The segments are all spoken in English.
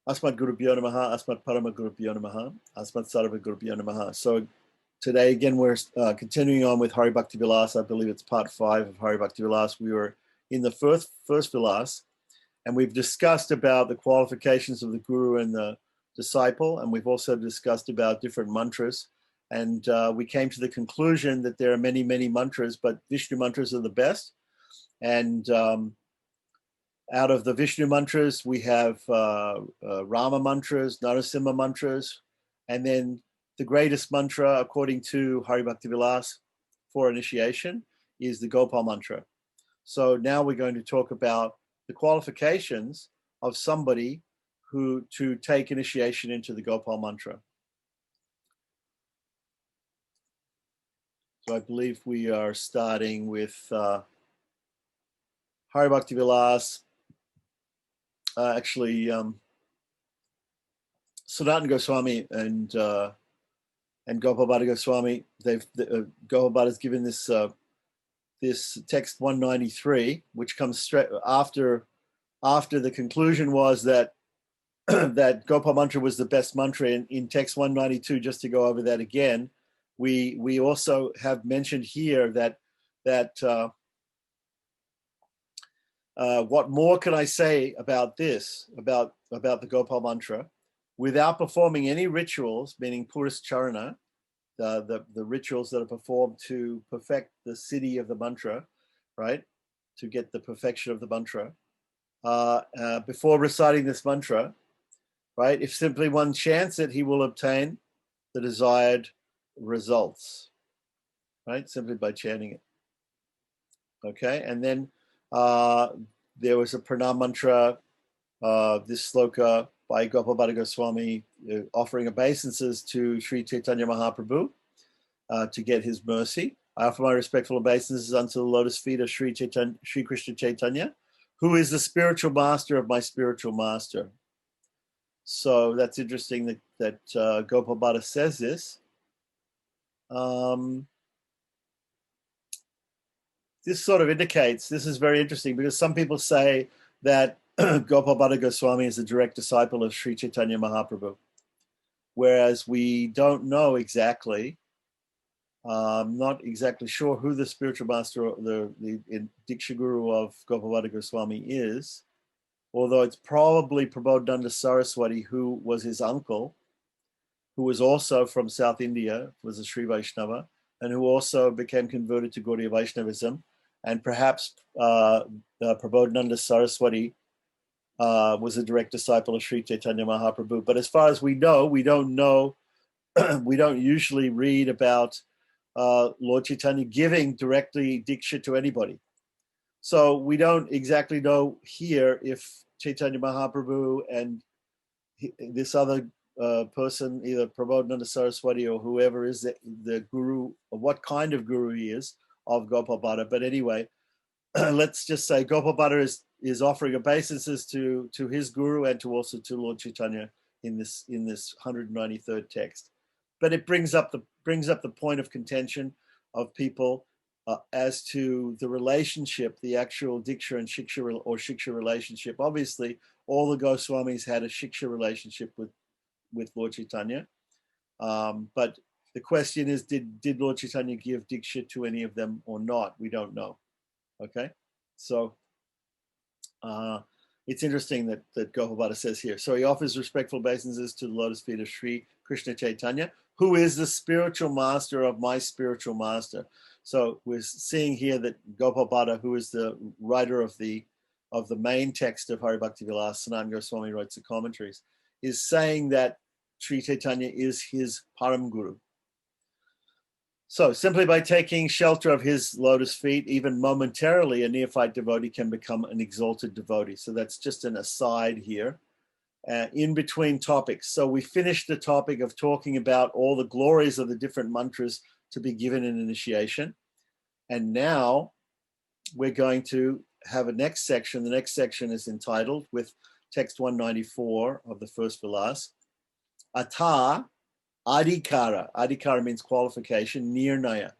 Asmat Gurubhyo Namaha, Asmat Parama Gurubhyo Namaha, Asmat Sarva Gurubhyo Namaha. So today, again, we're continuing on with Hari Bhakti Vilasa. I believe it's part 5 of Hari Bhakti Vilasa. We were in the first Vilasa, and we've discussed about the qualifications of the Guru and the disciple, and we've also discussed about different mantras. And we came to the conclusion that there are many, many mantras, but Vishnu mantras are the best. And out of the Vishnu mantras, we have Rama mantras, Narasimha mantras, and then the greatest mantra, according to Hari Bhakti Vilas, for initiation is the Gopal mantra. So now we're going to talk about the qualifications of somebody who to take initiation into the Gopal mantra. So I believe we are starting with Hari Bhakti Vilas. Sanatana Goswami and Gopal Bhatta Goswami, Gopal Bhatta has given this this text 193, which comes straight after the conclusion was that that Gopal mantra was the best mantra. In text 192, just to go over that again, we also have mentioned here that what more can I say about this, about the Gopal mantra, without performing any rituals, meaning Purascharana, the rituals that are performed to perfect the siddhi of the mantra, right? To get the perfection of the mantra. Before reciting this mantra, right? If simply one chants it, he will obtain the desired results, right? Simply by chanting it. Okay, and then there was a pranam mantra, this sloka by Gopal Bhatta Goswami, offering obeisances to Sri Chaitanya Mahaprabhu to get his mercy. I offer my respectful obeisances unto the lotus feet of Sri Krishna Chaitanya, who is the spiritual master of my spiritual master. So that's interesting that Gopal Bhatta says this. This sort of indicates, this is very interesting, because some people say that Gopal Bhatta Goswami is a direct disciple of Sri Chaitanya Mahaprabhu, whereas we don't know exactly, not exactly sure who the spiritual master, the Diksha Guru of Gopal Bhatta Goswami is, although it's probably Prabodhananda Saraswati, who was his uncle, who was also from South India, was a Sri Vaishnava, and who also became converted to Gaudiya Vaishnavism. And perhaps Prabodhananda Saraswati was a direct disciple of Sri Chaitanya Mahaprabhu. But as far as we know, we don't know, we don't usually read about Lord Chaitanya giving directly Diksha to anybody. So we don't exactly know here if Chaitanya Mahaprabhu and this other person, either Prabodhananda Saraswati or whoever is the guru, or what kind of guru he is of Gopal Bhatta. But anyway, let's just say Gopal Bhatta is offering obeisances to his guru and to also to Lord Chaitanya in this 193rd text. But it brings up the point of contention of people as to the relationship, the actual Diksha and Shiksha or Shiksha relationship. Obviously, all the Goswamis had a Shiksha relationship with Lord Chaitanya. But the question is, did Lord Chaitanya give Diksha to any of them or not? We don't know. Okay, so it's interesting that Gopal Bhatta says here. So he offers respectful obeisances to the lotus feet of Sri Krishna Chaitanya, who is the spiritual master of my spiritual master. So we're seeing here that Gopal Bhatta, who is the writer of the main text of Hari Bhakti Vilasa, Sanatana Goswami writes the commentaries, is saying that Sri Chaitanya is his Param Guru. So simply by taking shelter of his lotus feet, even momentarily, a neophyte devotee can become an exalted devotee. So that's just an aside here, in between topics. So we finished the topic of talking about all the glories of the different mantras to be given in initiation. And now we're going to have a next section. The next section is entitled, with text 194 of the first Vilas, Ata Adhikara. Adhikara means qualification, Nirnaya.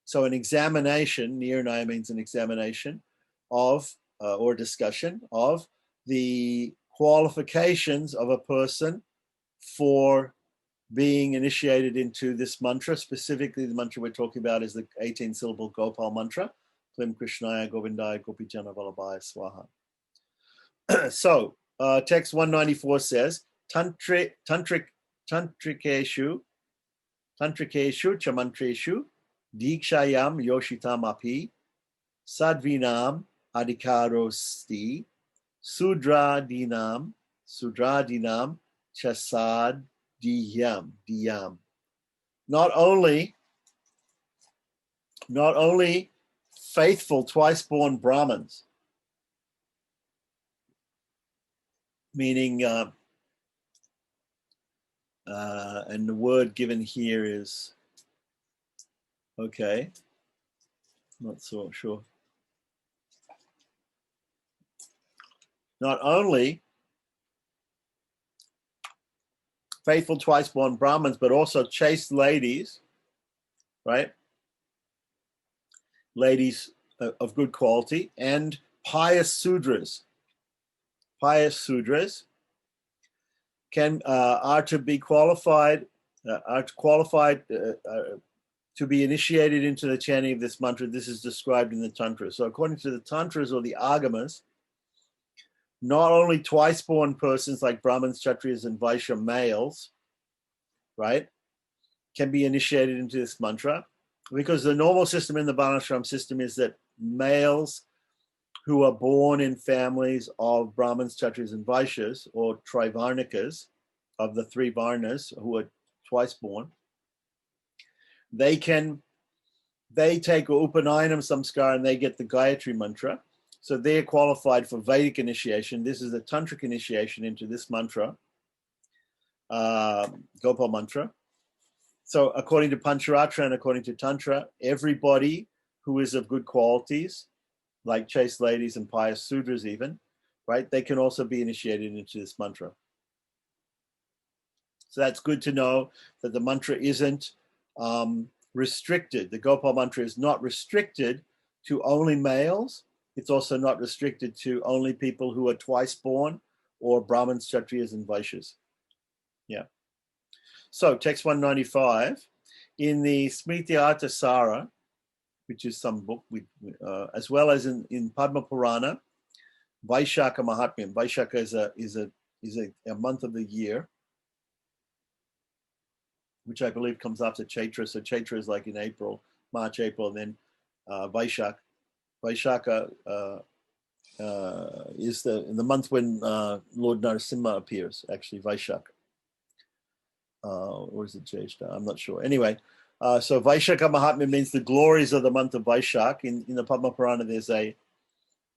So an examination, Nirnaya means an examination of, or discussion of the qualifications of a person for being initiated into this mantra. Specifically, the mantra we're talking about is the 18-syllable Gopal mantra. Klim Krishnaya Govindaya Gopijana Vallabhaya Swaha. So, text 194 says, Tantrikeshu chamantreshu dikshayam yoshitam api sadvinam adhikarosti sudradinam chasad diyam. Not only faithful twice-born Brahmins, meaning, and the word given here is, okay, not so sure. Not only faithful twice-born Brahmins, but also chaste ladies, right? Ladies of good quality, and pious Sudras. Pious Sudras are to be qualified, to be initiated into the chanting of this mantra. This is described in the Tantras. So according to the Tantras or the Agamas, not only twice-born persons like Brahmins, Kshatriyas, and Vaishya males, right, can be initiated into this mantra, because the normal system in the Varnashram system is that males who are born in families of Brahmins, Kshatriyas, and Vaishyas, or Trivarnikas, of the three Varnas who are twice born, they take Upanayana Samskar and they get the Gayatri mantra. So they're qualified for Vedic initiation. This is a tantric initiation into this mantra, Gopal mantra. So according to Pancharatra and according to Tantra, everybody who is of good qualities, like chaste ladies and pious Sudras even, right, they can also be initiated into this mantra. So that's good to know that the mantra isn't restricted. The Gopal mantra is not restricted to only males. It's also not restricted to only people who are twice born or Brahmins, Kshatriyas, and Vaishyas. Yeah. So text 195, in the Smriti Artha Sara, which is some book, as well as in Padma Purana, Vaishaka Mahatmyam. Vaishaka is a month of the year, which I believe comes after Chaitra. So Chaitra is like in April, March, April, and then Vaishak. Vaishaka is the month when Lord Narasimha appears, actually, Vaishak. Or is it Jeshta? I'm not sure. Anyway, so Vaishaka Mahatmya means the glories of the month of Vaishak. In the Padma Purana, there's a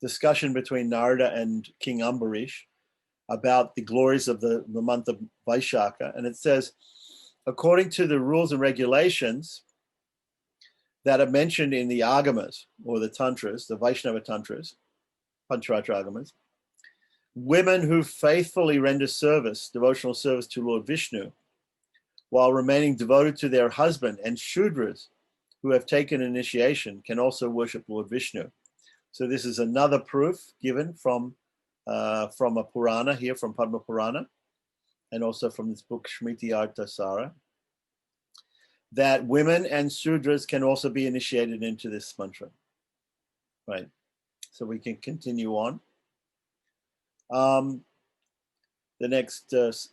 discussion between Narada and King Ambarish about the glories of the month of Vaishaka. And it says, according to the rules and regulations that are mentioned in the Agamas, or the Tantras, the Vaishnava Tantras, Pancharatra Agamas, women who faithfully render service, devotional service to Lord Vishnu, while remaining devoted to their husband, and Shudras who have taken initiation can also worship Lord Vishnu. So this is another proof given from a Purana here, from Padma Purana, and also from this book Smriti Artha Sara, that women and Sudras can also be initiated into this mantra. Right. So we can continue on. The next text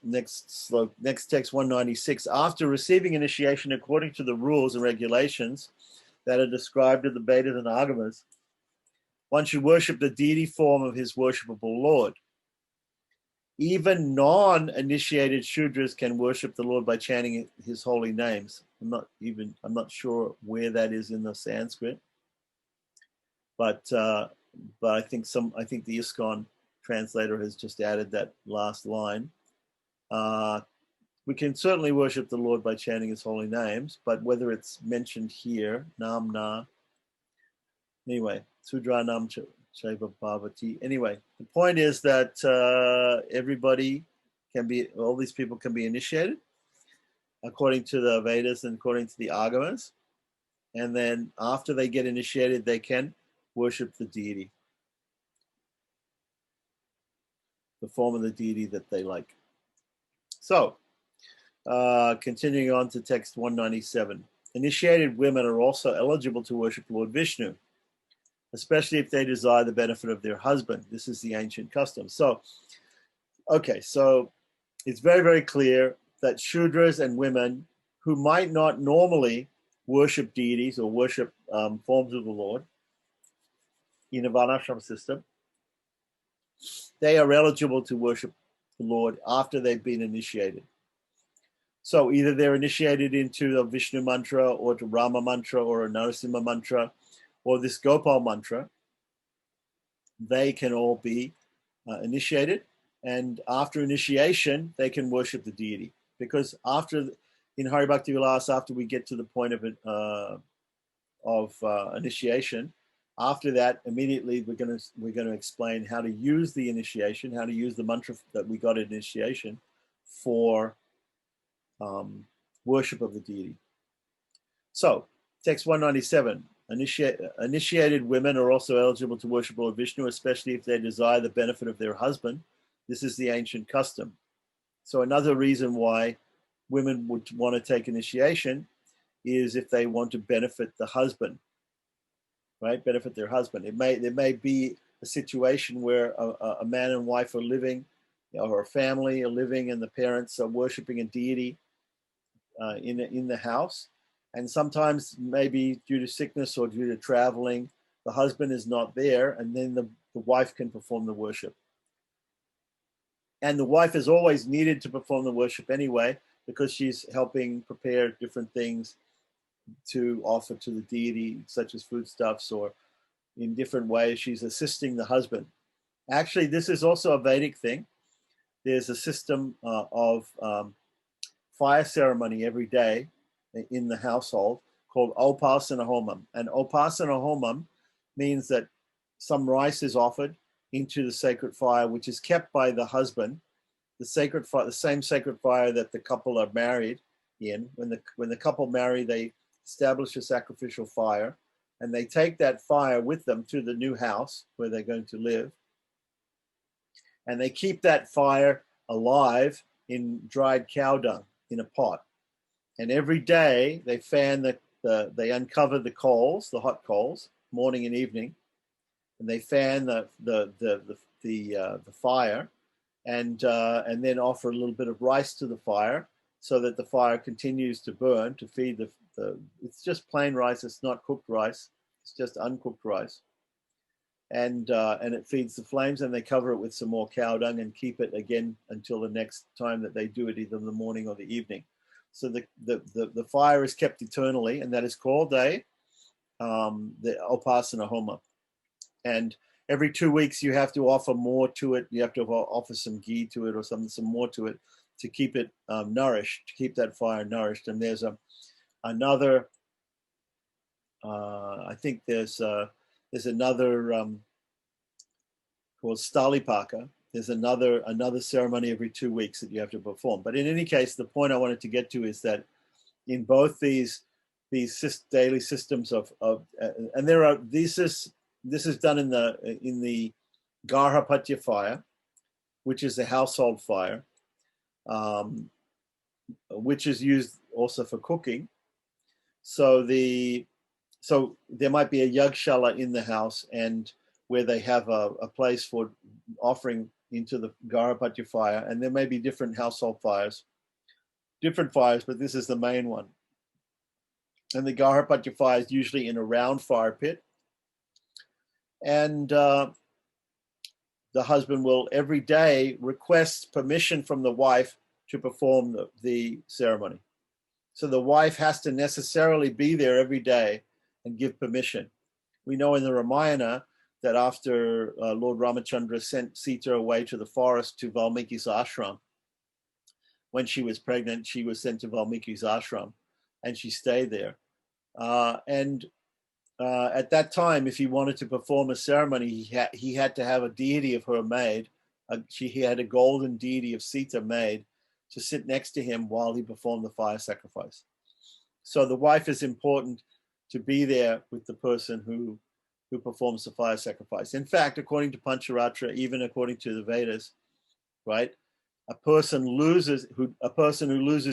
196. After receiving initiation according to the rules and regulations that are described in the Vedas and Agamas, one should worship the deity form of his worshipable Lord. Even non-initiated Shudras can worship the Lord by chanting his holy names. I'm not sure where that is in the Sanskrit, but I think the ISKCON translator has just added that last line. We can certainly worship the Lord by chanting his holy names, but whether it's mentioned here, Nam Na, anyway, Sudra Nam Shaiva Bhavati. Anyway, the point is that all these people can be initiated according to the Vedas and according to the Agamas. And then after they get initiated, they can worship the deity. the form of the deity that they like. So, continuing on to text 197. Initiated women are also eligible to worship Lord Vishnu, especially if they desire the benefit of their husband. This is the ancient custom. So, okay, so it's very, very clear that Shudras and women who might not normally worship deities or worship forms of the Lord in a Varnashram system, they are eligible to worship the Lord after they've been initiated. So either they're initiated into a Vishnu mantra or to Rama mantra or a Narasimha mantra or this Gopal mantra, they can all be initiated. And after initiation, they can worship the deity. Because in Hari Bhakti Vilasa, after we get to the point of initiation, after that, immediately we're going to explain how to use the initiation, how to use the mantra that we got at initiation for worship of the deity. So, text 197. Initiated women are also eligible to worship Lord Vishnu, especially if they desire the benefit of their husband. This is the ancient custom. So another reason why women would want to take initiation is if they want to benefit the husband, right? Benefit their husband. There may be a situation where a man and wife are living, or a family are living, and the parents are worshiping a deity in the house. And sometimes maybe due to sickness or due to traveling, the husband is not there, and then the wife can perform the worship. And the wife is always needed to perform the worship anyway, because she's helping prepare different things to offer to the deity, such as foodstuffs, or in different ways, she's assisting the husband. Actually, this is also a Vedic thing. There's a system of fire ceremony every day in the household called Upasana Homam. And Upasana Homam means that some rice is offered into the sacred fire, which is kept by the husband, the sacred fire, the same sacred fire that the couple are married in. When the couple marry, they establish a sacrificial fire, and they take that fire with them to the new house where they're going to live. And they keep that fire alive in dried cow dung in a pot. And every day they they uncover the coals, the hot coals, morning and evening, and they fan the fire, and then offer a little bit of rice to the fire, so that the fire continues to burn to feed the. It's just plain rice. It's not cooked rice. It's just uncooked rice, and it feeds the flames. And they cover it with some more cow dung and keep it again until the next time that they do it, either in the morning or the evening. So the fire is kept eternally, and that is called the Upasana Homa. And every 2 weeks you have to offer more to it. You have to offer some ghee to it or some more to it to keep it nourished, to keep that fire nourished. And there's another. I think there's another called Stalipaka. There's another ceremony every 2 weeks that you have to perform. But in any case, the point I wanted to get to is that in both these daily systems and there are this is done in the Garhapatya fire, which is a household fire, which is used also for cooking. So there might be a yagshala in the house, and where they have a place for offering into the Garhapatya fire, and there may be different household fires, but this is the main one. And the Garhapatya fire is usually in a round fire pit, and the husband will every day request permission from the wife to perform the ceremony. So the wife has to necessarily be there every day and give permission. We know in the Ramayana that after Lord Ramachandra sent Sita away to the forest to Valmiki's ashram, when she was pregnant, she was sent to Valmiki's ashram, and she stayed there. And at that time, if he wanted to perform a ceremony, he had to have a deity of her made. He had a golden deity of Sita made to sit next to him while he performed the fire sacrifice. So the wife is important to be there with the person who performs the fire sacrifice. In fact, according to Pancharatra, even according to the Vedas, right? A person who loses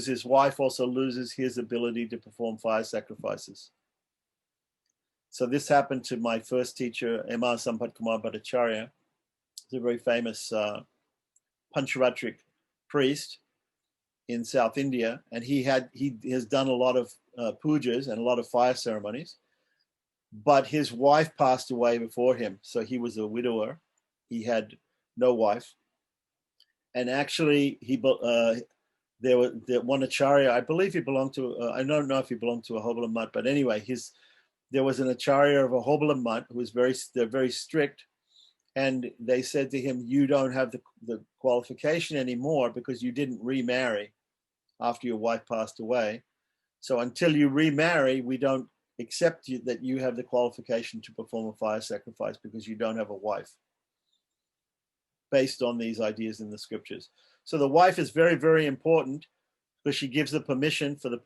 his wife also loses his ability to perform fire sacrifices. So this happened to my first teacher, Emma Sampat Kumar Bhattacharya. He's a very famous Pancharatric priest in South India, and he has done a lot of pujas and a lot of fire ceremonies, but his wife passed away before him, so he was a widower. He had no wife, and actually there was one acharya, I believe he belonged to, I don't know if he belonged to a Hobolan Mutt, but anyway, there was an acharya of a Hobolan Mutt who was they're very strict, and they said to him, you don't have the qualification anymore because you didn't remarry after your wife passed away. So until you remarry, we don't accept that you have the qualification to perform a fire sacrifice because you don't have a wife, based on these ideas in the scriptures. So the wife is very, very important because she gives the permission for the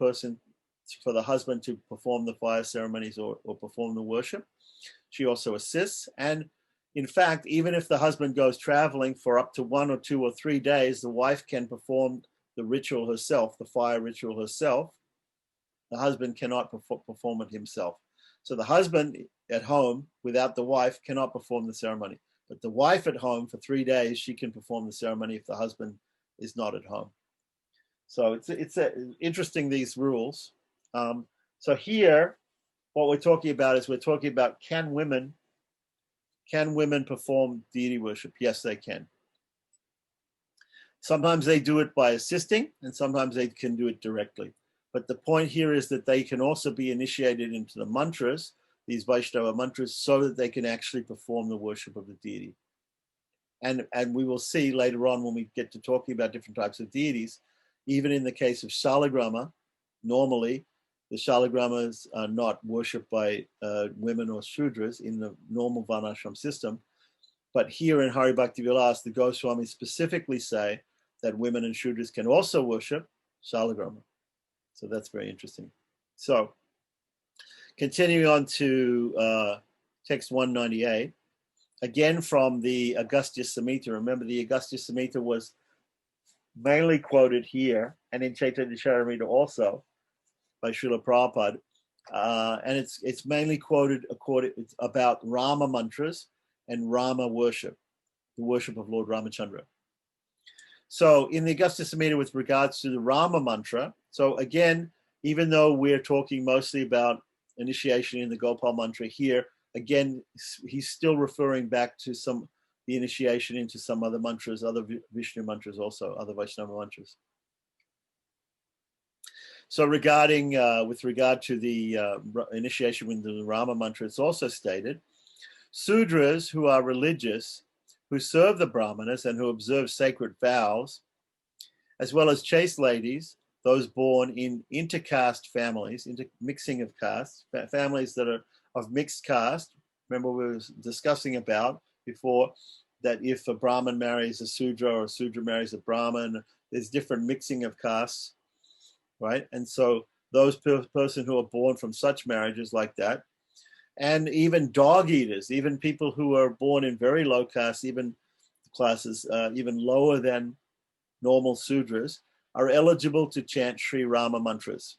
husband to perform the fire ceremonies or perform the worship. She also assists. And in fact, even if the husband goes traveling for up to 1 or 2 or 3 days, the wife can perform the ritual herself, the fire ritual herself. The husband cannot perform it himself. So the husband at home without the wife cannot perform the ceremony. But the wife at home for 3 days, she can perform the ceremony if the husband is not at home. So it's interesting, these rules. So here, what we're talking about is can women perform deity worship? Yes, they can. Sometimes they do it by assisting, and sometimes they can do it directly. But the point here is that they can also be initiated into the mantras, these Vaishnava mantras, so that they can actually perform the worship of the deity. And we will see later on when we get to talking about different types of deities, even in the case of Shalagrama, normally the Shalagramas are not worshipped by women or Shudras in the normal Varnashram system. But here in Hari Bhakti Vilasa, the Goswamis specifically say that women and Shudras can also worship Shalagrama. So that's very interesting. So continuing on to text 198, again from the Agastya Samhita. Remember, the Agastya Samhita was mainly quoted here and in Chaitanya Charitamrita also by Srila Prabhupada. And it's mainly quoted about Rama mantras and Rama worship, the worship of Lord Ramachandra. So in the Agastya Samhita with regards to the Rama mantra, so again, even though we're talking mostly about initiation in the Gopal mantra here, again, he's still referring back to the initiation into some other mantras, other Vishnu mantras also, other Vaishnava mantras. So with regard to the initiation with the Rama mantra, it's also stated, Sudras who are religious, who serve the Brahmanas and who observe sacred vows, as well as chaste ladies, those born in intercaste families, intermixing of castes, families that are of mixed caste. Remember we were discussing about before that if a Brahmin marries a Sudra or a Sudra marries a Brahmin, there's different mixing of castes, right? And so those persons who are born from such marriages like that, and even dog eaters, even people who are born in very low caste, even classes even lower than normal Sudras, are eligible to chant Sri Rama mantras.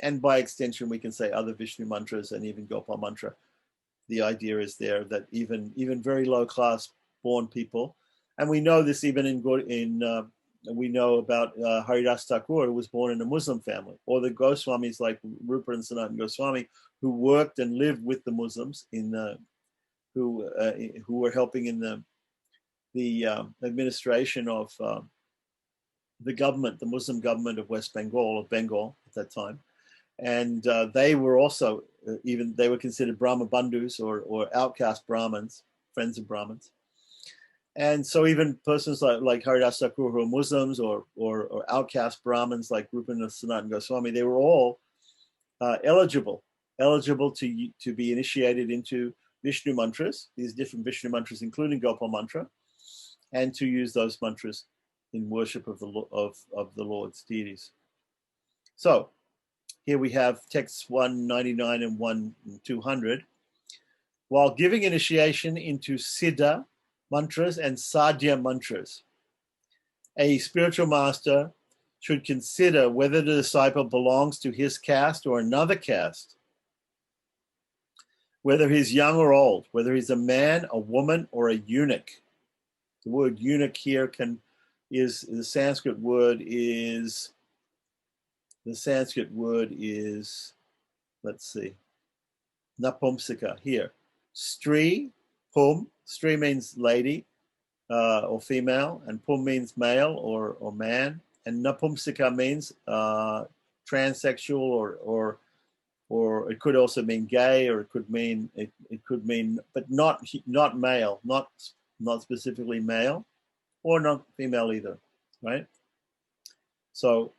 And by extension, we can say other Vishnu mantras and even Gopal mantra. The idea is there that even very low class born people, and we know this even we know about Haridas Thakur, who was born in a Muslim family, or the Goswamis like Rupa and Sanatan Goswami, who worked and lived with the Muslims who were helping in the administration of the government, the Muslim government of West Bengal, of Bengal at that time. And they were also, they were considered Brahma Bandhus or outcast Brahmins, friends of Brahmins. And so even persons like Haridas Thakur who are Muslims or outcast Brahmins like Rupa and Sanatan Goswami, they were all eligible to be initiated into Vishnu mantras, these different Vishnu mantras, including Gopal mantra, and to use those mantras in worship of the Lord's deities. So here we have texts 199 and 200. While giving initiation into Siddha mantras and sadhya mantras. A spiritual master should consider whether the disciple belongs to his caste or another caste, whether he's young or old, whether he's a man, a woman, or a eunuch. The word eunuch here is the Sanskrit word is, let's see, napumsaka here. Stri, pum, stri means lady or female, and pum means male or man, and napumsaka means transsexual or it could also mean gay, or it could mean but not male, not specifically male, or not female either, right? So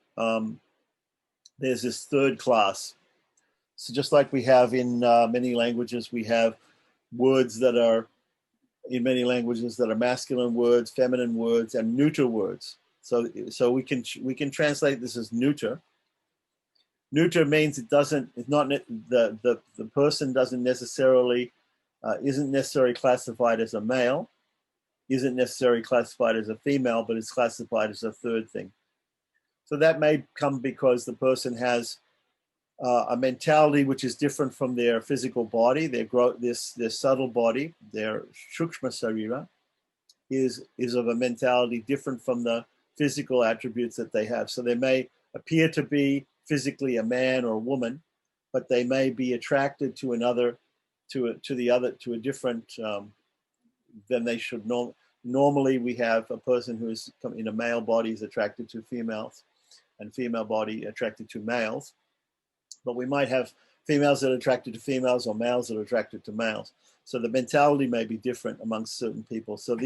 there's this third class. So just like we have in many languages, we have words that are in many languages that are masculine words, feminine words, and neuter words. So we can translate this as neuter. Neuter means the person doesn't necessarily isn't necessarily classified as a male, isn't necessarily classified as a female, but is classified as a third thing. So that may come because the person has a mentality which is different from their physical body, their subtle body, their shukshma sarira is of a mentality different from the physical attributes that they have. So they may appear to be physically a man or a woman, but they may be attracted to a different than they should know. Normally, we have a person who is in a male body is attracted to females, and female body attracted to males. But we might have females that are attracted to females or males that are attracted to males. So the mentality may be different amongst certain people. So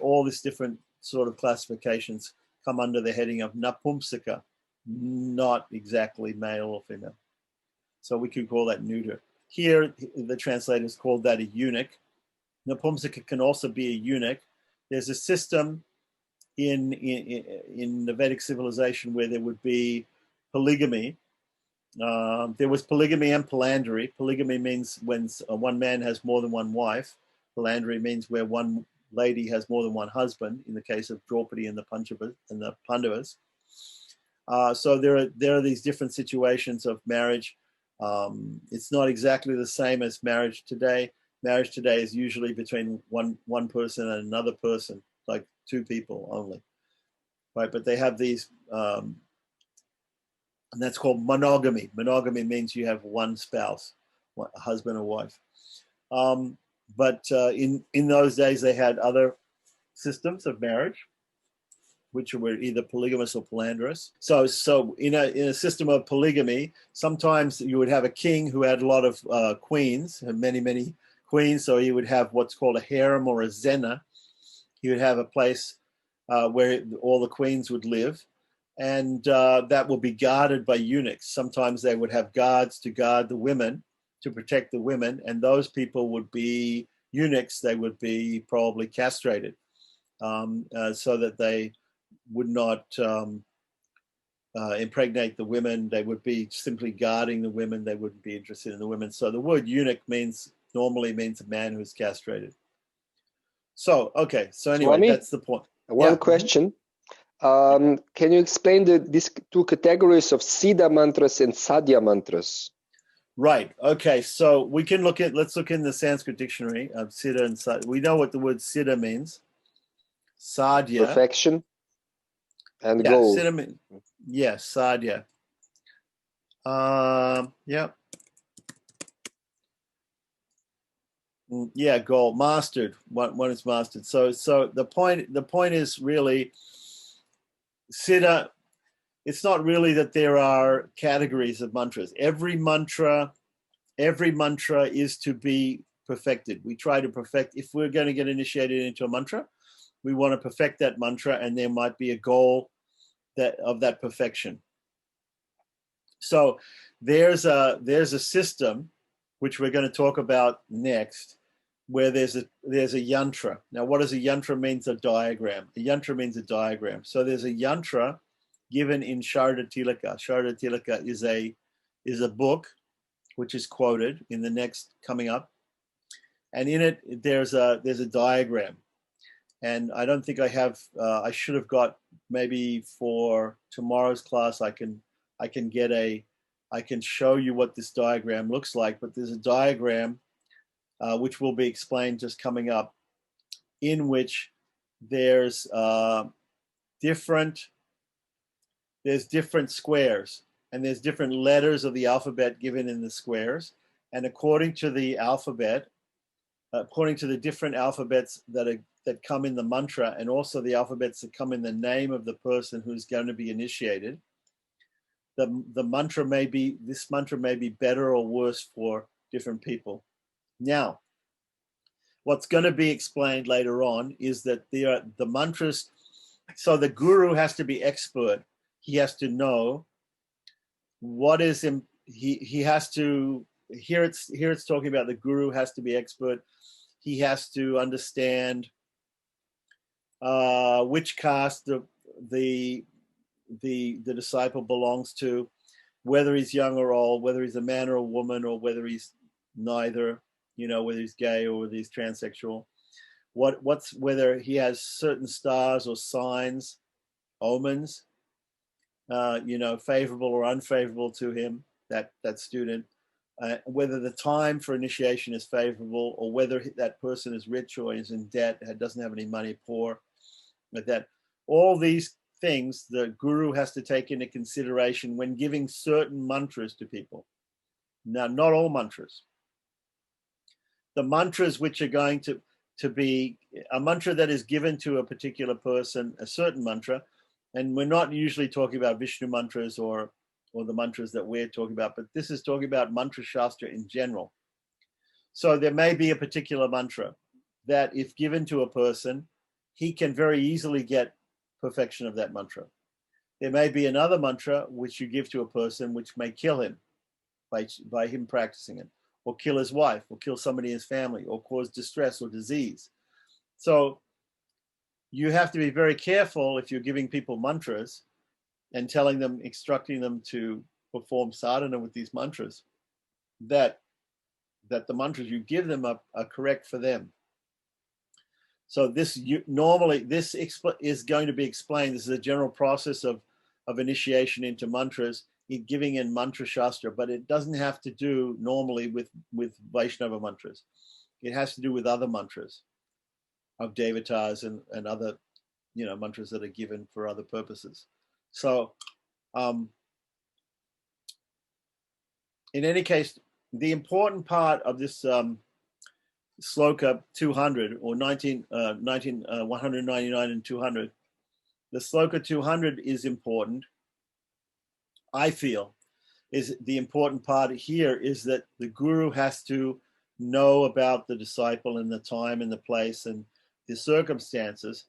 all these different sort of classifications come under the heading of napumsaka, not exactly male or female. So we could call that neuter. Here, the translators called that a eunuch. Napumsaka can also be a eunuch. There's a system in the Vedic civilization where there would be polygamy. There was polygamy and polyandry. Polygamy means when one man has more than one wife. Polyandry means where one lady has more than one husband, in the case of Draupadi and the Pandavas. So there are these different situations of marriage. It's not exactly the same as marriage today. Marriage today is usually between one person and another person, like two people only, right? But they have these, and that's called monogamy. Monogamy means you have one spouse, a husband or wife. But in those days, they had other systems of marriage, which were either polygamous or polyandrous. So in a system of polygamy, sometimes you would have a king who had a lot of queens, many queens. So he would have what's called a harem or a zena. He would have a place where all the queens would live, and that would be guarded by eunuchs. Sometimes they would have guards to guard the women, to protect the women, and those people would be eunuchs. They would be probably castrated so that they would not impregnate the women. They would be simply guarding the women. They wouldn't be interested in the women. So the word eunuch normally means a man who's castrated. So, okay. So anyway, Swami, that's the point. One question. Can you explain these two categories of Siddha mantras and Sadhya mantras? Right. Okay. So let's look in the Sanskrit dictionary of Siddha and Sadhya. We know what the word Siddha means. Sadhya. Perfection and goal. Siddha means, yes, Sadhya. Yeah. Yeah, goal, mastered. One is mastered. So the point is really Siddha. It's not really that there are categories of mantras. Every mantra is to be perfected. We try to perfect. If we're going to get initiated into a mantra, we want to perfect that mantra, and there might be a goal of that perfection. So there's a system which we're going to talk about next, where there's a yantra. Now, what does a yantra mean? A diagram. A yantra means a diagram. So there's a yantra given in Sharda Tilaka. Sharda Tilaka is a book which is quoted in the next coming up, and in it there's a diagram. And I don't think I have. I should have got, maybe for tomorrow's class, I can show you what this diagram looks like. But there's a diagram which will be explained just coming up, in which there's different squares, and there's different letters of the alphabet given in the squares. And according to the alphabet, according to the different alphabets that come in the mantra, and also the alphabets that come in the name of the person who's going to be initiated, the mantra may be, this mantra may be better or worse for different people. Now, what's going to be explained later on is that the mantras, so the guru has to be expert. He has to know what is in, he has to, here it's talking about the guru has to be expert. He has to understand which caste the disciple belongs to, whether he's young or old, whether he's a man or a woman, or whether he's neither, whether he's gay or whether he's transsexual. Whether he has certain stars or signs, omens, favorable or unfavorable to him, that student. Whether the time for initiation is favorable, or whether that person is rich or is in debt, doesn't have any money, poor, but that all these things the guru has to take into consideration when giving certain mantras to people. Now, not all mantras. The mantras which are going to be a mantra that is given to a particular person, a certain mantra, and we're not usually talking about Vishnu mantras or the mantras that we're talking about, but this is talking about mantra shastra in general. So there may be a particular mantra that, if given to a person, he can very easily get perfection of that mantra. There may be another mantra which you give to a person which may kill him by him practicing it, or kill his wife, or kill somebody in his family, or cause distress or disease. So you have to be very careful if you're giving people mantras and telling them, instructing them to perform sadhana with these mantras, that the mantras you give them are correct for them. So this is going to be explained. This is a general process of initiation into mantras, giving in mantra shastra, but it doesn't have to do normally with Vaishnava mantras. It has to do with other mantras of devatas and other mantras that are given for other purposes. So in any case, the important part of this sloka 200 or 199 and 200, the sloka 200 is important. I feel is the important part here is that the guru has to know about the disciple and the time and the place and the circumstances,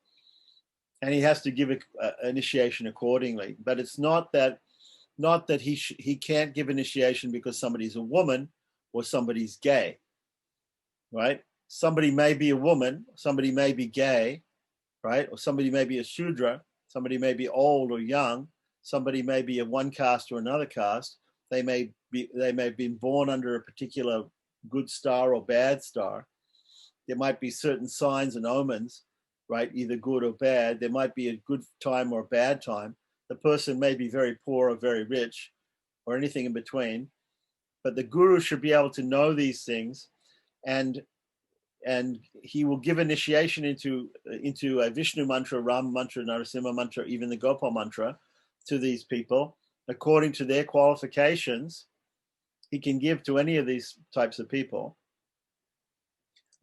and he has to give an initiation accordingly. But it's not that he can't give initiation because somebody's a woman or somebody's gay, right? Somebody may be a woman, somebody may be gay, right? Or somebody may be a Shudra, somebody may be old or young, somebody may be of one caste or another caste. They may have been born under a particular good star or bad star. There might be certain signs and omens, right? Either good or bad. There might be a good time or a bad time. The person may be very poor or very rich or anything in between. But the guru should be able to know these things, and he will give initiation into a Vishnu mantra, Ram mantra, Narasimha mantra, even the Gopal mantra to these people according to their qualifications. He can give to any of these types of people.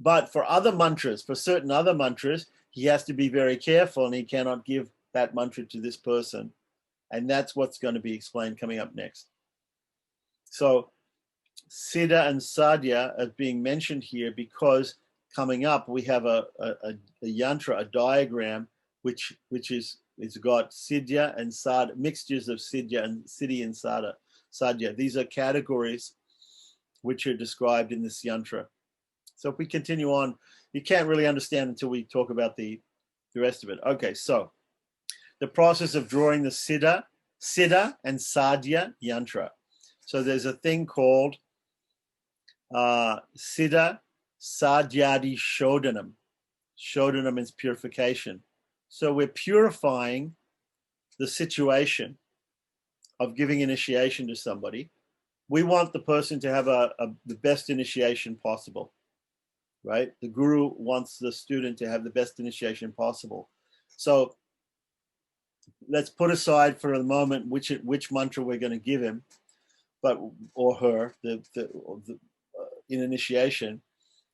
But for other mantras, for certain other mantras, he has to be very careful, and he cannot give that mantra to this person. And that's what's going to be explained coming up next. So Siddha and Sadhya are being mentioned here because coming up we have a yantra, a diagram, which it's got Siddhya and Sadhya, mixtures of Siddhya and Siddhi and Sadhya. These are categories which are described in this yantra. So if we continue on, you can't really understand until we talk about the rest of it. Okay, so the process of drawing the Siddha and Sadhya yantra. So there's a thing called Siddha Sadyadi Shodhanam. Shodhanam means purification. So we're purifying the situation of giving initiation to somebody. We want the person to have the best initiation possible, right? The guru wants the student to have the best initiation possible. So let's put aside for a moment which mantra we're going to give him, or her, in initiation.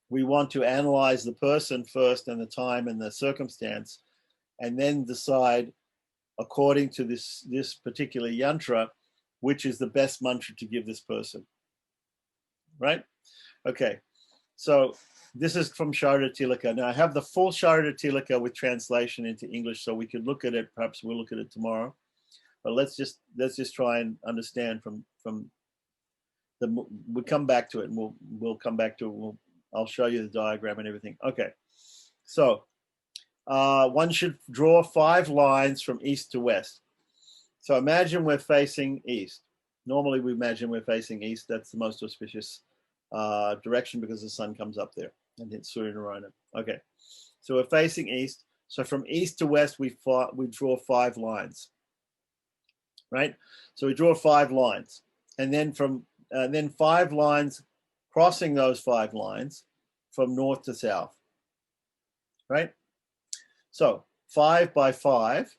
We want to analyze the person first, and the time and the circumstance, and then decide, according to this particular yantra, which is the best mantra to give this person. Right? Okay. So this is from Sharada Tilaka. Now I have the full Sharada Tilaka with translation into English, so we could look at it. Perhaps we'll look at it tomorrow. But let's just try and understand from the. We'll come back to it, and we'll come back to it. I'll show you the diagram and everything. Okay. So one should draw 5 lines from east to west. So imagine we're facing east. Normally we imagine we're facing east. That's the most auspicious direction because the sun comes up there and hits Surya Narayana. Okay, so we're facing east. So from east to west, we draw 5 lines, right? So we draw 5 lines, and then then 5 lines crossing those 5 lines from north to south, right? So 5 by 5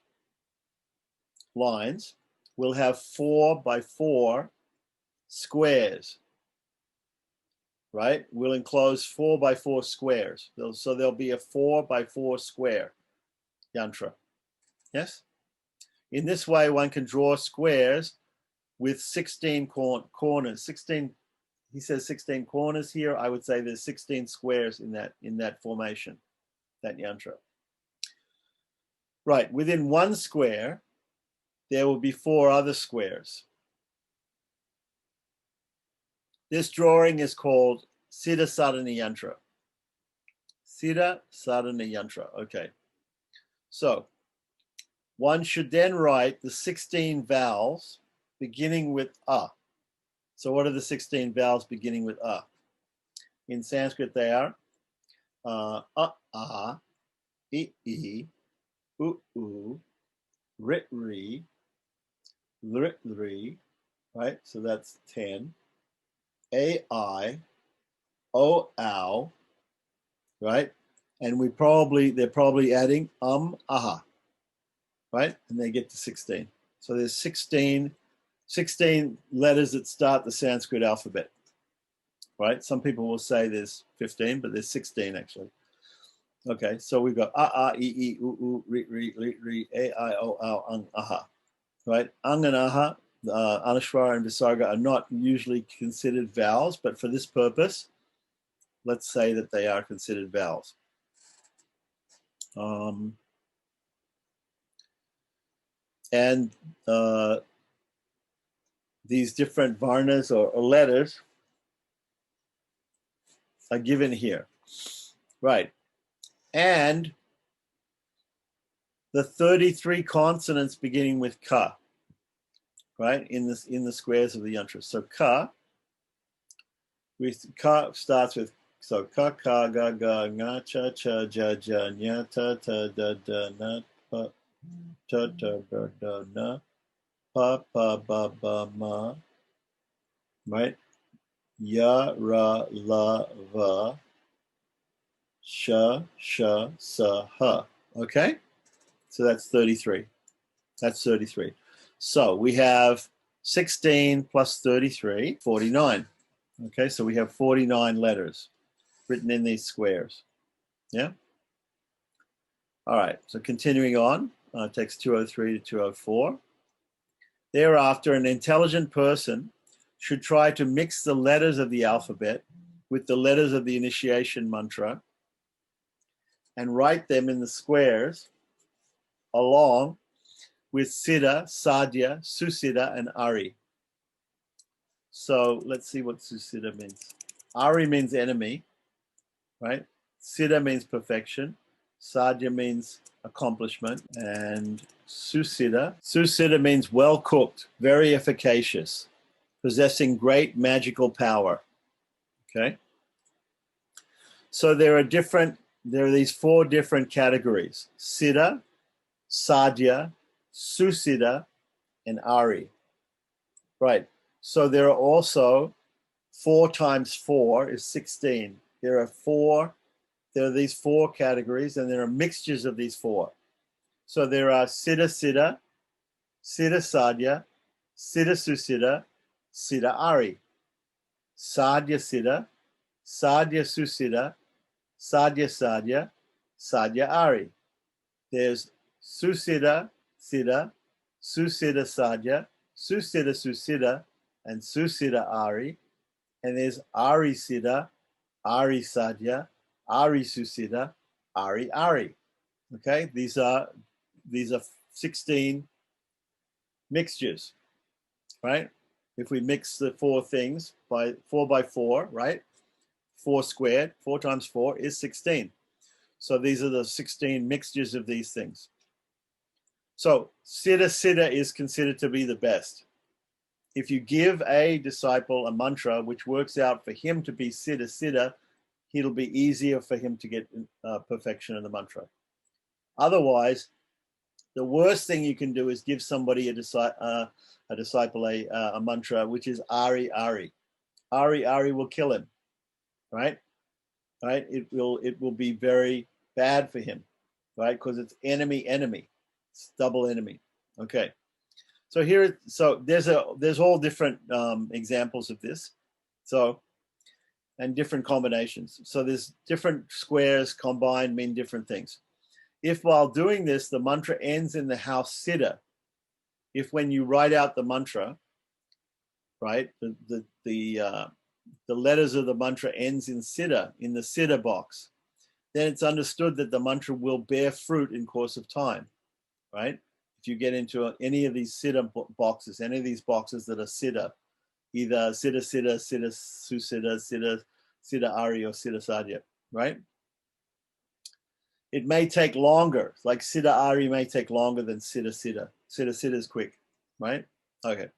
lines will have 4 by 4 squares, right? We'll enclose 4 by 4 squares. So there'll be a 4 by 4 square yantra. Yes? In this way, one can draw squares with 16 corners. 16, he says 16 corners here. I would say there's 16 squares in that formation, that yantra. Right, within one square, there will be 4 other squares. This drawing is called Siddha Sadhana Yantra. Siddha Sadhana Yantra, okay. So, one should then write the 16 vowels beginning with A. So what are the 16 vowels beginning with A? In Sanskrit they are A, I, U, Rit, Ri, Lrit, Ri, right? So that's 10. AI, O, Ow, right? And they're probably adding Aha, right? And they get to 16. So there's 16 letters that start the Sanskrit alphabet, right? Some people will say there's 15, but there's 16 actually. Okay, so we've got A, I, U, Ri, Ri, Lit, Ri, A, I, O, Ow, Aha, right? Ang and Aha, Anuswara and Visarga are not usually considered vowels, but for this purpose, let's say that they are considered vowels. And these different varnas or letters are given here, right? And the 33 consonants beginning with ka, right? In the squares of the yantra. So ka starts with ka ga ga nga cha cha ja ja nya ta ta da da na pa ta ta da da na pa pa ba ba ma, right? Ya ra la va sha sha sa ha. Okay, so that's 33. That's 33. So we have 16 plus 33, 49. Okay, so we have 49 letters written in these squares. Yeah? All right, so continuing on, text 203 to 204. Thereafter, an intelligent person should try to mix the letters of the alphabet with the letters of the initiation mantra and write them in the squares along with Siddha, Sadhya, Susiddha, and Ari. So let's see what Susiddha means. Ari means enemy, right? Siddha means perfection. Sadhya means accomplishment. And Susiddha means well cooked, very efficacious, possessing great magical power. Okay? So there are these 4 different categories: Siddha, Sadhya, Susiddha, and Ari. Right. So there are also 4 times 4 is 16. There are these 4 categories, and there are mixtures of these 4. So there are Siddha Siddha, Siddha Sadhya, Siddha Susiddha, Siddha Ari. Sadhya Siddha, Sadhya Susiddha, Sadhya Sadhya, Sadhya Ari. There's Susiddha Siddha, Susiddha Sadhya, Susiddha Susiddha, and Susiddha Ari. And there's Ari Siddha, Ari Sadhya, Ari Susiddha, Ari Ari. Okay, these are 16 mixtures, right? If we mix the 4 things by 4 by 4, right? 4 squared, 4 times 4 is 16. So these are the 16 mixtures of these things. So Siddha Siddha is considered to be the best. If you give a disciple a mantra which works out for him to be Siddha Siddha, it'll be easier for him to get perfection in the mantra. Otherwise, the worst thing you can do is give somebody a disciple a mantra which is Ari Ari. Ari Ari will kill him, right? Right? It will be very bad for him, right? Because it's enemy. It's double enemy. Okay. So there's all different examples of this. So, and different combinations. So there's different squares combined mean different things. If while doing this, the mantra ends in the house Siddha, if when you write out the mantra, right, the letters of the mantra ends in Siddha, in the Siddha box, then it's understood that the mantra will bear fruit in course of time, right? If you get into any of these Siddha boxes, any of these boxes that are Siddha, either Siddha Siddha, Siddha Susiddha, Siddha Ari, or Siddha Sadhya, right? It may take longer, like Siddha Ari may take longer than Siddha Siddha. Siddha Siddha is quick, right? Okay.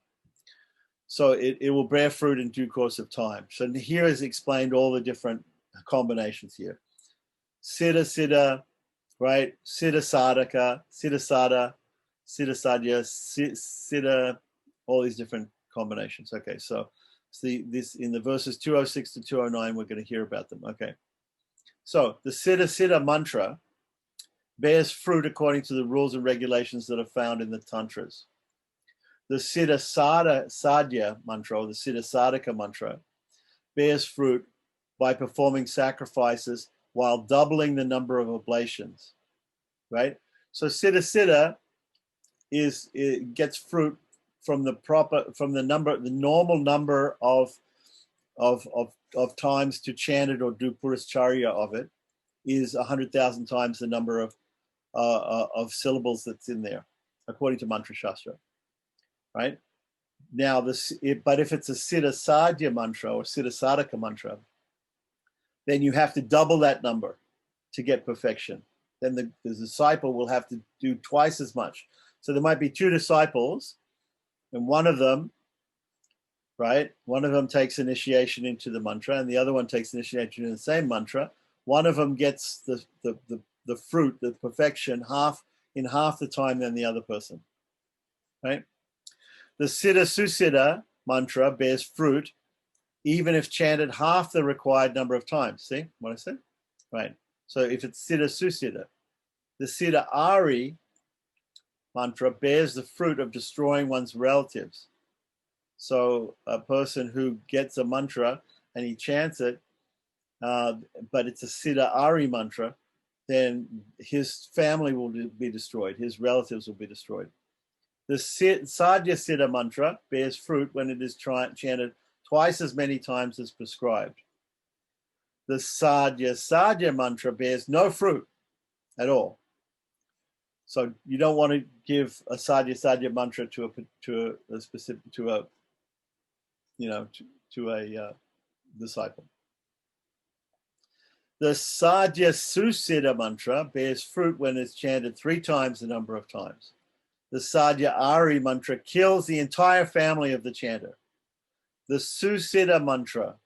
So it will bear fruit in due course of time. So here is explained all the different combinations here. Siddha Siddha, right? Siddha Sadhaka, Siddha Sada, Siddha Sadhya, Siddha, all these different combinations. Okay, so this in the verses 206 to 209, we're going to hear about them. Okay. So the Siddha Siddha mantra bears fruit according to the rules and regulations that are found in the tantras. The Siddha Sadhya mantra, or the Siddha Sadhaka mantra, bears fruit by performing sacrifices while doubling the number of oblations, right? So Siddha Siddha gets fruit from the normal number of times to chant it or do purascharya of it is 100,000 times the number of syllables that's in there, according to Mantra Shastra, right? Now, but if it's a Siddha Sadhya mantra or Siddha Sadhaka mantra, then you have to double that number to get perfection. Then the disciple will have to do twice as much. So there might be 2 disciples, and one of them, right? One of them takes initiation into the mantra, and the other one takes initiation in the same mantra. One of them gets the fruit, the perfection, in half the time than the other person, right? The Siddha Susiddha mantra bears fruit even if chanted half the required number of times. See what I said? Right. So if it's Siddha Susiddha, the Siddha Ari mantra bears the fruit of destroying one's relatives. So a person who gets a mantra and he chants it, but it's a Siddha Ari mantra, then his family will be destroyed. His relatives will be destroyed. The Sadhya Siddha mantra bears fruit when it is chanted twice as many times as prescribed. The Sadhya Sadhya mantra bears no fruit at all. So you don't want to give a Sadhya Sadhya mantra to a disciple. The Sadhya Susiddha mantra bears fruit when it's chanted 3 times the number of times. The Sadhya Ari mantra kills the entire family of the chanter. The Susiddha mantra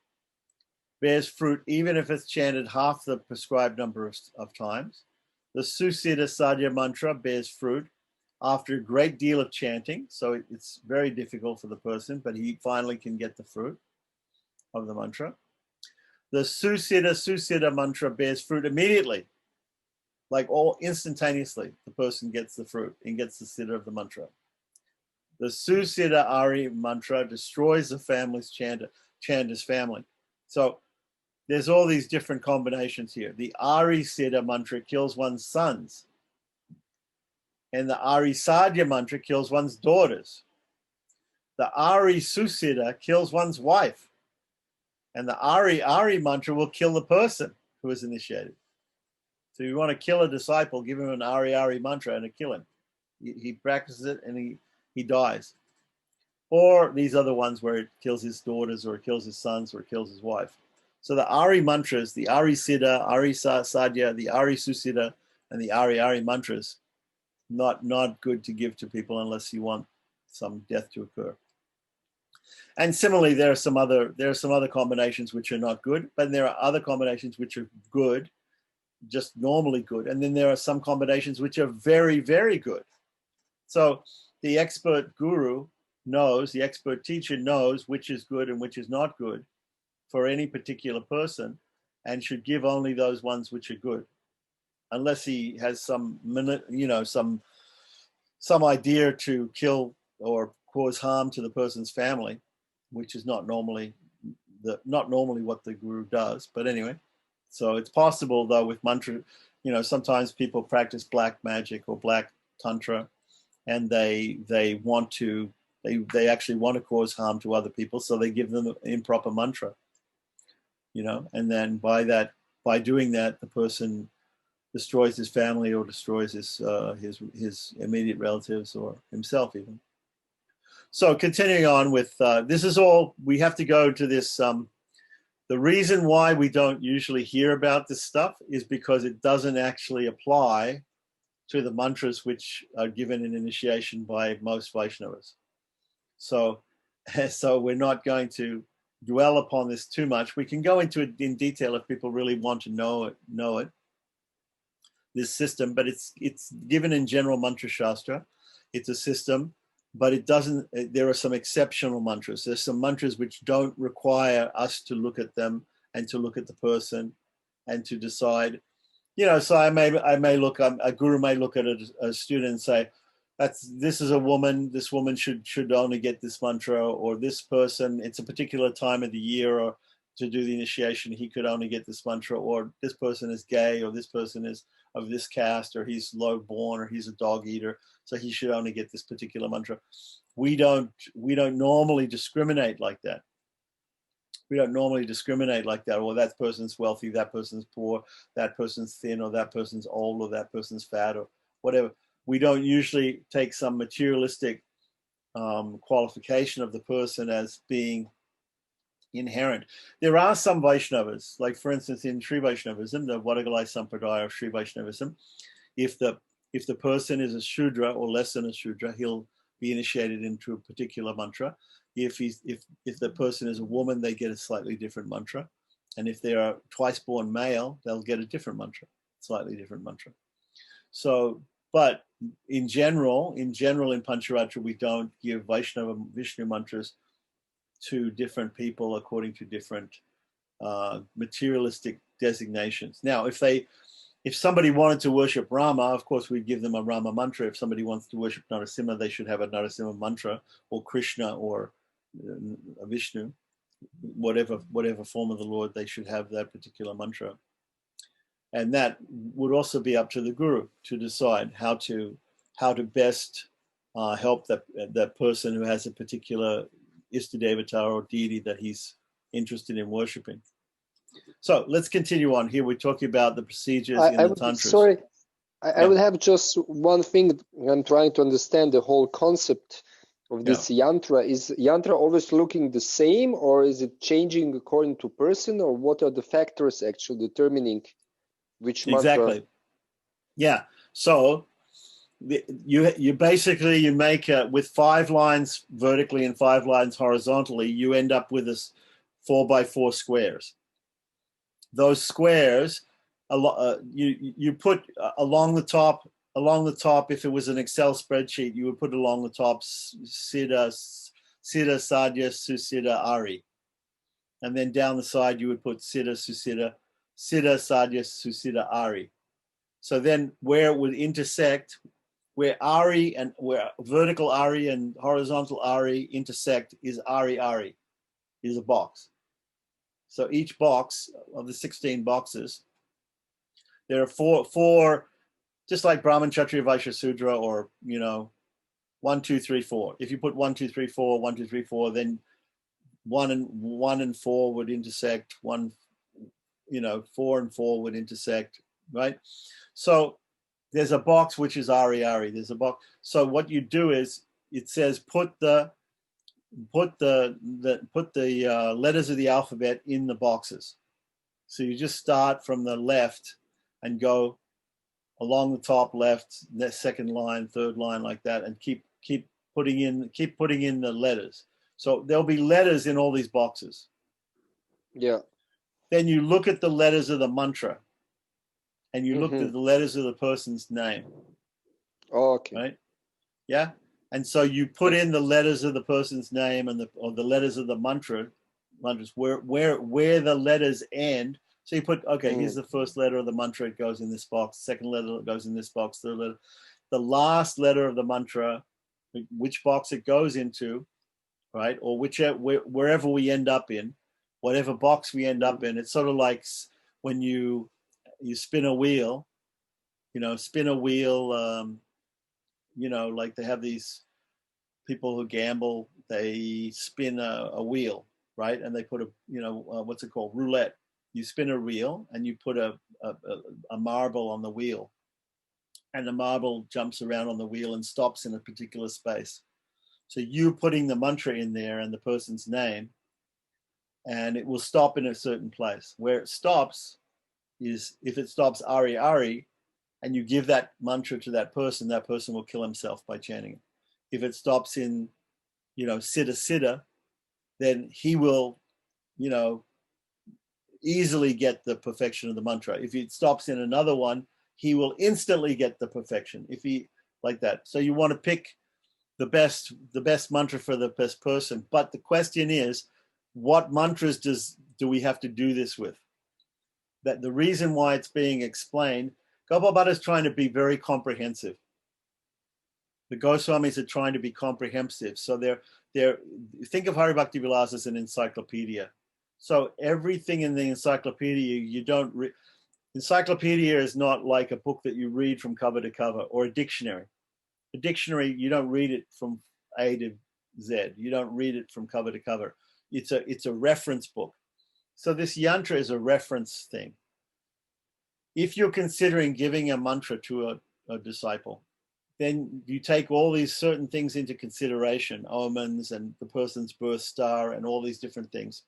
bears fruit even if it's chanted half the prescribed number of times. The Susiddha Sadhya mantra bears fruit after a great deal of chanting, so it's very difficult for the person, but he finally can get the fruit of the mantra. The Susiddha mantra bears fruit immediately, like all instantaneously. The person gets the fruit and gets the siddha of the mantra. The Susiddha Ari mantra destroys the family's chanter's family. So there's all these different combinations here. The Ari Siddha mantra kills one's sons, and the Ari Sadhya mantra kills one's daughters. The Ari Susiddha kills one's wife, and the Ari mantra will kill the person who is initiated. So if you want to kill a disciple, give him an Ari mantra and kill him. He practices it and he dies. Or these other ones where it kills his daughters or it kills his sons or it kills his wife. So the Ari mantras, the Ari Siddha, Ari Sadhya, the Ari Susiddha, and the Ari mantras, not good to give to people unless you want some death to occur. And similarly, there are some other combinations which are not good, but there are other combinations which are good, just normally good. And then there are some combinations which are very, very good. So the expert guru knows, the expert teacher knows which is good and which is not good for any particular person, and should give only those ones which are good, unless he has some idea to kill or cause harm to the person's family, which is not normally what the guru does. But anyway, so it's possible though with mantra, sometimes people practice black magic or black tantra, and they actually want to cause harm to other people, so they give them improper mantra, and then by doing that, the person destroys his family or destroys his immediate relatives or himself even. So continuing on with this is all we have to go to this. The reason why we don't usually hear about this stuff is because it doesn't actually apply to the mantras which are given in initiation by most Vaishnavas. So we're not going to dwell upon this too much. We can go into it in detail if people really want to know it. This system, but it's given in general mantra shastra. It's a system, but it doesn't. There are some exceptional mantras. There's some mantras which don't require us to look at them and to look at the person and to decide. So I may look. A guru may look at a student and say, this is a woman. This woman should only get this mantra, or this person. It's a particular time of the year, or to do the initiation, he could only get this mantra, or this person is gay, or this person is of this caste, or he's low born, or he's a dog eater, so he should only get this particular mantra. We don't normally discriminate like that. We don't normally discriminate like that. Or that person's wealthy, that person's poor, that person's thin, or that person's old, or that person's fat, or whatever. We don't usually take some materialistic qualification of the person as being inherent. There are some Vaishnavas, like for instance in Sri Vaishnavism, the Vadagalai Sampradaya of Sri Vaishnavism, if the person is a Shudra or less than a Shudra, he'll be initiated into a particular mantra. If the person is a woman, they get a slightly different mantra. And if they are twice born male, they'll get a different mantra, slightly different mantra. So, but in general in Pancharatra, we don't give Vaishnava Vishnu mantras to different people according to different materialistic designations. Now, if somebody wanted to worship Rama, of course we'd give them a Rama mantra. If somebody wants to worship Narasimha, they should have a Narasimha mantra, or Krishna, or Vishnu, whatever form of the Lord, they should have that particular mantra. And that would also be up to the guru to decide how to best help that person who has a particular Istadevata or deity that he's interested in worshiping. So let's continue on. Here we're talking about the procedures in the tantras. Sorry, I would have just one thing. I'm trying to understand the whole concept of this yantra. Is yantra always looking the same, or is it changing according to person, or what are the factors actually determining which mantra? Exactly. Yeah. So you basically you make with 5 lines vertically and 5 lines horizontally, you end up with this 4x4 squares. those squares, you put along the top. If it was an Excel spreadsheet, you would put along the top Siddha, Sadhya, Susiddha, Ari. And then down the side, you would put Siddha, Susiddha, Siddha, Sadhya, Susiddha, Ari. So then where it would intersect, where Ari and where vertical Ari and horizontal Ari intersect is Ari Ari, is a box. So each box of the 16 boxes, there are four, just like Brahman, Kshatriya, Vaishya, Sudra, or, 1, 2, 3, 4. If you put 1, 2, 3, 4, 1, 2, 3, 4, then 1 and 4 would intersect. 4 and 4 would intersect, right? So there's a box which is Ari Ari. There's a box. So what you do is it says put the letters of the alphabet in the boxes. So you just start from the left and go along the top left, the second line, third line, like that, and keep putting in the letters. So there'll be letters in all these boxes. Yeah. Then you look at the letters of the mantra, and you look at the letters of the person's name. Oh, okay. Right? Yeah. And so you put in the letters of the person's name and the letters of the mantras where the letters end. So you put, okay, here's the first letter of the mantra, it goes in this box. Second letter goes in this box. Third letter. The last letter of the mantra, which box it goes into, right? Or wherever we end up in, whatever box we end up in. It's sort of like when you spin a wheel, like they have these people who gamble, they spin a wheel, right? And they put what's it called? Roulette. You spin a wheel and you put a marble on the wheel, and the marble jumps around on the wheel and stops in a particular space. So you putting the mantra in there and the person's name, and it will stop in a certain place. Where it stops is if it stops Ari Ari, and you give that mantra to that person will kill himself by chanting it. If it stops in, Siddha Siddha, then he will, easily get the perfection of the mantra. If it stops in another one, he will instantly get the perfection. If he like that. So you want to pick the best mantra for the best person. But the question is, what mantras do we have to do this with? That the reason why it's being explained, Gopal Bhatta is trying to be very comprehensive. The Goswamis are trying to be comprehensive. So they're think of Hari Bhakti Vilasa as an encyclopedia. So everything in the encyclopedia, encyclopedia is not like a book that you read from cover to cover, or a dictionary. A dictionary, you don't read it from A to Z. You don't read it from cover to cover. It's a reference book. So this yantra is a reference thing. If you're considering giving a mantra to a disciple, then you take all these certain things into consideration, omens and the person's birth star and all these different things.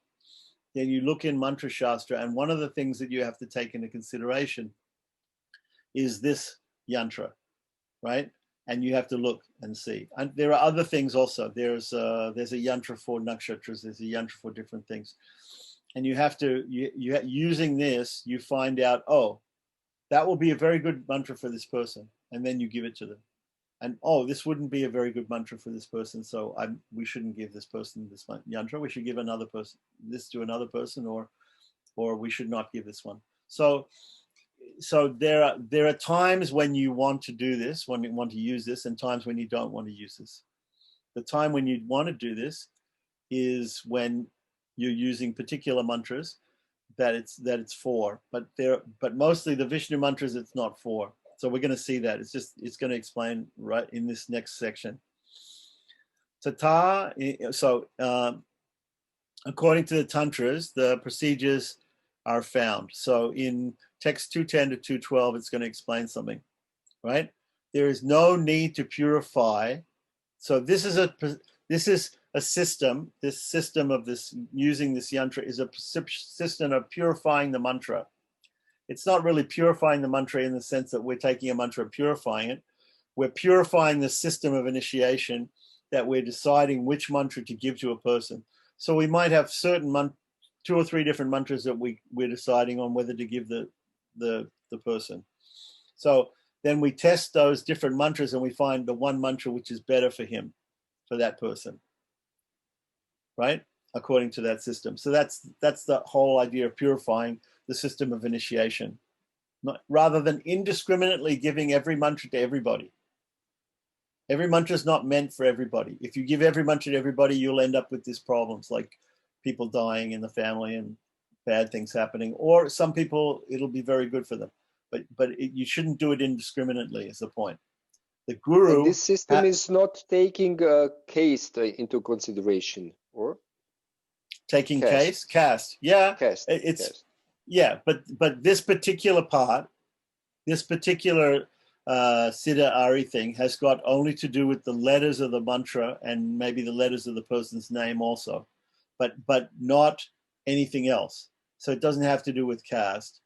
Then you look in mantra shastra, and one of the things that you have to take into consideration is this yantra, right? And you have to look and see. And there are other things also. There's a yantra for nakshatras. There's a yantra for different things. And you have to, using this, you find out, oh, that will be a very good mantra for this person. And then you give it to them. And, oh, this wouldn't be a very good mantra for this person, so we shouldn't give this person this yantra. We should give another person this to another person, or we should not give this one. So there are times when you want to do this, when you want to use this, and times when you don't want to use this. The time when you want to do this is when you're using particular mantras that it's for, but mostly the Vishnu mantras it's not for. So we're going to see that. It's going to explain right in this next section. Tata, so according to the tantras, the procedures are found. So in text 210 to 212, it's going to explain something, right? There is no need to purify. So this is a system. This system of this using this yantra is a system of purifying the mantra. It's not really purifying the mantra in the sense that we're taking a mantra and purifying it. We're purifying the system of initiation, that we're deciding which mantra to give to a person. So we might have certain 2 or 3 different mantras that we're deciding on whether to give the person. So then we test those different mantras and we find the one mantra which is better for him, for that person, right? According to that system. So that's the whole idea of purifying the system of initiation, rather than indiscriminately giving every mantra to everybody. Every mantra is not meant for everybody. If you give every mantra to everybody, you'll end up with these problems like people dying in the family and bad things happening. Or some people, it'll be very good for them. But you shouldn't do it indiscriminately is the point. The guru... And this system is not taking caste into consideration, or? Taking caste. Yeah. Caste. Yeah, but this particular part, this particular Siddha Ari thing has got only to do with the letters of the mantra and maybe the letters of the person's name also, but not anything else. So it doesn't have to do with caste.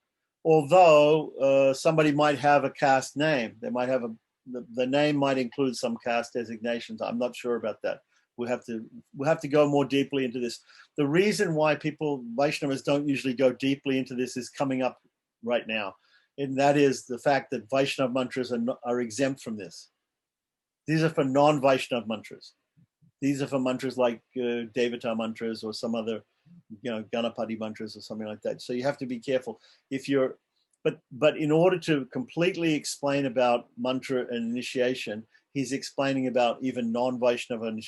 Although somebody might have a caste name, they might have the name might include some caste designations. I'm not sure about that. We'll have to go more deeply into this. The reason why Vaishnavas don't usually go deeply into this is coming up right now. And that is the fact that Vaishnava mantras are exempt from this. These are for non-Vaishnava mantras. These are for mantras like Devata mantras or some other, Ganapati mantras or something like that. So you have to be careful. But in order to completely explain about mantra and initiation, he's explaining about even non-Vaishnava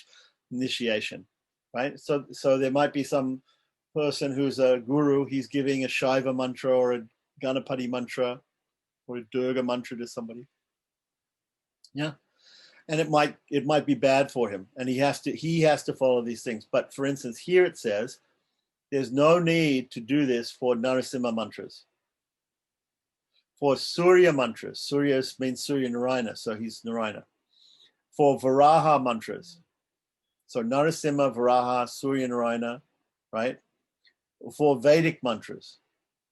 initiation, right? So there might be some person who's a guru, he's giving a Shaiva mantra or a Ganapati mantra or a Durga mantra to somebody. Yeah. And it might be bad for him, and he has to follow these things. But for instance, here it says there's no need to do this for Narasimha mantras. For Surya mantras, Surya means Surya Narayana, so he's Narayana. For Varaha mantras, so Narasimha, Varaha, Surya Narayana, right? For Vedic mantras,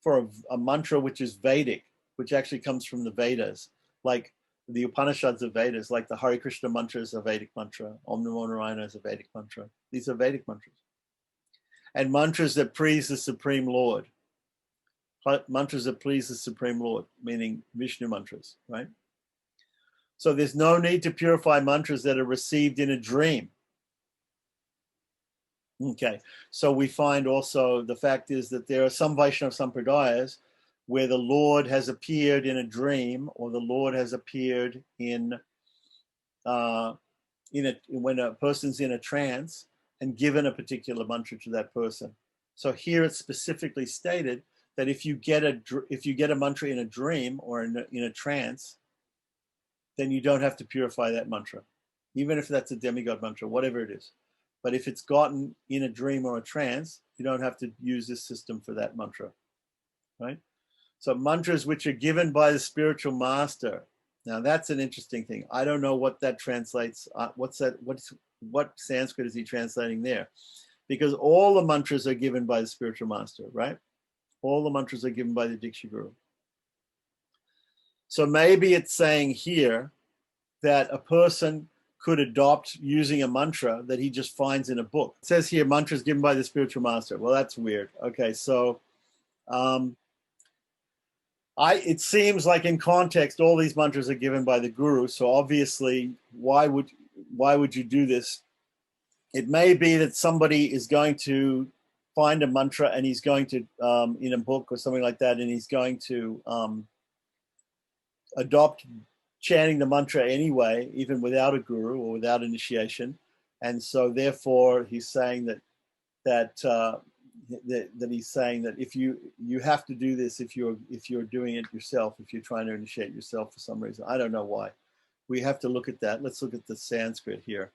for a mantra which is Vedic, which actually comes from the Vedas, like the Upanishads of Vedas, like the Hare Krishna mantra is a Vedic mantra, Om Namo Narayana is a Vedic mantra. These are Vedic mantras. And mantras that please the Supreme Lord. Mantras that please the Supreme Lord, meaning Vishnu mantras, right? So there's no need to purify mantras that are received in a dream. Okay, so we find also the fact is that there are some Vaishnava sampradayas where the Lord has appeared in a dream, or the Lord has appeared when a person's in a trance and given a particular mantra to that person. So here it's specifically stated that if you get a mantra in a dream or in a trance, then you don't have to purify that mantra, even if that's a demigod mantra, whatever it is. But if it's gotten in a dream or a trance, you don't have to use this system for that mantra, right? So mantras which are given by the spiritual master. Now that's an interesting thing. I don't know what that translates. What Sanskrit is he translating there? Because all the mantras are given by the spiritual master, right? All the mantras are given by the Diksha Guru. So maybe it's saying here that a person could adopt using a mantra that he just finds in a book. It says here, mantras given by the spiritual master. Well, that's weird. Okay, so it seems like in context, all these mantras are given by the guru. So obviously, why would you do this? It may be that somebody is going to find a mantra and he's going to, in a book or something like that, and he's going to adopt chanting the mantra anyway, even without a guru or without initiation. And so therefore he's saying that he's saying that if you have to do this if you're doing it yourself, if you're trying to initiate yourself for some reason. I don't know why. We have to look at that. Let's look at the Sanskrit here.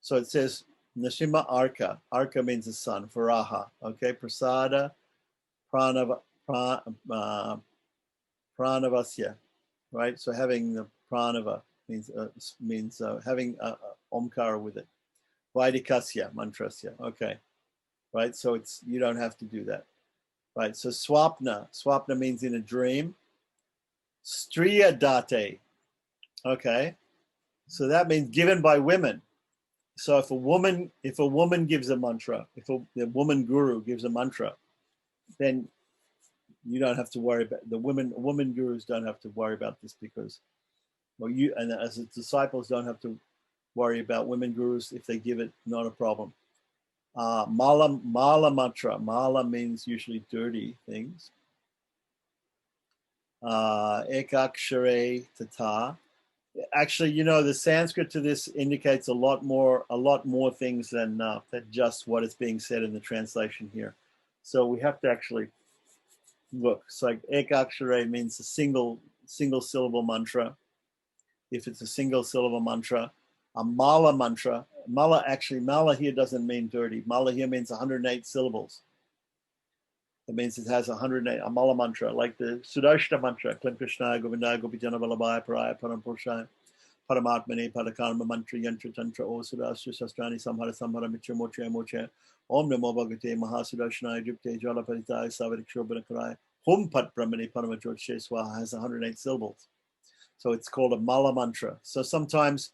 So it says Nashima Arka. Arka means the sun. Varaha. Okay. Prasada Pranavasya. Right. So having the pranava means having omkara with it. Vaidikasya, mantrasya. Okay. Right. So you don't have to do that. Right. So swapna means in a dream. Striya date. Okay. So that means given by women. So if a woman gives a mantra, if a woman guru gives a mantra, then you don't have to worry about women gurus don't have to worry about this, because well, you and as disciples don't have to worry about women gurus if they give it, not a problem. Mala mantra. Mala means usually dirty things. Ekakshare tata. Actually, the Sanskrit to this indicates a lot more things than just what is being said in the translation here. So we have to actually look. So like ekakshare means a single syllable mantra. If it's a single syllable mantra, a mala mantra. Mala here doesn't mean dirty. Mala here means 108 syllables. It means it has 108, a mala mantra, like the Sudarshana mantra, Klim Krishna, Govinda, Gopijana Vallabhaya, Paraya, Param Purushaya, Paramatmane, Parakarma Mantra, Yantra Tantra, O Sudashtra Shastrani, Samhara, Samhara, Mitra, Mocha, Mocha, Om Namo Bhagavate, Mahasudarshana, Yukte, Jala Paritai, Savarik Shobhanakaraya, Hum Pat Brahmani, Paramajot Swaha has 108 syllables. So it's called a mala mantra. So sometimes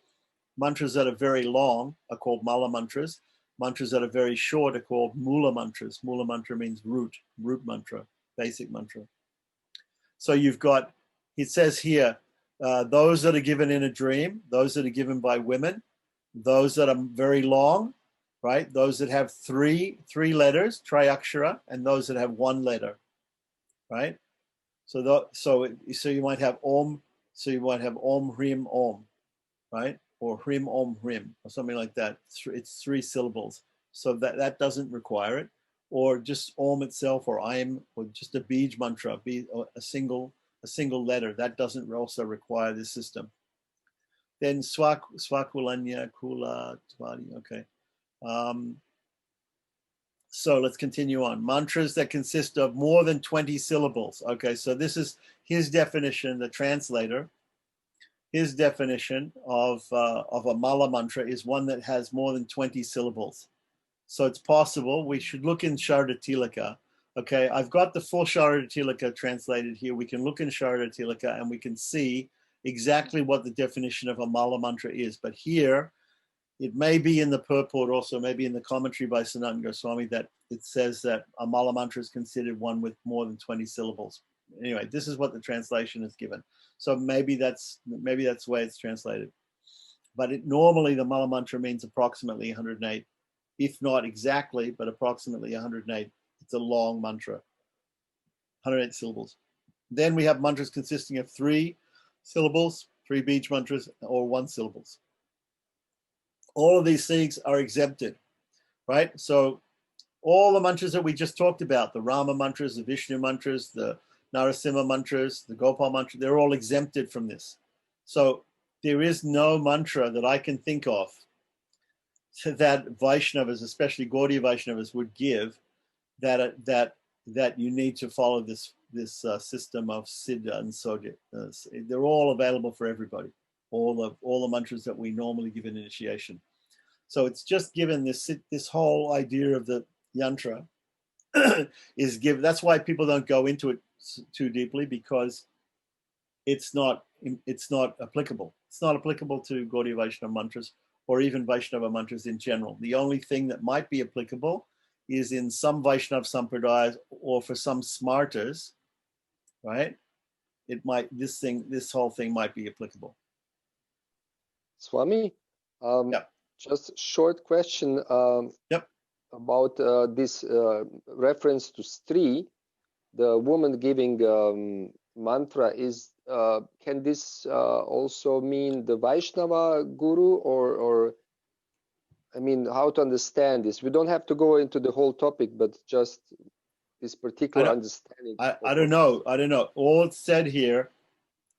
mantras that are very long are called mala mantras. Mantras that are very short are called mula mantras. Mula mantra means root mantra, basic mantra. So you've got, it says here, those that are given in a dream, those that are given by women, those that are very long, right? Those that have three letters, triakshara, and those that have one letter, right? So you might have Om, so you might have Om Hrim Om, right? Or Hrim Om Hrim, or something like that. It's 3 syllables. So that doesn't require it. Or just Om itself, or Aim, or just a Bij mantra, a single letter. That doesn't also require this system. Then Swakulanya, Kula, Tvadi, okay. So let's continue on. Mantras that consist of more than 20 syllables. Okay, so this is his definition, the translator. His definition of a mala mantra is one that has more than 20 syllables. So it's possible. We should look in Sharda Tilaka. Okay, I've got the full Sharda Tilaka translated here. We can look in Sharda Tilaka and we can see exactly what the definition of a mala mantra is. But here, it may be in the purport also, maybe in the commentary by Sanatana Goswami, that it says that a mala mantra is considered one with more than 20 syllables. Anyway, this is what the translation is given. So maybe that's the way it's translated. But normally the mala mantra means approximately 108, if not exactly, but approximately 108. It's a long mantra, 108 syllables. Then we have mantras consisting of 3 syllables, 3 Bij mantras, or 1 syllables. All of these things are exempted, right? So all the mantras that we just talked about, the Rama mantras, the Vishnu mantras, the Narasimha mantras, the Gopal mantra, they're all exempted from this. So there is no mantra that I can think of that Vaishnavas, especially Gaudiya Vaishnavas, would give that you need to follow this system of Siddha and Sodhya. They're all available for everybody. All the mantras that we normally give in initiation. So it's just given this whole idea of the yantra is given. That's why people don't go into it too deeply, because it's not applicable. It's not applicable to Gaudiya Vaishnava mantras or even Vaishnava mantras in general. The only thing that might be applicable is in some Vaishnava sampradayas or for some smartas, right? This whole thing might be applicable. Swami, Yep. Just short question Yep. about this reference to Stri, the woman giving mantra is, can this also mean the Vaishnava guru, or I mean, how to understand this? We don't have to go into the whole topic, but just this particular understanding. I don't know. All it's said here,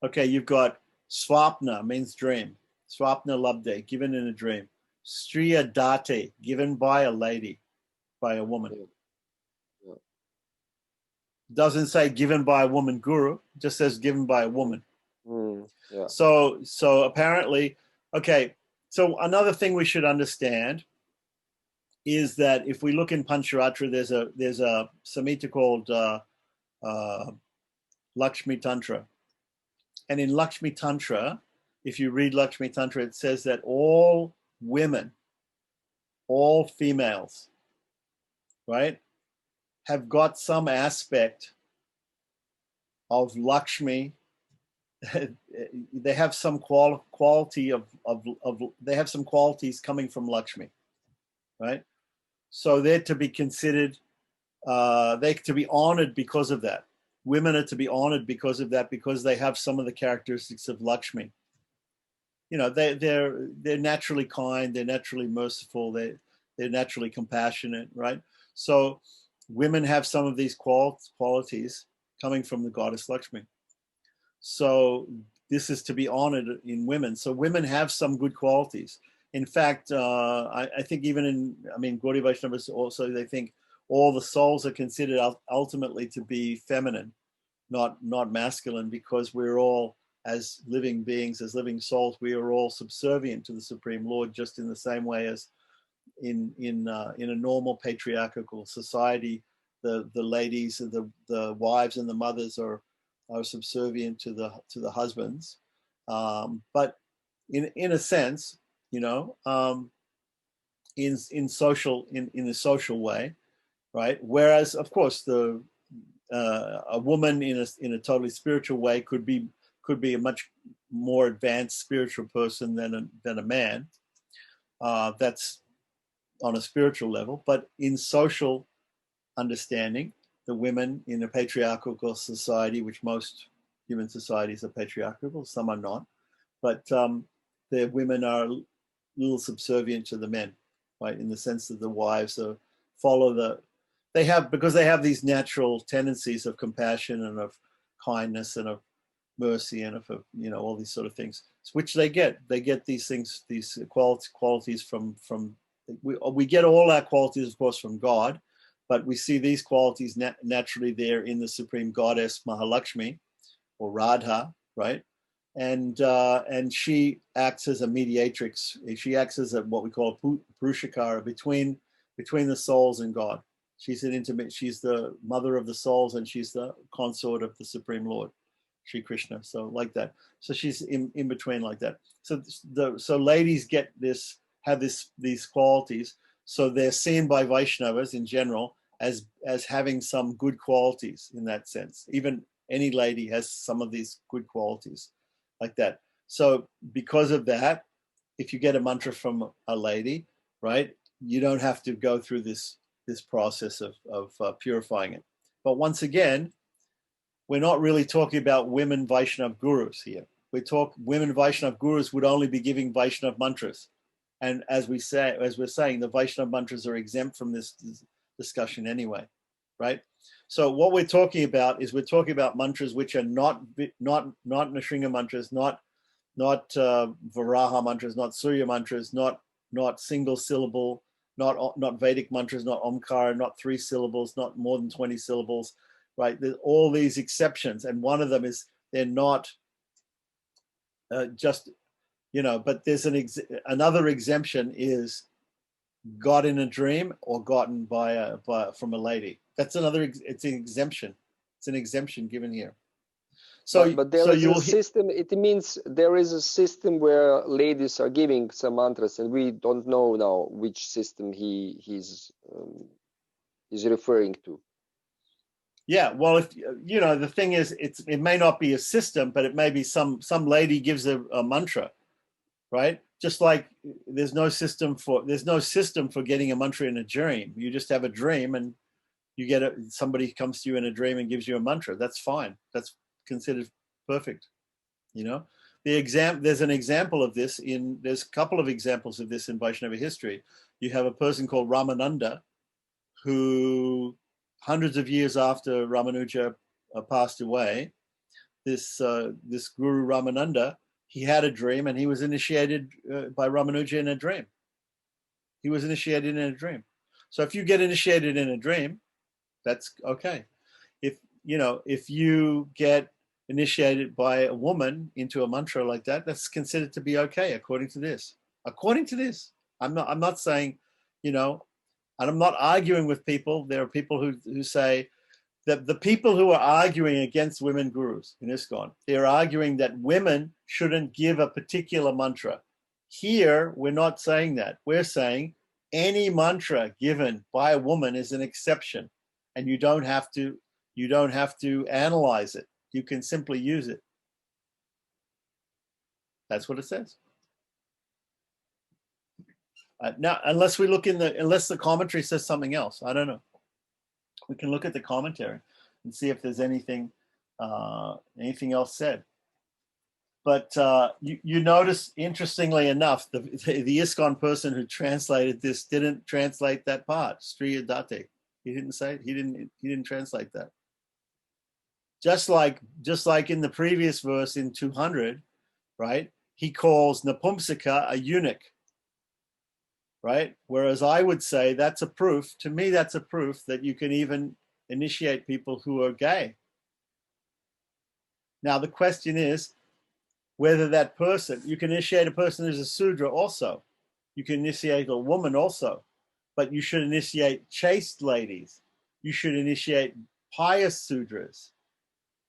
okay, you've got swapna, means dream. Swapna labde, given in a dream. Striya date, given by a lady, by a woman. Yeah. Doesn't say given by a woman guru, just says given by a woman. Yeah. So apparently, okay, so another thing we should understand is that if we look in Pancharatra, there's a samhita called Lakshmi Tantra. And in Lakshmi Tantra, if you read Lakshmi Tantra, it says that all women all females, right, have got some aspect of Lakshmi. They have some quality of they have some qualities coming from Lakshmi, right? So they're to be considered, they're to be honored because of that. Women are to be honored because of that, because they have some of the characteristics of Lakshmi. You know, they're naturally kind, they're naturally merciful, they're naturally compassionate, right? So women have some of these qualities coming from the goddess Lakshmi. So this is to be honored in women. So women have some good qualities. In fact, I think even in, I mean, Gaudiya Vaishnavas also, they think all the souls are considered ultimately to be feminine, not masculine, because we're all, as living beings, as living souls, we are all subservient to the Supreme Lord, just in the same way as in a normal patriarchal society, the ladies, the wives and the mothers are subservient to the husbands, but in a sense, you know, in a social way, right? Whereas, of course, a woman in a totally spiritual way could be a much more advanced spiritual person than a man. That's on a spiritual level, but in social understanding, the women in a patriarchal society, which most human societies are patriarchal, some are not, but the women are a little subservient to the men, right? In the sense that the wives because they have these natural tendencies of compassion and of kindness and of mercy and of, you know, all these sort of things, which they get these things, these qualities from we get all our qualities, of course, from God, but we see these qualities naturally there in the Supreme Goddess Mahalakshmi, or Radha, right? And she acts as a mediatrix. She acts as what we call a Purushakara between the souls and God. She's she's the mother of the souls, and she's the consort of the Supreme Lord, Sri Krishna. So like that. So she's in between like that. So ladies have these qualities. So they're seen by Vaishnavas in general as having some good qualities in that sense. Even any lady has some of these good qualities like that. So because of that, if you get a mantra from a lady, right, you don't have to go through this process of purifying it. But once again, we're not really talking about women Vaishnav gurus here. Women Vaishnav gurus would only be giving Vaishnav mantras. And as we're saying, the Vaishnav mantras are exempt from this discussion anyway, right? So what we're talking about is mantras which are not Nrsimha mantras, not Varaha mantras, not Surya mantras, not single syllable, not Vedic mantras, not Omkara, not 3 syllables, not more than 20 syllables, right? There's all these exceptions, and one of them is they're not just, you know, but there's another exemption is got in a dream or gotten from a lady. That's another. It's an exemption. It's an exemption given here. So, but there is a system. It means there is a system where ladies are giving some mantras, and we don't know now which system he's referring to. Yeah, well, if you know, the thing is, it may not be a system, but it may be some lady gives a mantra, right? Just like there's no system for getting a mantra in a dream. You just have a dream, and you get somebody comes to you in a dream and gives you a mantra. That's fine. That's considered perfect. You know, there's an example of this there's a couple of examples of this in Vaishnava history. You have a person called Ramananda, who hundreds of years after Ramanuja passed away, this Guru Ramananda, he had a dream, and he was initiated by Ramanuja in a dream. He was initiated in a dream. So if you get initiated in a dream, that's okay. If you get initiated by a woman into a mantra like that, that's considered to be okay according to this. According to this, I'm not saying, you know, and I'm not arguing with people. There are people who say that the people who are arguing against women gurus in ISKCON, they're arguing that women shouldn't give a particular mantra. Here, we're not saying that. We're saying Any mantra given by a woman is an exception, and you don't have to analyze it. You can simply use it. That's what it says. Now, unless the commentary says something else, I don't know. We can look at the commentary and see if there's anything else said. But you notice, interestingly enough, the ISKCON person who translated this didn't translate that part, Striya Date. He didn't say it. He didn't translate that. Just like in the previous verse in 200, right? He calls Napumsaka a eunuch, right? Whereas I would say that's a proof. To me, that's a proof that you can even initiate people who are gay. Now the question is whether that person, you can initiate a person who's a Sudra also. You can initiate a woman also, but you should initiate chaste ladies. You should initiate pious Sudras,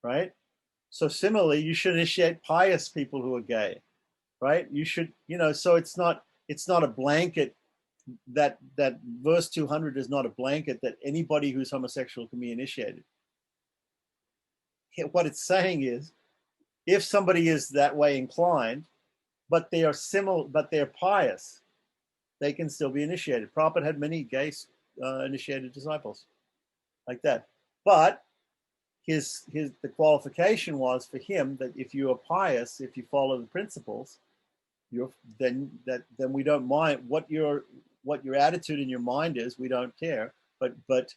right? So similarly, you should initiate pious people who are gay, right? You should, so it's not a blanket. That verse 200 is not a blanket that anybody who's homosexual can be initiated. What it's saying is, if somebody is that way inclined, but they are pious, they can still be initiated. Prabhupada had many gay initiated disciples like that. But the qualification was for him that if you are pious, if you follow the principles, then we don't mind what your attitude in your mind is. We don't care. But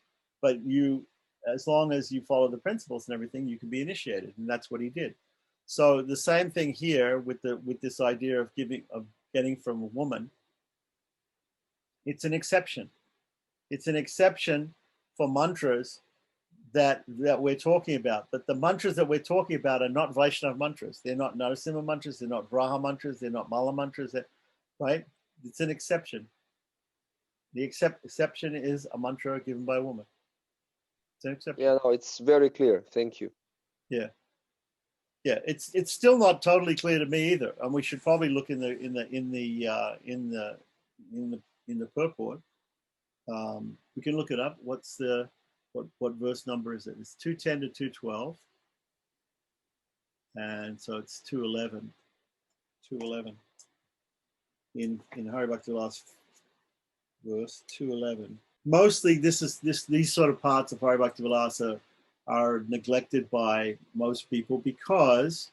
you, as long as you follow the principles and everything, you can be initiated, and that's what he did. So the same thing here with this idea of getting from a woman. It's an exception. It's an exception for mantras that we're talking about. But the mantras that we're talking about are not Vaishnava mantras. They're not Narasimha mantras. They're not Braha mantras. They're not Mala mantras. Right? It's an exception. The exception is a mantra given by a woman. It's an exception. Yeah, no, it's very clear. Thank you. Yeah. Yeah, it's still not totally clear to me either, and we should probably look in the purport. We can look it up. What verse number is it? It's 210 to 212, and so it's 211. 211 in Hari Bhakti Vilasa verse 211. Mostly, these sort of parts of Hari Bhakti Vilasa are neglected by most people because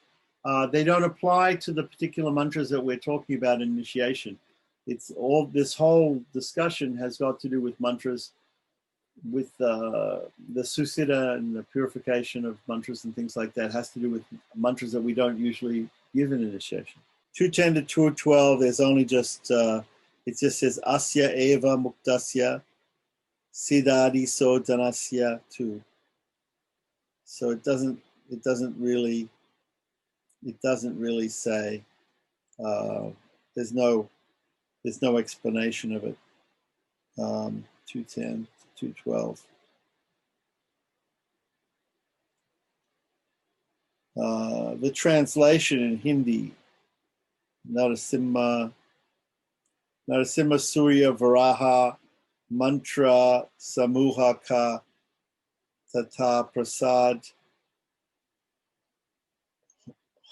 they don't apply to the particular mantras that we're talking about in initiation. It's all, this whole discussion has got to do with mantras, with the susita and the purification of mantras and things like that. It has to do with mantras that we don't usually give in initiation. 210 to 212, there's only just, it just says asya eva muktasya siddhadi so dhanasya too. So it doesn't really say, there's no explanation of it. 210 to 212. The translation in Hindi, Narasimha Surya Varaha Mantra Samuhaka Tata Prasad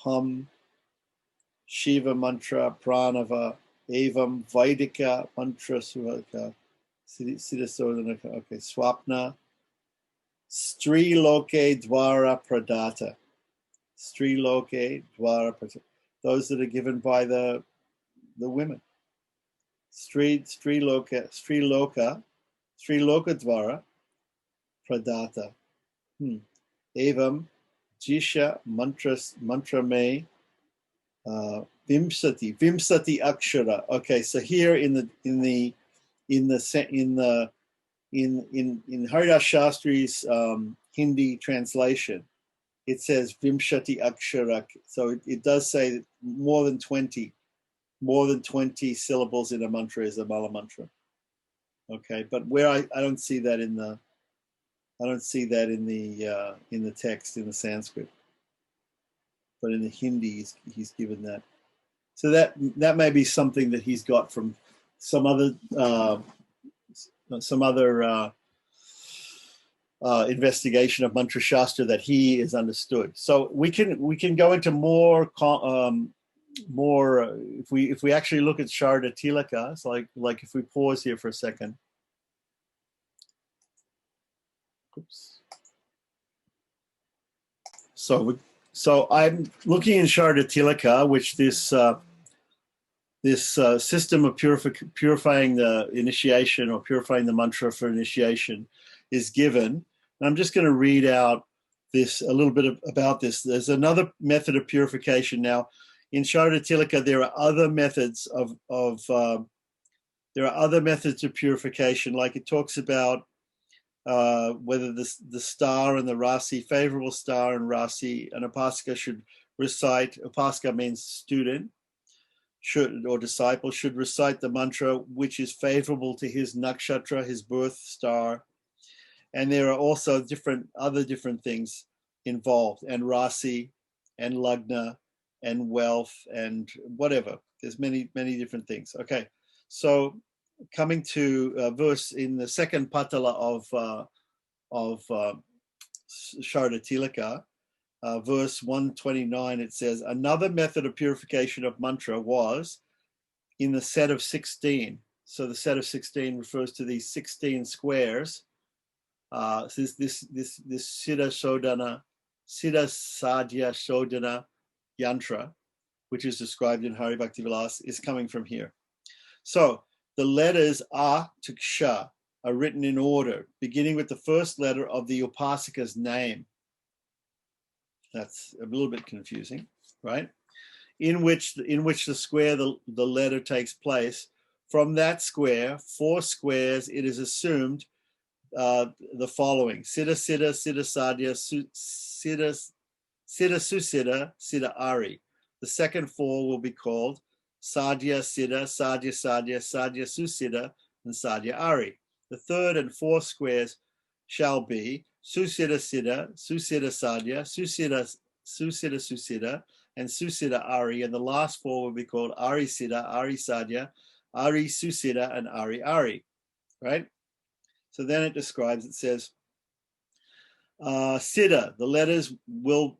Hum Shiva Mantra Pranava Evam Vaidika Mantra Suhaka Siddhasodhanaka. Okay, Swapna Stri Loke Dwara Pradata. Stri Loke Dwara Pradata. Those that are given by the women. Stri Loka Dwara Pradata. Evam Jisha mantra me Vimsati Akshara. Okay, so here in Haridas Shastri's Hindi translation, it says Vimshati Akshara. So it does say that more than 20 syllables in a mantra is a mala mantra. Okay, but where I don't see that in the text in the Sanskrit, but in the Hindi he's given that. So that may be something that he's got from some other investigation of mantra shastra that he is understood. So we can go into more if we actually look at Sharda Tilaka. It's like if we pause here for a second. Oops. So I'm looking in Sharda Tilaka, which this system of purifying the initiation or purifying the mantra for initiation is given. And I'm just going to read out a little bit about this. There's another method of purification. Now, in Sharda Tilaka, there are other methods of purification. Like it talks about whether the star and the rasi, favorable star and rasi, an upasaka should recite. Upasaka means student. Or disciple should recite the mantra which is favorable to his nakshatra, his birth star. And there are also other different things involved, and rasi and lagna and wealth and whatever. There's many different things. Okay, so coming to a verse in the second patala of Sharda Tilaka, verse 129, it says, another method of purification of mantra was in the set of 16. So the set of 16 refers to these 16 squares. This Siddha Sadhya Shodhana yantra, which is described in Hari Bhakti Vilasa, is coming from here. So the letters A to Ksha are written in order, beginning with the first letter of the Upasaka's name. That's a little bit confusing, right? In which the square, the letter takes place. From that square, 4 squares, it is assumed the following: Siddha Siddha, Siddha Sadhya, Siddha Susiddha, Siddha Ari. The second 4 will be called Sadhya Siddha, Sadhya Sadhya, Sadhya Susiddha, and Sadhya Ari. The third and fourth squares shall be Susiddha Siddha, Susiddha Sadhya, Susiddha Susiddha, and Susiddha Ari. And the last 4 will be called Ari Siddha, Ari Sadhya, Ari Susiddha, and Ari Ari. Right? So then it describes, it says, Siddha, the letters will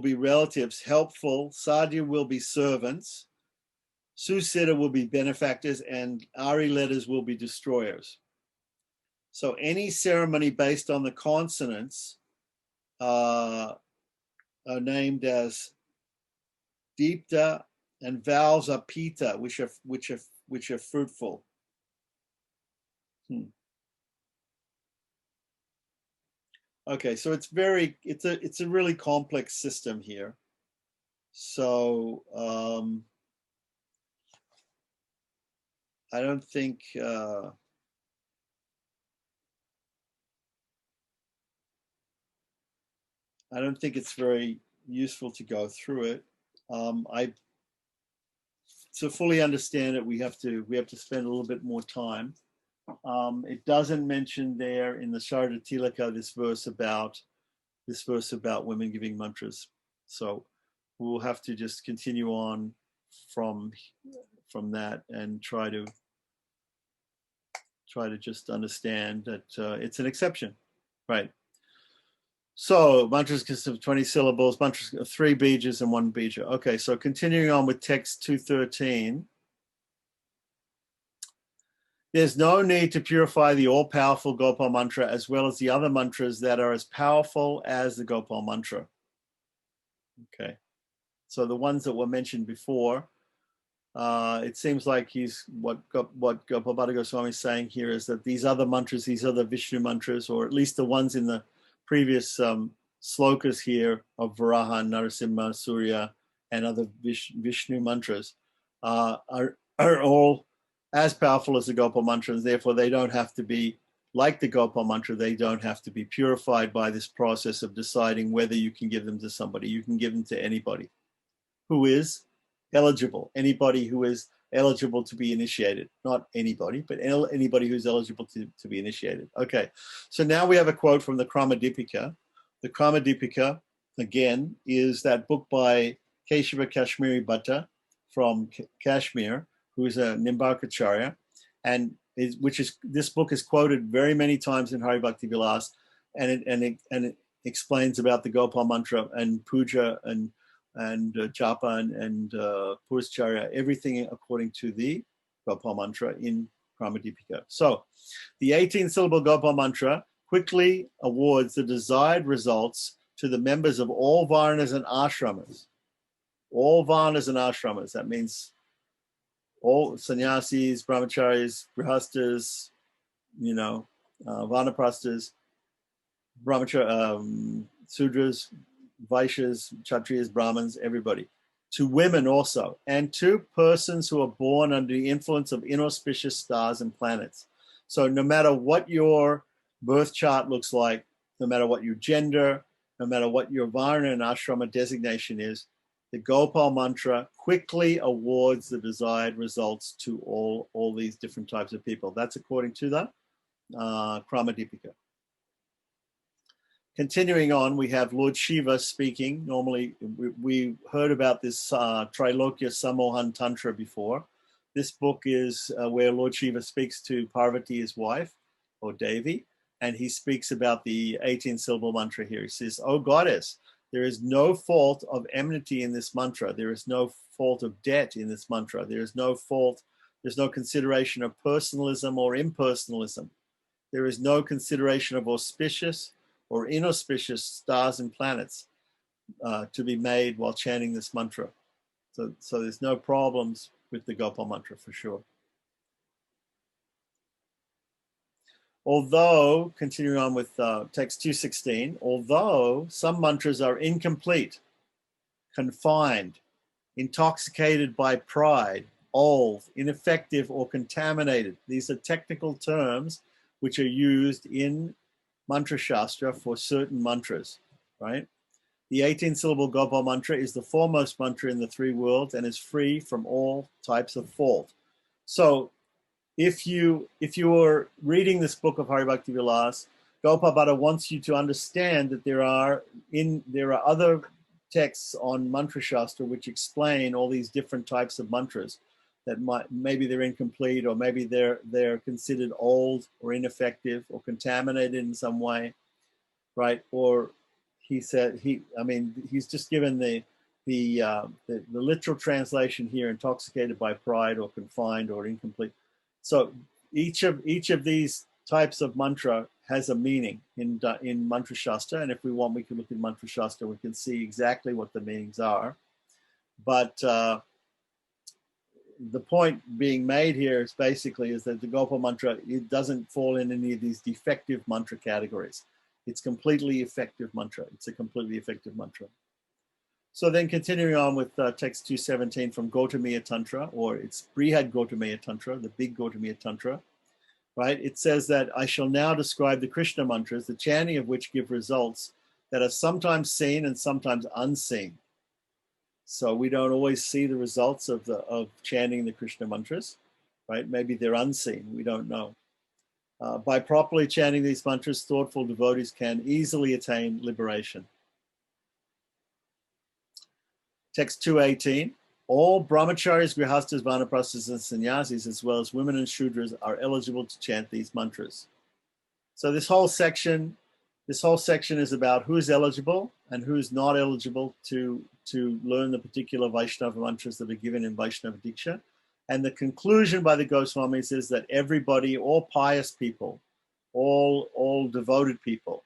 be relatives, helpful. Sadhya will be servants. Susiddha will be benefactors, and Ari letters will be destroyers. So any ceremony based on the consonants are named as Deepta, and vowels are Pita, which are fruitful. Okay, so it's a really complex system here. So I don't think it's very useful to go through it. To fully understand it, we have to spend a little bit more time. It doesn't mention there in the Sharda Tilaka this verse about women giving mantras. So we'll have to just continue on from that and try to just understand that it's an exception, right? So mantras consist of 20 syllables, mantras 3 bijas and 1 bija. Okay, so continuing on with text 213. There's no need to purify the all-powerful Gopal mantra as well as the other mantras that are as powerful as the Gopal mantra. Okay, so the ones that were mentioned before, it seems like what Gopal Bhatta Goswami is saying here is that these other mantras, these other Vishnu mantras, or at least the ones in the previous slokas here of Varaha, Narasimha, Surya, and other Vishnu mantras are all as powerful as the Gopal mantra, and therefore they don't have to be like the Gopal mantra. They don't have to be purified by this process of deciding whether you can give them to somebody. You can give them to anybody who is eligible, anybody who is eligible to be initiated. Not anybody, but anybody who's eligible to be initiated. Okay, so now we have a quote from the Kramadipika. The Kramadipika, again, is that book by Keshava Kashmiri Bhatta from Kashmir, who is a Nimbarkacharya, and this book is quoted very many times in Hari Bhakti Vilas, and it explains about the Gopal mantra and puja and japa and purascharya, everything according to the Gopal mantra in Kramadipika. So the 18-syllable Gopal mantra quickly awards the desired results to the members of all varnas and ashramas. All varnas and ashramas. That means all sannyasis, brahmacharis, grihastas, vanaprasthas, sudras, vaishyas, kshatriyas, brahmins, everybody. To women also, and to persons who are born under the influence of inauspicious stars and planets. So no matter what your birth chart looks like, no matter what your gender, no matter what your varna and ashrama designation is, the Gopal mantra quickly awards the desired results to all these different types of people. That's according to the Kramadipika. Continuing on, we have Lord Shiva speaking. Normally, we heard about this Trilokya Samohan Tantra before. This book is where Lord Shiva speaks to Parvati, his wife, or Devi, and he speaks about the 18-syllable mantra here. He says, "O goddess, there is no fault of enmity in this mantra. There is no fault of debt in this mantra. There is no fault, there's no consideration of personalism or impersonalism. There is no consideration of auspicious or inauspicious stars and planets to be made while chanting this mantra." So there's no problems with the Gopal mantra for sure. Although, continuing on with text 216, although some mantras are incomplete, confined, intoxicated by pride, old, ineffective, or contaminated. These are technical terms which are used in Mantra Shastra for certain mantras, right? The 18-syllable Gopal mantra is the foremost mantra in the three worlds and is free from all types of fault. So if you are reading this book of Hari Bhakti Vilas, Gopal Bhatta wants you to understand that there are other texts on Mantra Shastra which explain all these different types of mantras that maybe they're incomplete, or maybe they're considered old or ineffective or contaminated in some way, right? Or he said he's just given the literal translation here: intoxicated by pride or confined or incomplete. So each of these types of mantra has a meaning in Mantra Shastra, and if we want, we can look at Mantra Shastra. We can see exactly what the meanings are. But the point being made here is that the Gopal mantra, it doesn't fall in any of these defective mantra categories. It's completely effective mantra. It's a completely effective mantra. So then continuing on with text 217 from Gautamiya Tantra, or it's Brihad Gautamiya Tantra, the big Gautamiya Tantra, right? It says that I shall now describe the Krishna mantras, the chanting of which give results that are sometimes seen and sometimes unseen. So we don't always see the results of chanting the Krishna mantras, right? Maybe they're unseen, we don't know. By properly chanting these mantras, thoughtful devotees can easily attain liberation. Text 218, all brahmacharis, grihastas, vanaprasthas, and sannyasis, as well as women and shudras, are eligible to chant these mantras. So this whole section is about who's eligible and who's not eligible to learn the particular Vaishnava mantras that are given in Vaishnava Diksha. And the conclusion by the Goswamis is that everybody, all pious people, all devoted people,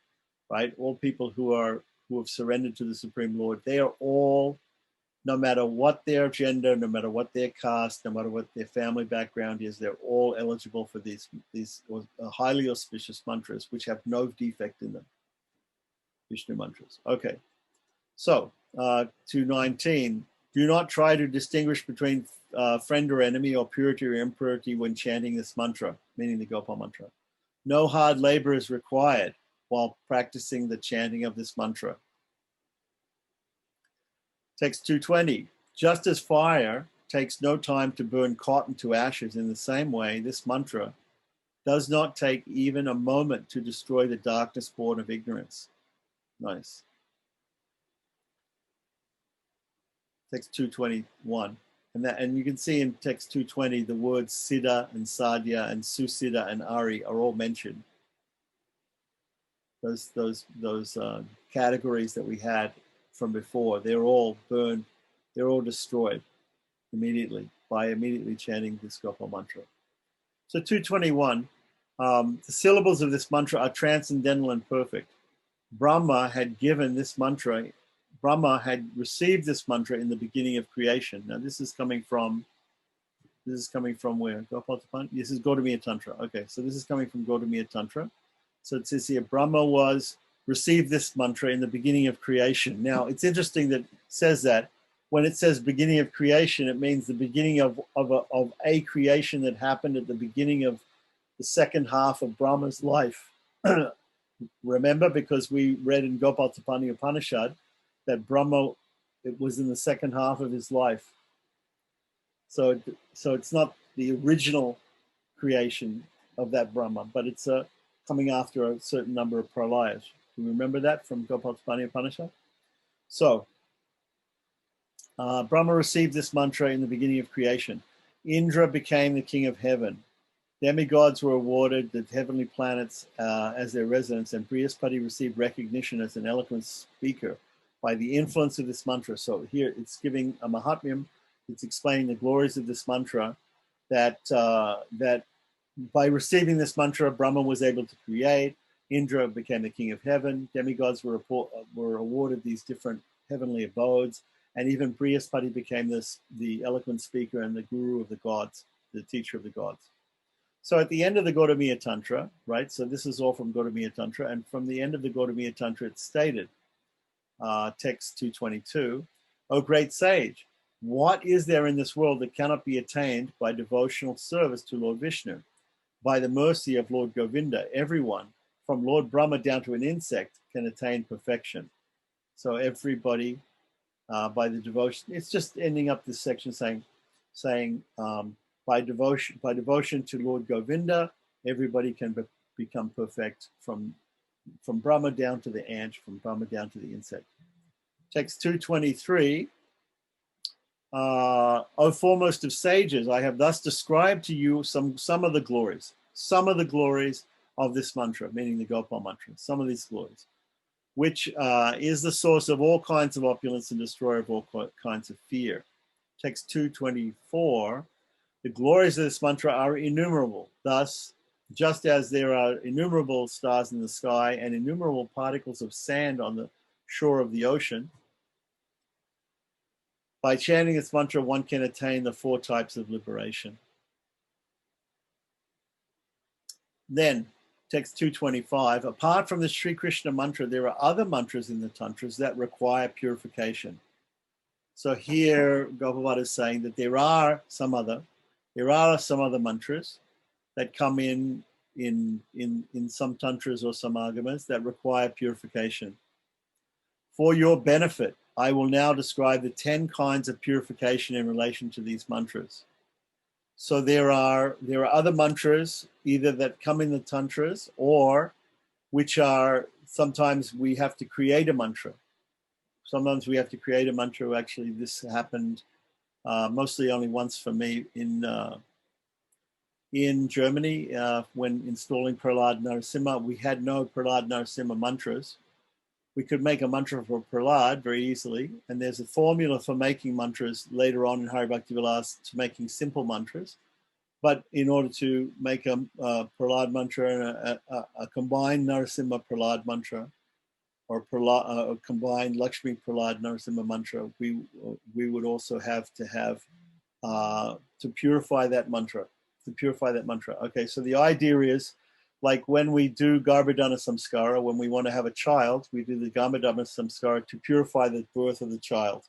right? All people who have surrendered to the Supreme Lord, they are all, no matter what their gender, no matter what their caste, no matter what their family background is, they're all eligible for these highly auspicious mantras, which have no defect in them. Vishnu mantras. Okay. So, 219, do not try to distinguish between friend or enemy or purity or impurity when chanting this mantra, meaning the Gopal mantra. No hard labor is required while practicing the chanting of this mantra. Text 220, just as fire takes no time to burn cotton to ashes, in the same way, this mantra does not take even a moment to destroy the darkness born of ignorance. Nice. Text 221, And you can see in text 220 the words Siddha and Sadhya and Susiddha and Ari are all mentioned. Those categories that we had from before, they're all burned, they're all destroyed immediately by immediately chanting this Gopal mantra. So 221, the syllables of this mantra are transcendental and perfect. Brahma had given this mantra, Brahma had received this mantra in the beginning of creation. Now this is coming from where? Gopal Tapani? This is Gautamiya Tantra. Okay, so this is coming from Gautamiya Tantra. So it says here, Brahma received this mantra in the beginning of creation. Now it's interesting that it says that. When it says beginning of creation, it means the beginning of a creation that happened at the beginning of the second half of Brahma's life. Remember, because we read in Gopal Tapani Upanishad that Brahma, it was in the second half of his life. So it's not the original creation of that Brahma, but it's coming after a certain number of pralayas. Do you remember that from Gopal Tapani Upanishad? So Brahma received this mantra in the beginning of creation. Indra became the king of heaven. Demigods were awarded the heavenly planets as their residents, and Brihaspati received recognition as an eloquent speaker by the influence of this mantra. So here it's giving a mahatmyam. It's explaining the glories of this mantra, that by receiving this mantra, Brahma was able to create. Indra became the king of heaven. Demigods were awarded these different heavenly abodes. And even Brihaspati became the eloquent speaker and the guru of the gods, the teacher of the gods. So at the end of the Gautamiya Tantra, right? So this is all from Gautamiya Tantra. And from the end of the Gautamiya Tantra, it's stated, text 222, O great sage, what is there in this world that cannot be attained by devotional service to Lord Vishnu? By the mercy of Lord Govinda, everyone, from Lord Brahma down to an insect, can attain perfection. So everybody, by the devotion, it's just ending up this section saying by devotion to Lord Govinda, everybody can become perfect from Brahma down to the ant, from Brahma down to the insect. Text 223, O foremost of sages, I have thus described to you some of the glories of this mantra, meaning the Gopal mantra, some of these glories, which is the source of all kinds of opulence and destroyer of all kinds of fear. Text 224, the glories of this mantra are innumerable. Thus, just as there are innumerable stars in the sky and innumerable particles of sand on the shore of the ocean, by chanting this mantra, one can attain the 4 types of liberation. Then, text 225, apart from the Sri Krishna mantra, there are other mantras in the tantras that require purification. So here, Gopalbhatta is saying that there are some other mantras that come in some tantras or some agamas that require purification. For your benefit, I will now describe the 10 kinds of purification in relation to these mantras. So there are other mantras either that come in the tantras or which are, sometimes we have to create a mantra. Sometimes we have to create a mantra. Actually, this happened mostly only once for me in Germany when installing Prahlad Narasimha. We had no Prahlad Narasimha mantras. We could make a mantra for Prahlad very easily, and there's a formula for making mantras later on in Hari Bhakti Vilasa to making simple mantras. But in order to make a Prahlad mantra and a combined Narasimha Prahlad mantra, or a combined Lakshmi Prahlad Narasimha mantra, we would also have to purify that mantra. Okay, so the idea is, like when we do Garbhadana Samskara, when we want to have a child, we do the Garbhadana Samskara to purify the birth of the child.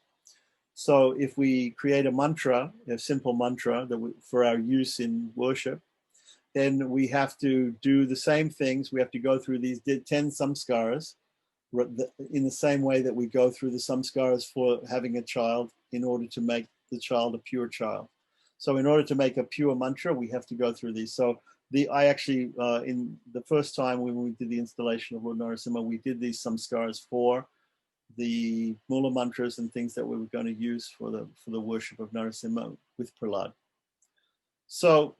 So if we create a mantra, a simple mantra for our use in worship, then we have to do the same things. We have to go through these 10 samskaras in the same way that we go through the samskaras for having a child in order to make the child a pure child. So in order to make a pure mantra, we have to go through these. So I actually, in the first time when we did the installation of Lord Narasimha, we did these samskaras for the Mula mantras and things that we were going to use for the worship of Narasimha with Prahlad. So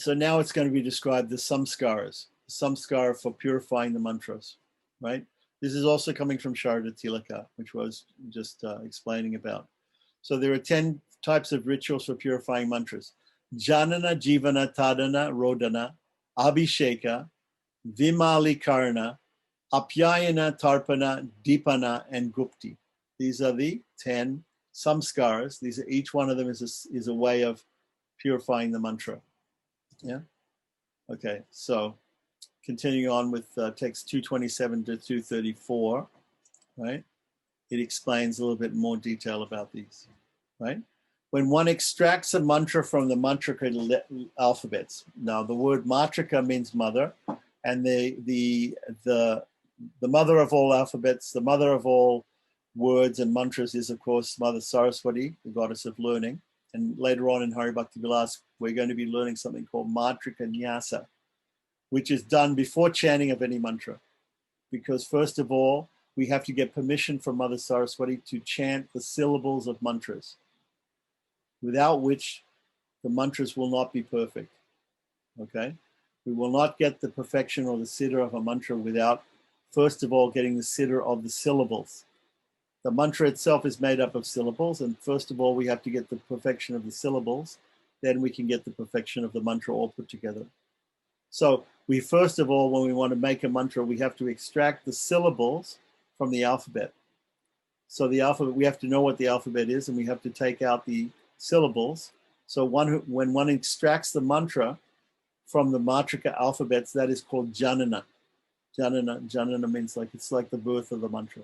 now it's going to be described the samskara for purifying the mantras, right? This is also coming from Sharada Tilaka, which was just explaining about. So there are 10 types of rituals for purifying mantras. Janana, Jivana, Tadana, Rodana, Abhisheka, Vimalikarna, Apyayana, Tarpana, Dipana, and Gupti. These are the 10 samskaras. Each one of them is a way of purifying the mantra. Yeah. Okay. So continuing on with text 227 to 234, right? It explains a little bit more detail about these, right? When one extracts a mantra from the Mantrika alphabets. Now, the word Matrika means mother, and the mother of all alphabets, the mother of all words and mantras is, of course, Mother Saraswati, the goddess of learning. And later on in Hari Bhakti Vilasa, we're going to be learning something called Matrika Nyasa, which is done before chanting of any mantra. Because first of all, we have to get permission from Mother Saraswati to chant the syllables of mantras, without which the mantras will not be perfect. Okay? We will not get the perfection or the siddha of a mantra without, first of all, getting the siddha of the syllables. The mantra itself is made up of syllables, and first of all, we have to get the perfection of the syllables, then we can get the perfection of the mantra all put together. So we first of all, when we want to make a mantra, we have to extract the syllables from the alphabet. So the alphabet, we have to know what the alphabet is, and we have to take out the syllables. So when one extracts the mantra from the Matrika alphabets, that is called janana. Janana means it's like the birth of the mantra.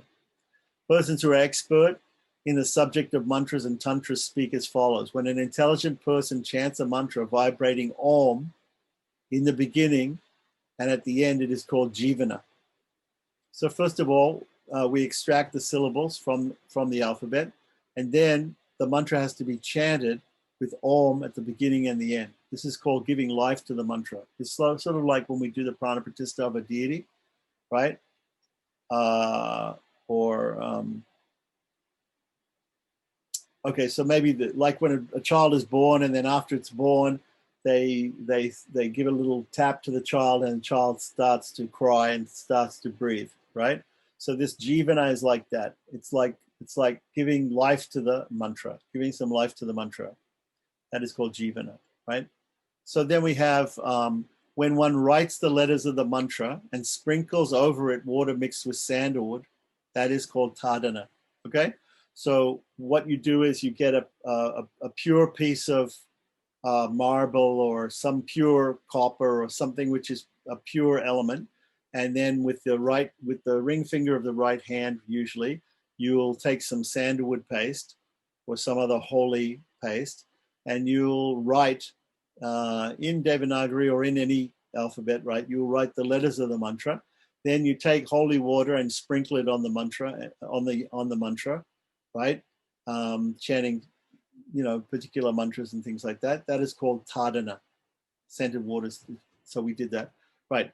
Persons who are expert in the subject of mantras and tantras speak as follows. When an intelligent person chants a mantra vibrating Om in the beginning and at the end, it is called jivana. So first of all, we extract the syllables from the alphabet, and then the mantra has to be chanted with Om at the beginning and the end. This is called giving life to the mantra. It's sort of like when we do the prana pratishtha of a deity, right? Okay, so maybe like when a child is born, and then after it's born, they give a little tap to the child, and the child starts to cry and starts to breathe, right? So this jivana is like that. It's like giving life to the mantra, giving some life to the mantra. That is called jivana, right? So then we have when one writes the letters of the mantra and sprinkles over it water mixed with sandalwood, that is called tadana. Okay, so what you do is you get a pure piece of marble or some pure copper or something which is a pure element, and then with the ring finger of the right hand, usually you'll take some sandalwood paste or some other holy paste, and you'll write in Devanagari or in any alphabet, right? You'll write the letters of the mantra. Then you take holy water and sprinkle it on the mantra, on the mantra, right? Chanting, particular mantras and things like that. That is called tadana, scented waters. So we did that, right?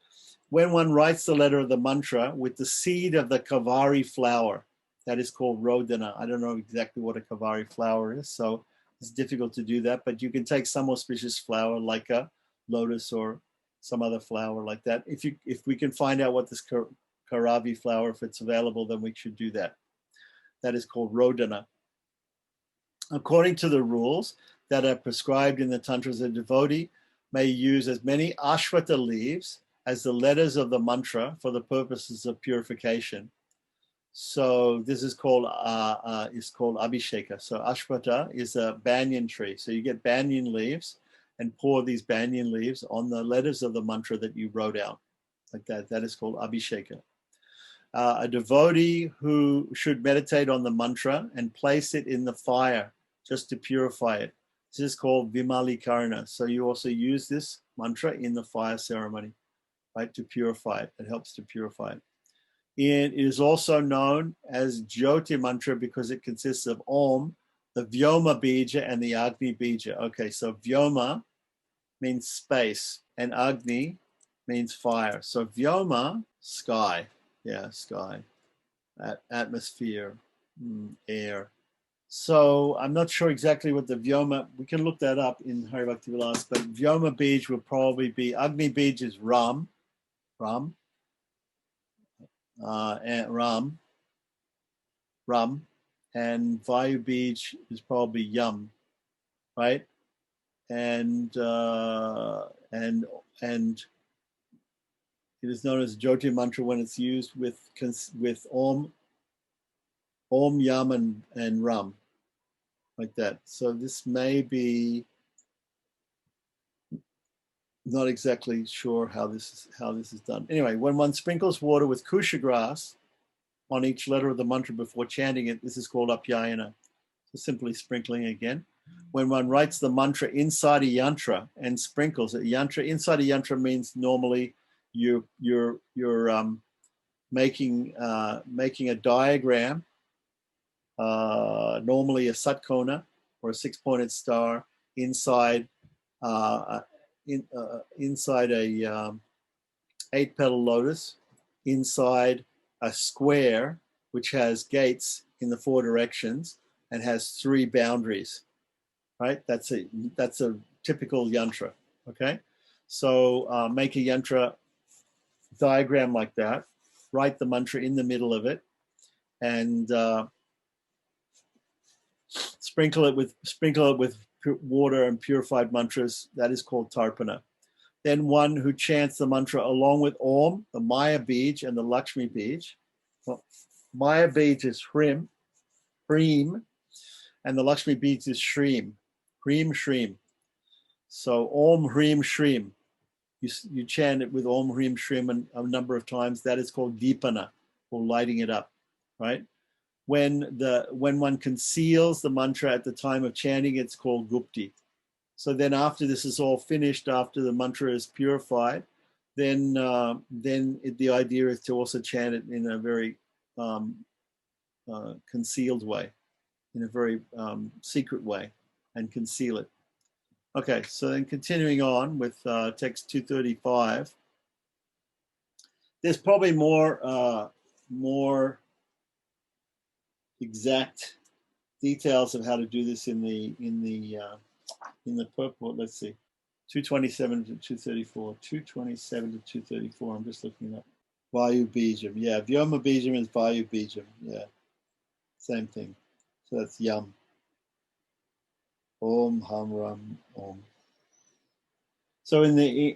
When one writes the letter of the mantra with the seed of the kavari flower, that is called rodana. I don't know exactly what a kavari flower is, so it's difficult to do that, but you can take some auspicious flower like a lotus or some other flower like that. If we can find out what this karavi flower, if it's available, then we should do that. That is called rodana. According to the rules that are prescribed in the tantras, a devotee may use as many ashwata leaves as the letters of the mantra for the purposes of purification. So this is called abhisheka. So ashwata is a banyan tree. So you get banyan leaves and pour these banyan leaves on the letters of the mantra that you wrote out, like that. That is called abhisheka. A devotee who should meditate on the mantra and place it in the fire just to purify it. This is called vimalikarna. So you also use this mantra in the fire ceremony, right, to purify it. It helps to purify it. It is also known as Jyoti mantra because it consists of Om, the Vyoma bija, and the Agni bija. Okay, so Vyoma means space, and Agni means fire. So Vyoma, sky. Yeah, sky. atmosphere, air. So I'm not sure exactly what the Vyoma, we can look that up in Hari Bhakti Vilas, but Vyoma Bij will probably be, Agni Bij is Ram, and Ram, and Vayu Bij is probably Yam, right? And it is known as Jyoti mantra when it's used with Om, Yam, and Ram, like that. So this may be, not exactly sure how this is done. Anyway, when one sprinkles water with kusha grass on each letter of the mantra before chanting it, this is called apyayana. So simply sprinkling again. When one writes the mantra inside a yantra and sprinkles it, inside a yantra means normally you're making a diagram, normally a satkona or a six-pointed star inside inside a 8-petal lotus, inside a square which has gates in the 4 directions and has 3 boundaries. Right? That's a typical yantra. Okay, so make a yantra diagram like that. Write the mantra in the middle of it, and sprinkle it with water and purified mantras. That is called tarpana. Then one who chants the mantra along with Om, the Maya Bij, and the Lakshmi Bij. Well, Maya Bij is Hrim, and the Lakshmi Bij is Shrim, Shrim. So Om, Hrim, Shrim. You chant it with Om, Hrim, Shrim a number of times. That is called Deepana, or lighting it up, right? When one conceals the mantra at the time of chanting, it's called Gupti. So then after this is all finished, after the mantra is purified, then the idea is to also chant it in a very concealed way, in a very secret way, and conceal it. Okay, so then continuing on with text 235, there's probably more exact details of how to do this in the purport. Let's see, 227 to 234, 227 to 234. I'm just looking up. Vayu Bijam, yeah. Vyoma Bijam is Vayu Bijam, yeah. Same thing. So that's Yam. Om Ham Ram Om. So in the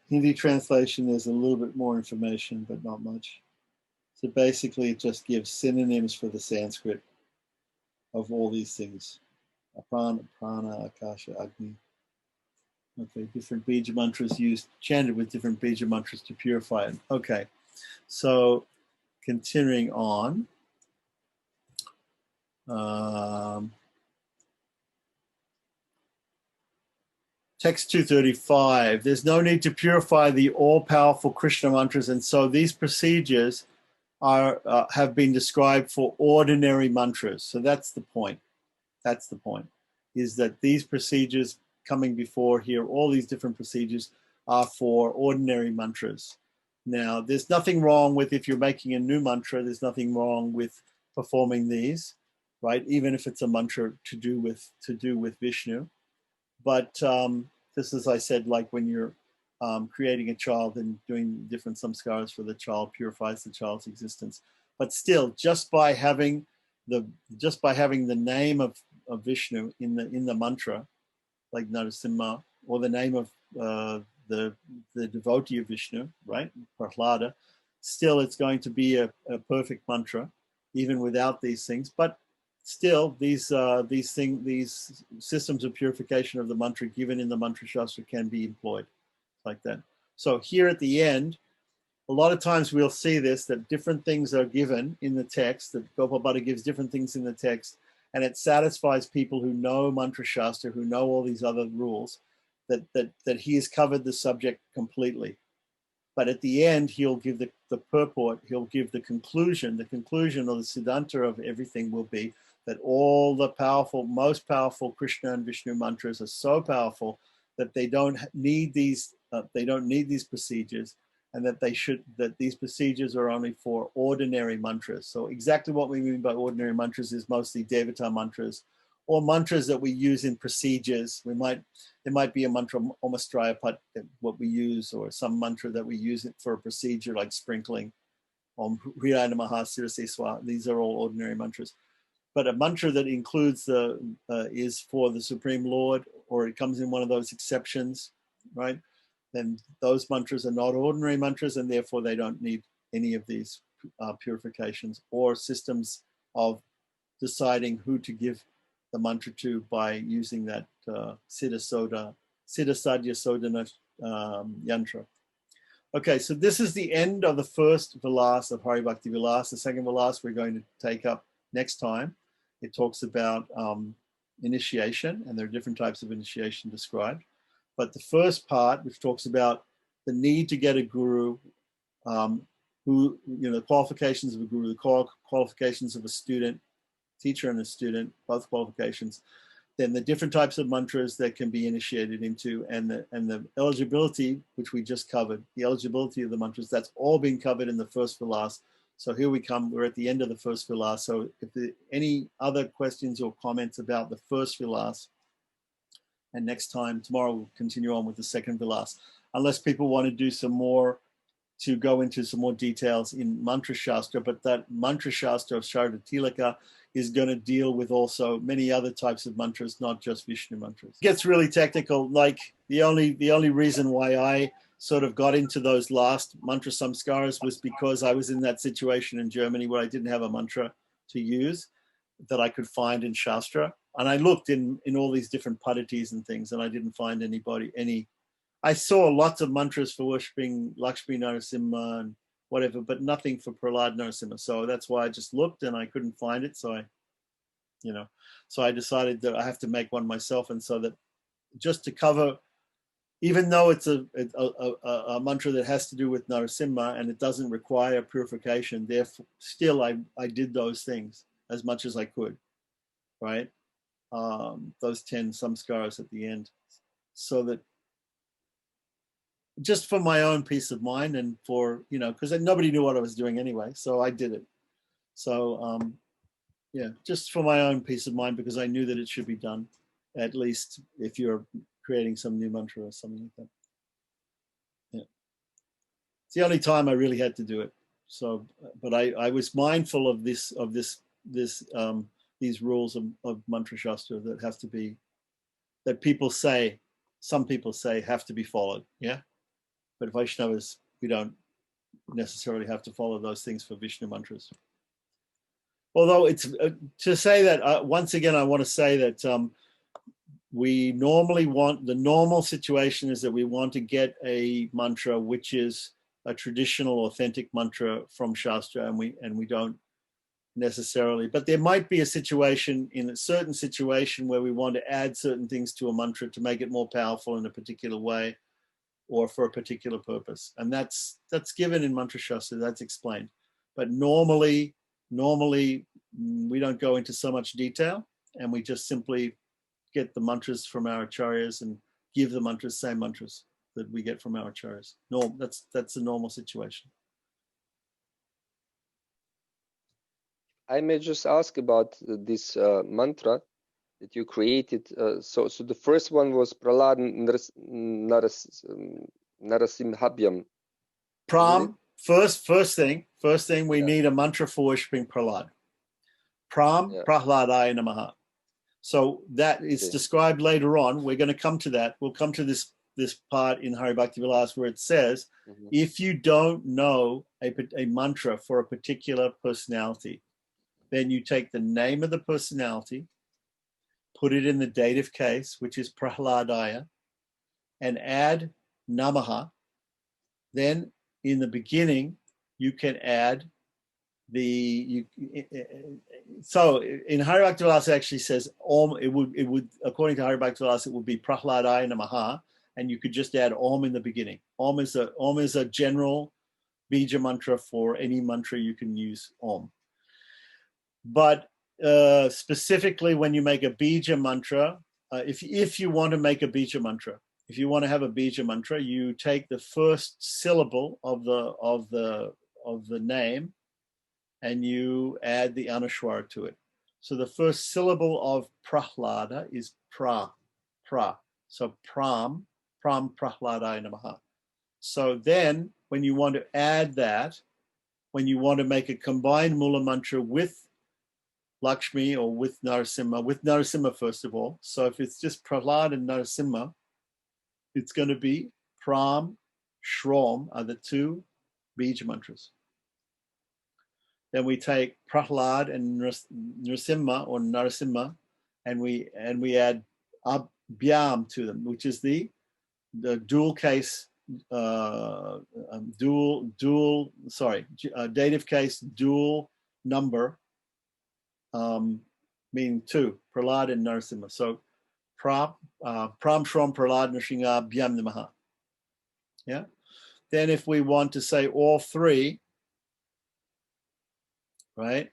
Hindi translation, there's a little bit more information, but not much. So basically, it just gives synonyms for the Sanskrit of all these things: Prana, Akasha, Agni. Okay, different bija mantras used, chanted with different bija mantras to purify it. Okay, so continuing on. Text 235, there's no need to purify the all-powerful Krishna mantras, and so these procedures have been described for ordinary mantras. So that's the point. That's the point, is that these procedures coming before here, all these different procedures are for ordinary mantras. Now, there's nothing wrong with, if you're making a new mantra, there's nothing wrong with performing these, right? Even if it's a mantra to do with Vishnu. But this, as I said, like when you're creating a child and doing different samskaras for the child, purifies the child's existence. But still, just by having the name of Vishnu in the mantra, like Narasimha, or the name of the devotee of Vishnu, right, Prahlada, still it's going to be a perfect mantra, even without these things. But still, these systems of purification of the mantra given in the mantra shastra can be employed like that. So here at the end, a lot of times we'll see this, that different things are given in the text, that Gopal Bhatta gives different things in the text, and it satisfies people who know mantra shastra, who know all these other rules, that he has covered the subject completely. But at the end, he'll give the purport, he'll give the conclusion or the siddhanta of everything will be that all the most powerful Krishna and Vishnu mantras are so powerful that they don't need these procedures, and that these procedures are only for ordinary mantras. So exactly what we mean by ordinary mantras is mostly Devata mantras, or mantras that we use in procedures. There might be a mantra, Omastrayapat, what we use, or some mantra that we use it for a procedure like sprinkling, Hriyaya Namaha, Sirase Swaha. These are all ordinary mantras. But a mantra that includes is for the Supreme Lord, or it comes in one of those exceptions, right? Then those mantras are not ordinary mantras, and therefore they don't need any of these purifications or systems of deciding who to give the mantra to by using that Siddha Sadhya Sodhana yantra. Okay, so this is the end of the first Vilasa of Hari Bhakti Vilasa. The second Vilasa we're going to take up next time. It talks about initiation, and there are different types of initiation described. But the first part, which talks about the need to get a guru, who, the qualifications of a guru, the qualifications of a student, teacher and a student, both qualifications, then the different types of mantras that can be initiated into, and the eligibility, which we just covered, the eligibility of the mantras, that's all been covered in the first Vilasa. So here we come, we're at the end of the first Vilasa. So if there are any other questions or comments about the first Vilasa, and next time, tomorrow, we'll continue on with the second Vilasa. Unless people want to do some more, to go into some more details in Mantra Shastra, but that Mantra Shastra of Sharada Tilaka is going to deal with also many other types of mantras, not just Vishnu mantras. It gets really technical. Like the only reason why I sort of got into those last mantra samskaras was because I was in that situation in Germany where I didn't have a mantra to use that I could find in Shastra. And I looked in all these different padatis and things, and I didn't find I saw lots of mantras for worshipping Lakshmi Narasimha and whatever, but nothing for Prahlad Narasimha. So that's why I just looked and I couldn't find it. So I decided that I have to make one myself. And so that just to cover, even though it's a mantra that has to do with Narasimha and it doesn't require purification, therefore still I did those things as much as I could, right? Those 10 samskaras at the end, so that just for my own peace of mind and for, because nobody knew what I was doing anyway, so I did it. So just for my own peace of mind, because I knew that it should be done, at least if you're creating some new mantra or something like that. Yeah, it's the only time I really had to do it. So, but I was mindful of these rules of mantra shastra that have to be, that some people say have to be followed. Yeah. But Vaishnavas, we don't necessarily have to follow those things for Vishnu mantras. Although it's to say that, once again, I want to say that we normally the normal situation is that we want to get a mantra which is a traditional, authentic mantra from Shastra, and we don't necessarily, but there might be a situation, in a certain situation, where we want to add certain things to a mantra to make it more powerful in a particular way, or for a particular purpose. And that's given in Mantra Shastra, that's explained. But normally we don't go into so much detail, and we just simply get the mantras from our acharyas and give the mantras, same mantras that we get from our acharyas. That's a normal situation. I may just ask about this mantra that you created. So the first one was Prahlad Narasimhabhyam. First thing we need a mantra for worshipping Prahlad. Prahladaya Namaha. So that is described later on. We're going to come to that. We'll come to this part in Hari Bhakti Vilasa where it says, if you don't know a mantra for a particular personality, then you take the name of the personality, put it in the dative case, which is Prahladaya, and add Namaha. Then in the beginning, you can add so in Hari Bhakti Vilasa actually says Om. It would according to Hari Bhakti Vilasa it would be Prahladaya Namaha, and you could just add Om in the beginning. Om is a general bija mantra for any mantra. You can use Om, but specifically when you make a bija mantra, if you want to make a bija mantra, if you want to have a bija mantra, you take the first syllable of the name and you add the anushwara to it. So the first syllable of Prahlada is pra. So pram Prahladaya Namaha. So then when you want to add that, when you want to make a combined Mula Mantra with Lakshmi or with Narasimha first of all. So if it's just Prahlad and Narasimha, it's going to be Pram, Shrom are the two Bija mantras. Then we take Prahlad and Narasimha or Narasimha, and we add Abhyam to them, which is the dual case, dative case, dual number, meaning two, Prahlad and Narasimha. So Pram Shrom Prahlad Nrsimha Bhyam Namaha. Yeah. Then if we want to say all three, right?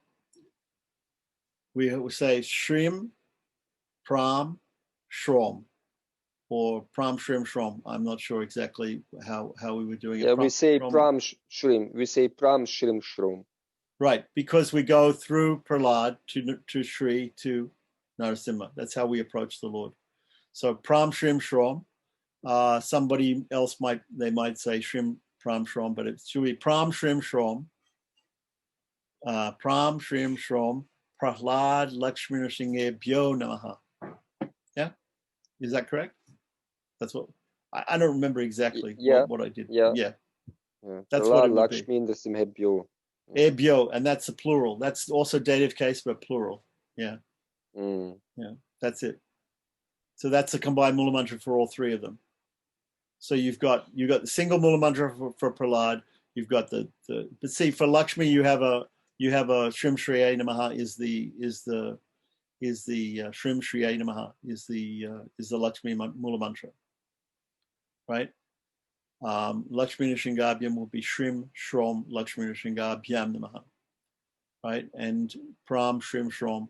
We say Shrim, Pram, Shrom, or Pram, Shrim, Shrom. I'm not sure exactly how we were doing it. Yeah, we say Pram, Shrim. We say Pram, Shrim, Shrom. Right, because we go through Prahlad to Shri to Narasimha. That's how we approach the Lord. So Pram, Shrim, Shrom. Somebody else might say Shrim, Pram, Shrom, but it should be Pram, Shrim, Shrom. Pram, Shrim, Shrom, Prahlad, Lakshmi Nrsimha Bhyo Namaha. Yeah, is that correct? That's what I don't remember exactly what I did. Yeah. That's Prahlad, what it would Lakshmi Nrsimha Bhyo. Bhyo, and that's a plural. That's also dative case, but plural. Yeah. Yeah, that's it. So that's a combined Mula Mantra for all three of them. So you've got the single Mula Mantra for Prahlad. You've got the but see, for Lakshmi you have a Shrim Shriya Namaha is the Shrim Shriya Namaha is the Lakshmi Mula Mantra, right? Lakshmi Nrsimhabhyam will be Shrim Shrom Lakshmi Nrsimhabhyam Namaha, right? And Pram Shrim Shrom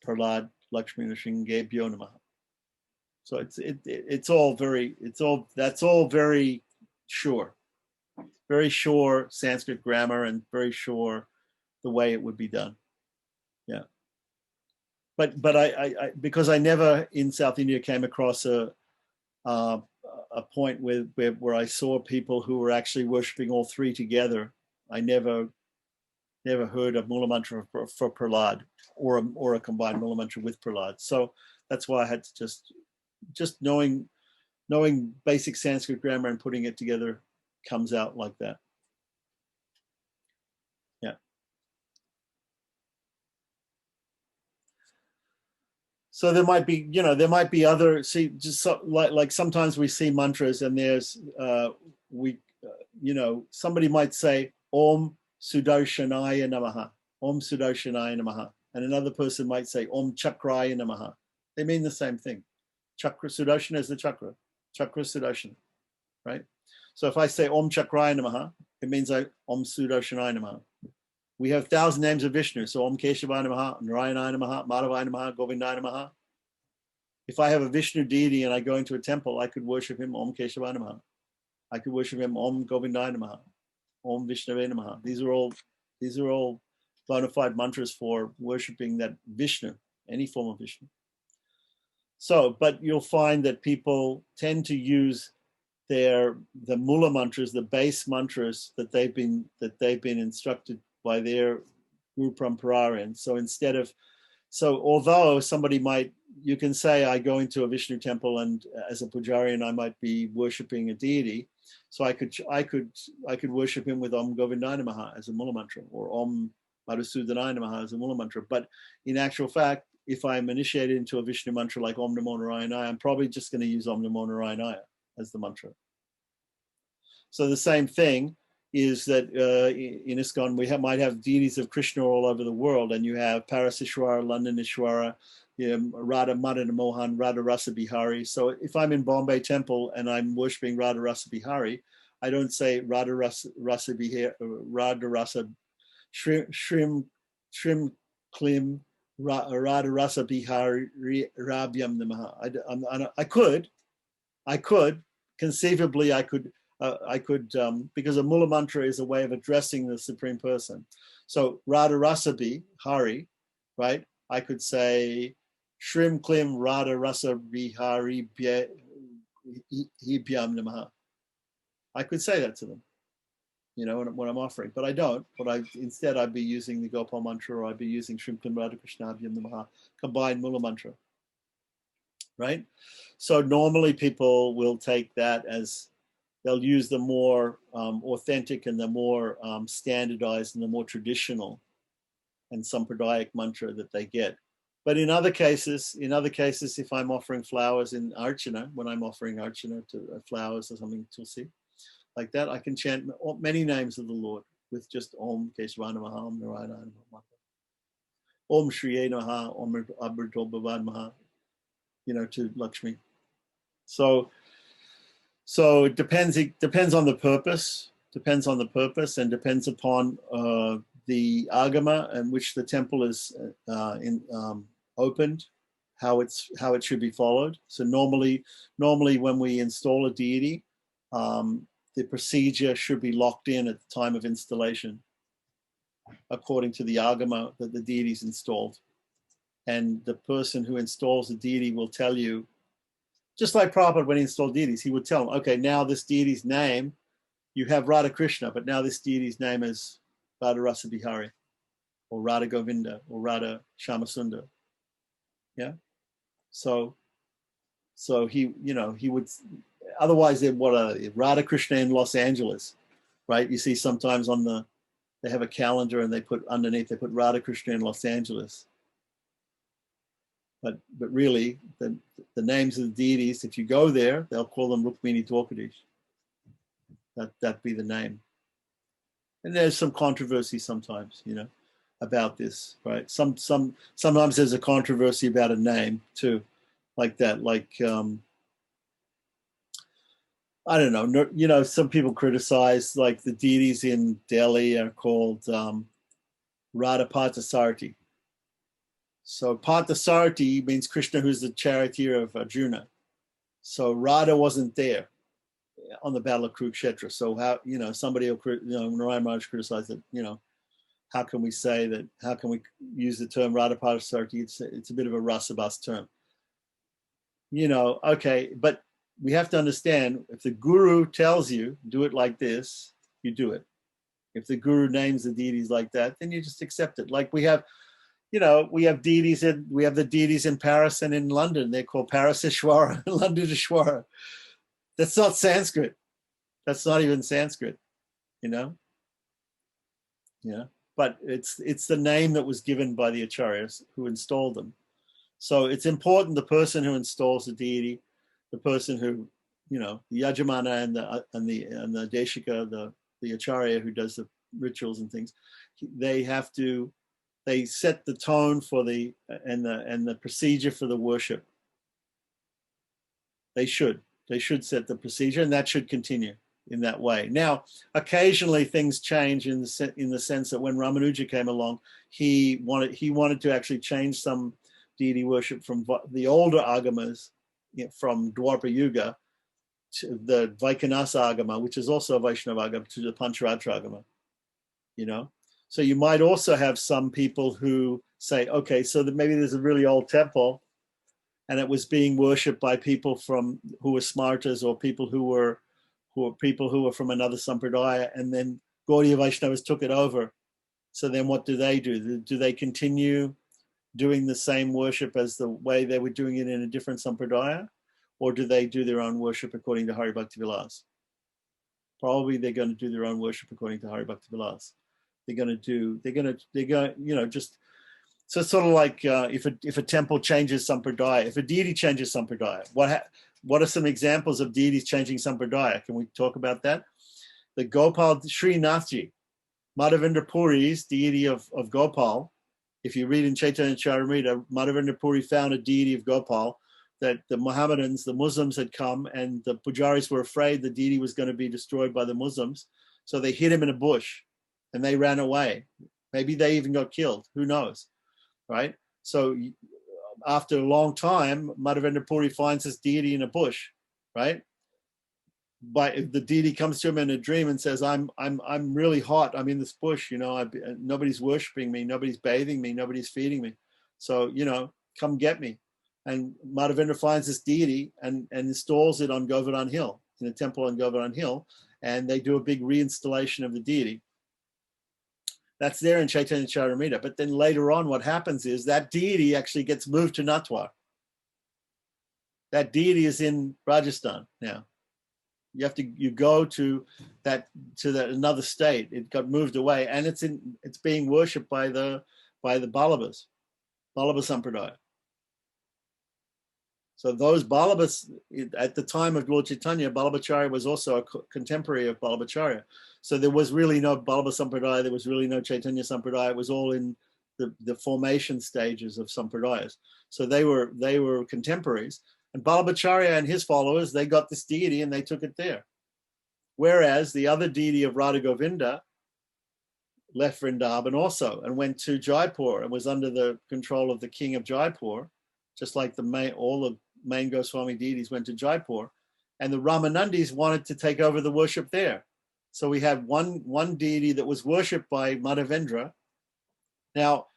Prahlad Lakshmi Nrsimhabhyo Namaha. So that's all very sure Sanskrit grammar and very sure the way it would be done. Yeah. But I because I never in South India came across a point where I saw people who were actually worshipping all three together. I never heard of Mula Mantra for Prahlad or a combined Mula Mantra with Prahlad. So that's why I had to just knowing basic Sanskrit grammar and putting it together comes out like that. Yeah. So there might be other, like sometimes we see mantras and there's somebody might say Om Sudarshanaya Namaha, Om Sudarshanaya Namaha, and another person might say Om Chakraya Namaha. They mean the same thing. Chakra Sudarshana is the chakra Sudarshana, right? So if I say Om Chakraya Namaha, it means Om Sudarshanaya Namaha. We have 1,000 names of Vishnu, so Om Keshavaya Namaha, Narayana Namaha, Madhavaya Namaha, Govindaya Namaha. If I have a Vishnu deity and I go into a temple, I could worship him Om Keshavaya Namaha. I could worship him Om Govindaya Namaha, Om Vishnave Namaha. These are all bona fide mantras for worshiping that Vishnu, any form of Vishnu. So, but you'll find that people tend to use the Mula mantras, the base mantras that they've been instructed by their Guru Parampara. And so although you can say I go into a Vishnu temple and as a pujari and I might be worshipping a deity, so I could worship him with Om Govindaya Namaha as a Mula mantra or Om Madhusudanaya Namaha as a Mula mantra. But in actual fact, if I'm initiated into a Vishnu mantra like Om Namo Narayanaya, I'm probably just going to use Om Namo Narayanaya as the mantra. So the same thing is that in ISKCON we might have deities of Krishna all over the world, and you have Parasishwara, London Ishwara, Radha Madan Mohan, Radha Rasa Bihari. So if I'm in Bombay Temple and I'm worshipping Radha Rasa Bihari, I don't say Radha Rasa Bihari, Radha Rasa Shrim Klim Radha Rasa Bihari Rabhyam Namaha. I could, I could, conceivably, I could, because a Mula mantra is a way of addressing the Supreme Person. So Radha Rasabi, Hari, right? I could say, Shrim Klim Radha Rasa Bihari Hibhyam Namaha. I could say that to them, you know, when I'm offering, but I don't. But instead I'd be using the Gopal mantra, or I'd be using Shrim Klim Radha Krishna Hibhyam Namaha, combined Mula mantra, right? So normally people will take that as, they'll use the more authentic and the more standardized and the more traditional and sampradaic mantra that they get. But in other cases, if I'm offering flowers in Archana, when I'm offering Archana to flowers or something, Tulsi, like that, I can chant many names of the Lord with just Om Kesavana Maha, Om Narayana Maha, Om Shriye Maha, Om Amrito Bhavad Maha, you know, to Lakshmi. So it depends on the purpose, and depends upon the agama in which the temple is opened, how it should be followed. So normally when we install a deity, the procedure should be locked in at the time of installation, according to the agama that the deity is installed. And the person who installs the deity will tell you, just like Prabhupada when he installed deities, he would tell them, okay, now this deity's name, you have Radha Krishna, but now this deity's name is Radha Rasa Bihari, or Radha Govinda, or Radha Shamasundar. Yeah. So he, you know, he would, otherwise they're Radha Krishna in Los Angeles, right? You see sometimes they have a calendar and they put Radha Krishna in Los Angeles. But really, the names of the deities, if you go there, they'll call them Rukmini Dwarkadish. That'd be the name. And there's some controversy sometimes, you know, about this, right? Sometimes there's a controversy about a name too, like that. Like I don't know, you know, some people criticize, like, the deities in Delhi are called Radha Parthasarathi. So Parthasarathi means Krishna, who's the charioteer of Arjuna. So Radha wasn't there on the Battle of Kurukshetra. So how, you know, somebody will, you know, Narayan Maharaj criticized it, you know, how can we say that, how can we use the term Radha Parthasarathi? It's a bit of a rasabas term. You know, okay, but we have to understand, if the guru tells you, do it like this, you do it. If the guru names the deities like that, then you just accept it. Like we have, you know, we have the deities in Paris and in London. They're called Paraseshwara and Londoneshwara. That's not Sanskrit. That's not even Sanskrit, you know? Yeah. But it's the name that was given by the acharyas who installed them. So it's important, the person who installs the deity, the person who, you know, the yajamana and the deshika, the acharya who does the rituals and things, they set the tone for the procedure for the worship. They should set the procedure, and that should continue in that way. Now, occasionally things change in the sense that when Ramanuja came along, he wanted to actually change some deity worship from the older agamas, you know, from Dwapara Yuga to the Vaikanasa agama, which is also a Vaishnava agama, to the Pancharatra agama, you know. So you might also have some people who say, okay, so that maybe there's a really old temple and it was being worshipped by people who were smartas, or people who were from another sampradaya, and then Gaudiya Vaishnavas took it over. So then what do? Do they continue doing the same worship as the way they were doing it in a different sampradaya? Or do they do their own worship according to Hari Bhakti Vilas? Probably they're going to do their own worship according to Hari Bhakti Vilas. They're going to, you know, just, so it's sort of like if a temple changes sampradaya, if a deity changes sampradaya, what are some examples of deities changing sampradaya? Can we talk about that? The Gopal Srinathji, Madhavendra Puri's deity of Gopal. If you read in Chaitanya Charitamrita, Madhavendra Puri found a deity of Gopal that the Mohammedans, the Muslims, had come, and the pujaris were afraid the deity was going to be destroyed by the Muslims. So they hid him in a bush and they ran away. Maybe they even got killed. Who knows? Right? So after a long time, Madhavendra Puri finds this deity in a bush, right? But the deity comes to him in a dream and says, I'm really hot. I'm in this bush, nobody's worshiping me, nobody's bathing me, nobody's feeding me. So, come get me. And Madhavendra finds this deity and installs it on Govardhan Hill, in a temple on Govardhan Hill, and they do a big reinstallation of the deity. That's there in Chaitanya Charitamrita. But then later on, what happens is that deity actually gets moved to Natwar. That deity is in Rajasthan now. You go to that another state. It got moved away, and it's being worshipped by the Balabhas, Balabha Sampradaya. So those Balabhas, at the time of Lord Chaitanya, Balabhacharya was also a contemporary of Balabhacharya. So there was really no Balabha Sampradaya, there was really no Chaitanya Sampradaya. It was all in the formation stages of Sampradayas. So they were contemporaries. And Balabhacharya and his followers, they got this deity and they took it there. Whereas the other deity of Radha Govinda left Vrindavan also and went to Jaipur and was under the control of the king of Jaipur, just like all the main Goswami deities went to Jaipur. And the Ramanandis wanted to take over the worship there. So we had one deity that was worshipped by Madhavendra. Now,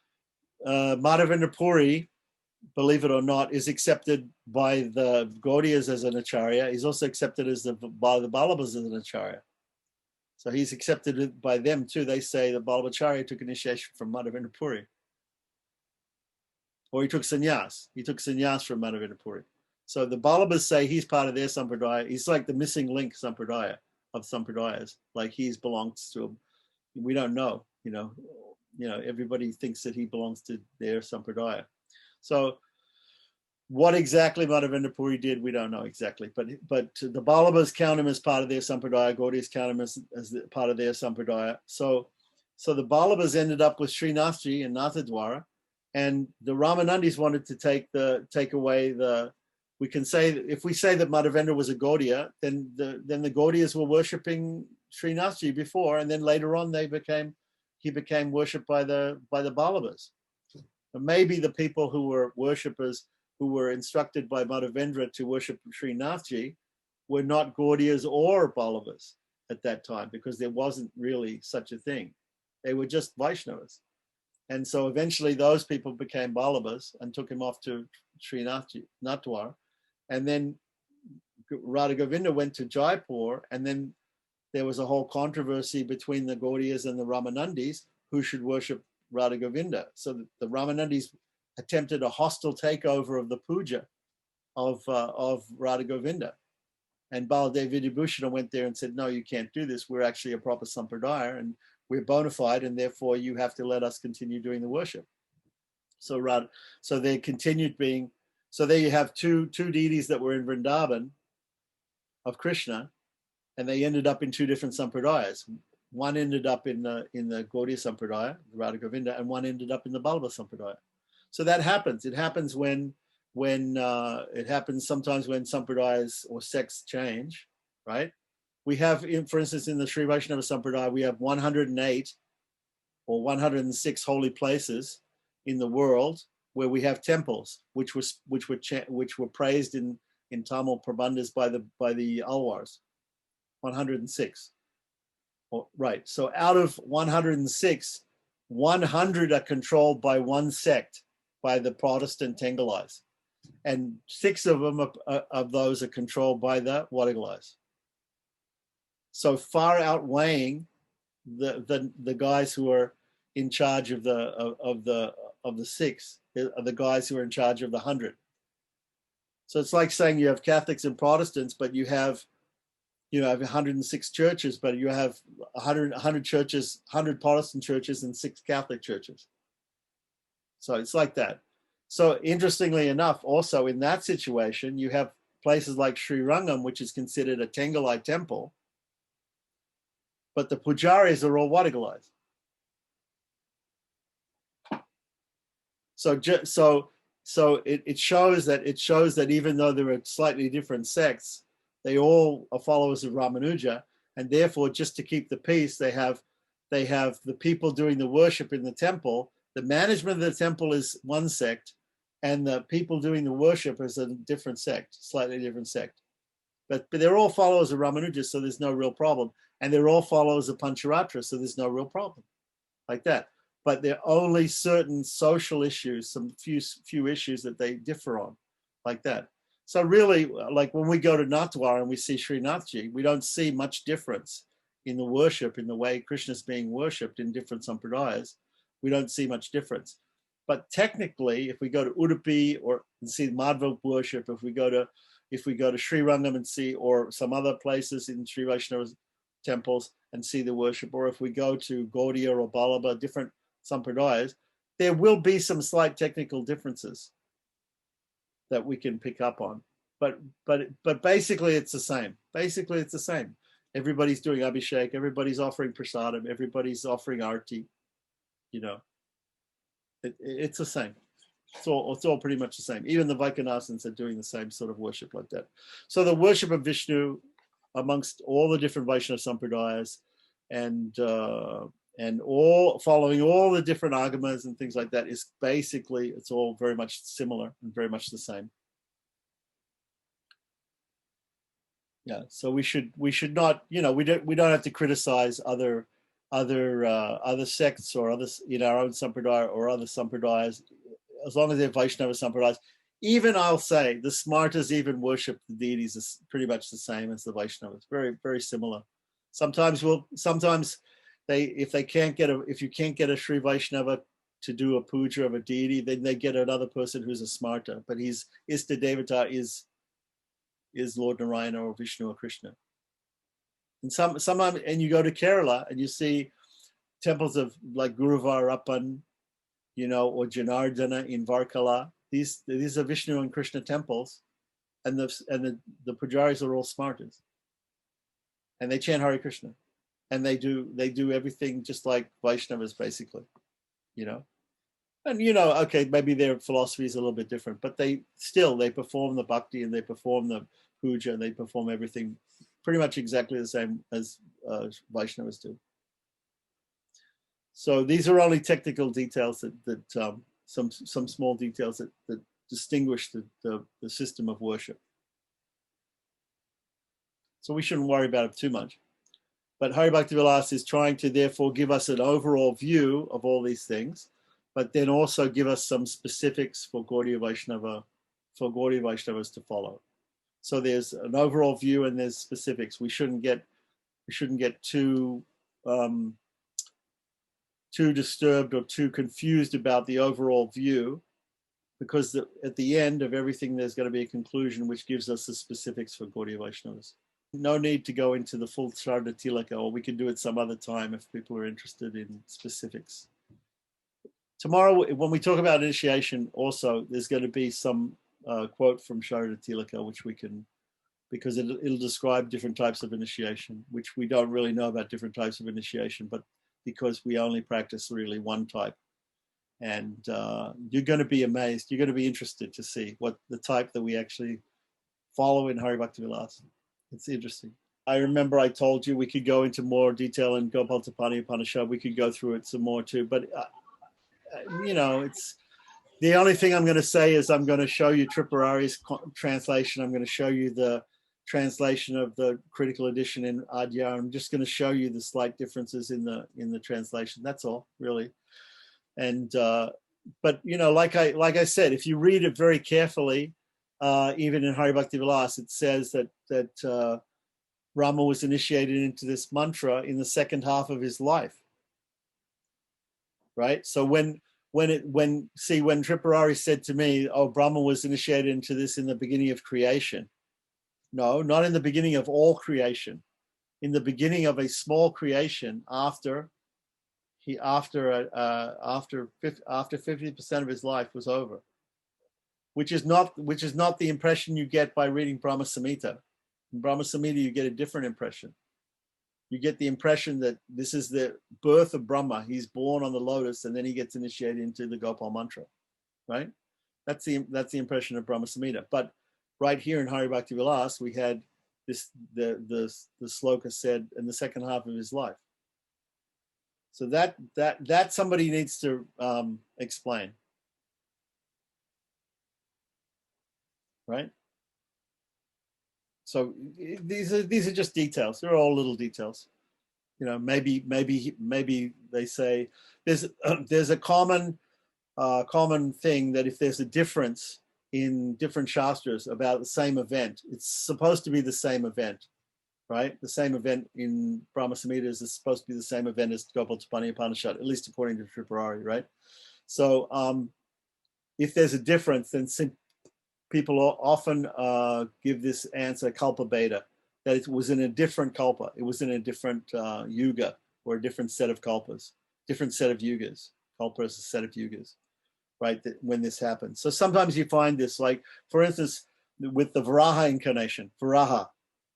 Madhavendra Puri, believe it or not, is accepted by the Gaudiyas as an acharya. He's also accepted by the Balabhas as an acharya. So he's accepted by them too. They say that Balabhacharya took initiation from Madhavendra Puri. Or he took sannyas. He took sannyas from Madhavendra Puri. So the Balabhas say he's part of their sampradaya. He's like the missing link sampradaya of sampradayas. Like he belongs to them. We don't know, everybody thinks that he belongs to their sampradaya. So what exactly Madhavendra Puri did, we don't know exactly. But the Balabhas count him as part of their sampradaya. Gaudiyas count him as part of their sampradaya. So the Balabhas ended up with Srinathji and Nathadwara, and the Ramanandis wanted to take away we can say, if we say that Madhavendra was a Gaudiya, then the Gaudiyas were worshipping Srinathji before, and then later on he became worshipped by the Balabhas. But maybe the people who were worshippers, who were instructed by Madhavendra to worship Srinathji, were not Gaudiyas or Balabhas at that time, because there wasn't really such a thing. They were just Vaishnavas. And so eventually those people became Balabhas and took him off to Srinathji, Natwar. And then Radha Govinda went to Jaipur, and then there was a whole controversy between the Gaudiyas and the Ramanandis who should worship Radha Govinda. So the Ramanandis attempted a hostile takeover of the puja of Radha Govinda. And Baladev Vidyabhushana went there and said, no, you can't do this. We're actually a proper sampradaya and we're bona fide, and therefore you have to let us continue doing the worship. So they continued being, so there you have two deities that were in Vrindavan of Krishna, and they ended up in two different sampradayas. One ended up in the Gaudiya Sampradaya, Radha Govinda, and one ended up in the Balabha Sampradaya. So that happens. It happens when it happens sometimes when sampradayas or sects change, right? We have, for instance, in the Sri Vaishnava Sampradaya, we have 108 or 106 holy places in the world where we have temples, which were praised in Tamil Prabandhas by the Alwars. 106. Right. So out of 106, 100 are controlled by one sect, by the Protestant Tengalais, and 6 of them of those are controlled by the Wadagalais. So far outweighing the guys who are in charge of the 6 are the guys who are in charge of the 100. So it's like saying you have Catholics and Protestants, but you have 106 churches, but you have 100 churches, 100 Protestant churches and 6 Catholic churches. So it's like that. So interestingly enough, also in that situation, you have places like Sri Rangam, which is considered a Tengalite temple, but the pujaris are all Wadagalais. So it shows that even though there are slightly different sects, they all are followers of Ramanuja, and therefore, just to keep the peace, they have the people doing the worship in the temple. The management of the temple is one sect, and the people doing the worship is a different sect, slightly different sect. But they're all followers of Ramanuja, so there's no real problem. And they're all followers of Pancharatra, so there's no real problem like that. But there are only certain social issues, some few issues that they differ on like that. So really, like when we go to Natwar and we see Srinathji, we don't see much difference in the worship, in the way Krishna is being worshipped in different sampradayas. We don't see much difference. But technically, if we go to Udupi or see Madhva worship, if we go to Sri Rangam and see, or some other places in Sri Vaishnava temples and see the worship, or if we go to Gaudiya or Vallabha, different sampradayas, there will be some slight technical differences that we can pick up on. But basically it's the same. Basically it's the same. Everybody's doing Abhishek, everybody's offering prasadam, everybody's offering arti, you know. It's the same. It's all pretty much the same. Even the Vaikanasans are doing the same sort of worship like that. So the worship of Vishnu amongst all the different Vaishnava sampradayas and all following all the different agamas and things like that is basically, it's all very much similar and very much the same. Yeah, so we should not, you know, we don't have to criticize other sects or others in our own sampradaya or other sampradayas, as long as they're Vaishnava sampradayas. Even I'll say the Smartas even worship the deities is pretty much the same as the Vaishnavas, very, very similar. Sometimes if you can't get a Sri Vaishnava to do a puja of a deity, then they get another person who's a Smarta, but his Ista Devata is Lord Narayana or Vishnu or Krishna. And sometimes, and you go to Kerala and you see temples of like Guruvarappan, you know, or Janardana in Varkala. These are Vishnu and Krishna temples, and the pujaris are all Smartas, and they chant Hare Krishna, and they do everything just like Vaishnavas basically, you know. And you know, okay, maybe their philosophy is a little bit different, but they perform the bhakti and they perform the puja and they perform everything pretty much exactly the same as Vaishnavas do. So these are only technical details that some small details that distinguish the system of worship. So we shouldn't worry about it too much. But Hari Bhakti Vilasa is trying to therefore give us an overall view of all these things, but then also give us some specifics for Gaudiya Vaishnavas to follow. So there's an overall view and there's specifics. We shouldn't get too disturbed or too confused about the overall view, because at the end of everything there's going to be a conclusion which gives us the specifics for Gaudiya Vaishnavas. No need to go into the full Shraddha Tilaka, or we can do it some other time if people are interested in specifics. Tomorrow, when we talk about initiation, also there's going to be some quote from Shraddha Tilaka, which we can, because it'll describe different types of initiation, which we don't really know about different types of initiation, but because we only practice really one type. And you're going to be amazed. You're going to be interested to see what the type that we actually follow in Hari Bhakti Vilasa. It's interesting. I remember I told you we could go into more detail in Gopal Tapani Upanishad. We could go through it some more too. But, you know, it's the only thing I'm going to say is I'm going to show you Tripurari's translation. I'm going to show you the translation of the critical edition in Adya. I'm just going to show you the slight differences in the translation. That's all, really. And but you know, like I said, if you read it very carefully, even in Hari Bhakti Vilas, it says that Rama was initiated into this mantra in the second half of his life. Right. So when Tripurari said to me, "Oh, Brahma was initiated into this in the beginning of creation," no, not in the beginning of all creation, in the beginning of a small creation after 50% of his life was over, which is not the impression you get by reading Brahma Samhita. In Brahma Samhita, you get a different impression. You get the impression that this is the birth of Brahma. He's born on the lotus, and then he gets initiated into the Gopal mantra, right? That's the impression of Brahma Samhita. But right here in Hari Bhakti Vilas, we had this the sloka said in the second half of his life. So that somebody needs to explain, right? So these are just details. They're all little details. You know, maybe they say there's a common thing that if there's a difference in different shastras about the same event, it's supposed to be the same event, right? The same event in Brahma Samhitas is supposed to be the same event as Gopal Tapani Upanishad, at least according to Tripurari, right? So if there's a difference, then people often give this answer kalpa beta, that it was in a different kalpa, it was in a different yuga, or a different set of kalpas, different set of yugas. Kalpa is a set of yugas, right? When this happens. So sometimes you find this, like, for instance, with the Varaha incarnation, Varaha,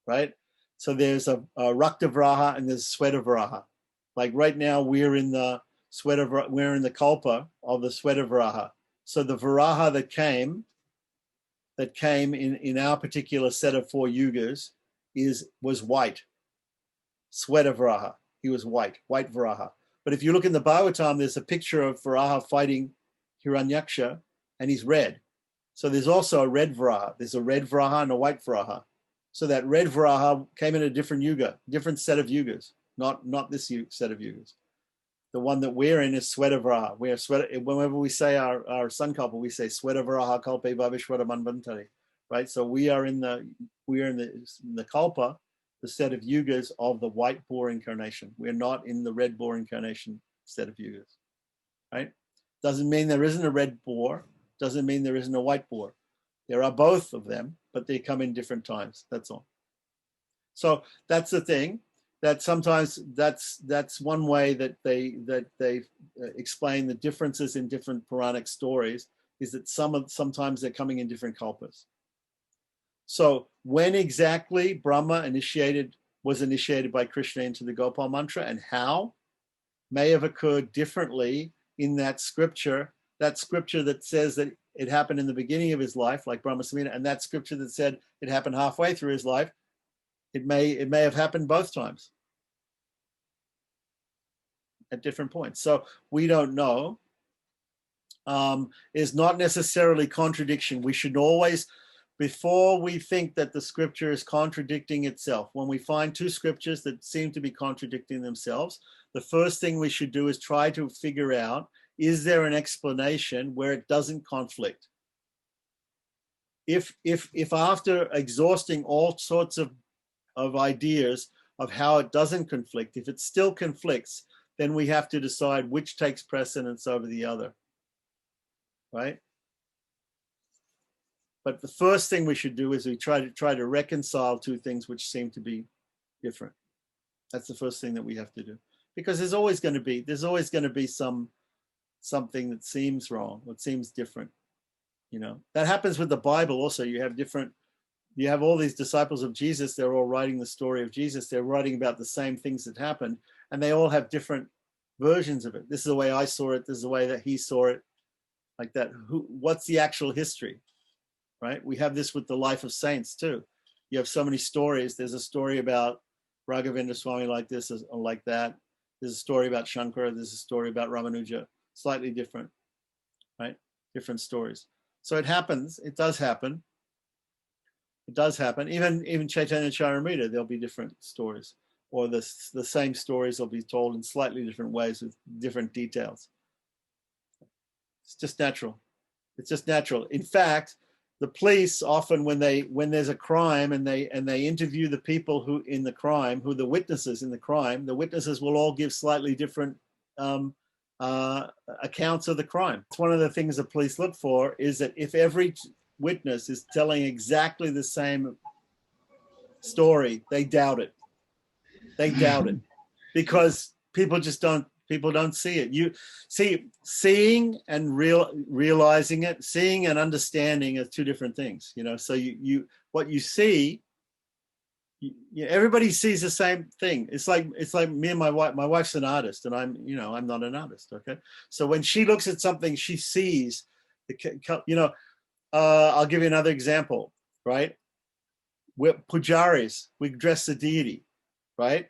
right? So there's a Rakta Varaha and there's Sweta Varaha. Like right now we're in the we're in the kalpa of the Sweta Varaha. So the Varaha that came in our particular set of 4 yugas was white. Sweta Varaha. He was white Varaha. But if you look in the Bhagavatam, there's a picture of Varaha fighting Hiranyaksha, and he's red. So there's also a red Varaha. There's a red Varaha and a white Varaha. So that red Varaha came in a different yuga, different set of yugas, not this set of yugas. The one that we're in is Sweta Varaha. Whenever we say our Sankalpa, we say Sweta Varaha Kalpe Bhavishwara Manvantari, right? So we are in the Kalpa, the set of yugas of the white boar incarnation. We're not in the red boar incarnation set of yugas, right? Doesn't mean there isn't a red boar. Doesn't mean there isn't a white boar. There are both of them, but they come in different times. That's all. So that's the thing. That sometimes that's one way that they explain the differences in different Puranic stories, is that sometimes they're coming in different kalpas. So when exactly Brahma was initiated by Krishna into the Gopal mantra, and how may have occurred differently in that scripture that says that it happened in the beginning of his life, like Brahma Samhita, and that scripture that said it happened halfway through his life. It may have happened both times at different points. So we don't know. Is not necessarily contradiction. We should always, before we think that the scripture is contradicting itself, when we find 2 scriptures that seem to be contradicting themselves, the first thing we should do is try to figure out, is there an explanation where it doesn't conflict? If after exhausting all sorts of ideas of how it doesn't conflict, if it still conflicts, then we have to decide which takes precedence over the other, right? But the first thing we should do is we try to reconcile 2 things which seem to be different. That's the first thing that we have to do, because there's always going to be something that seems wrong, what seems different. You know, that happens with the Bible also. You have all these disciples of Jesus. They're all writing the story of Jesus. They're writing about the same things that happened, and they all have different versions of it. This is the way I saw it. This is the way that he saw it, like that. What's the actual history, right? We have this with the life of saints too. You have so many stories. There's a story about Raghavendra Swami like this or like that. There's a story about Shankara. There's a story about Ramanuja. Slightly different, right? Different stories. So it happens. It does happen. It does happen. Even Chaitanya Charamrita, there'll be different stories, or the same stories will be told in slightly different ways with different details. It's just natural. It's just natural. In fact, the police often, when there's a crime and they interview the people who in the crime, who the witnesses in the crime, the witnesses will all give slightly different accounts of the crime. It's one of the things the police look for, is that if every witness is telling exactly the same story, they doubt it. They doubt it because people don't see it. You see, seeing and realizing it, seeing and understanding are 2 different things, you know. So you what you see, everybody sees the same thing. It's like me and my wife. My wife's an artist, and I'm not an artist. Okay, so when she looks at something, she sees I'll give you another example, right? We're pujaris. We dress the deity, right?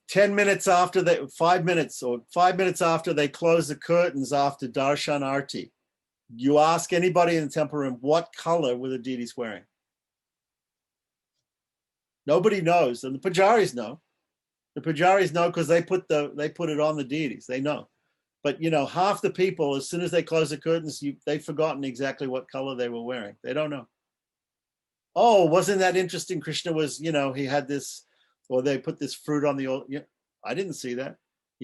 5 minutes after they close the curtains after darshan arti, you ask anybody in the temple room, what color were the deities wearing? Nobody knows, and the pujaris know. The pujaris know because they put it on the deities. They know. But half the people, as soon as they close the curtains, they've forgotten exactly what color they were wearing. They don't know. Oh, wasn't that interesting? Krishna was, he had this, or they put this fruit on the. I didn't see that.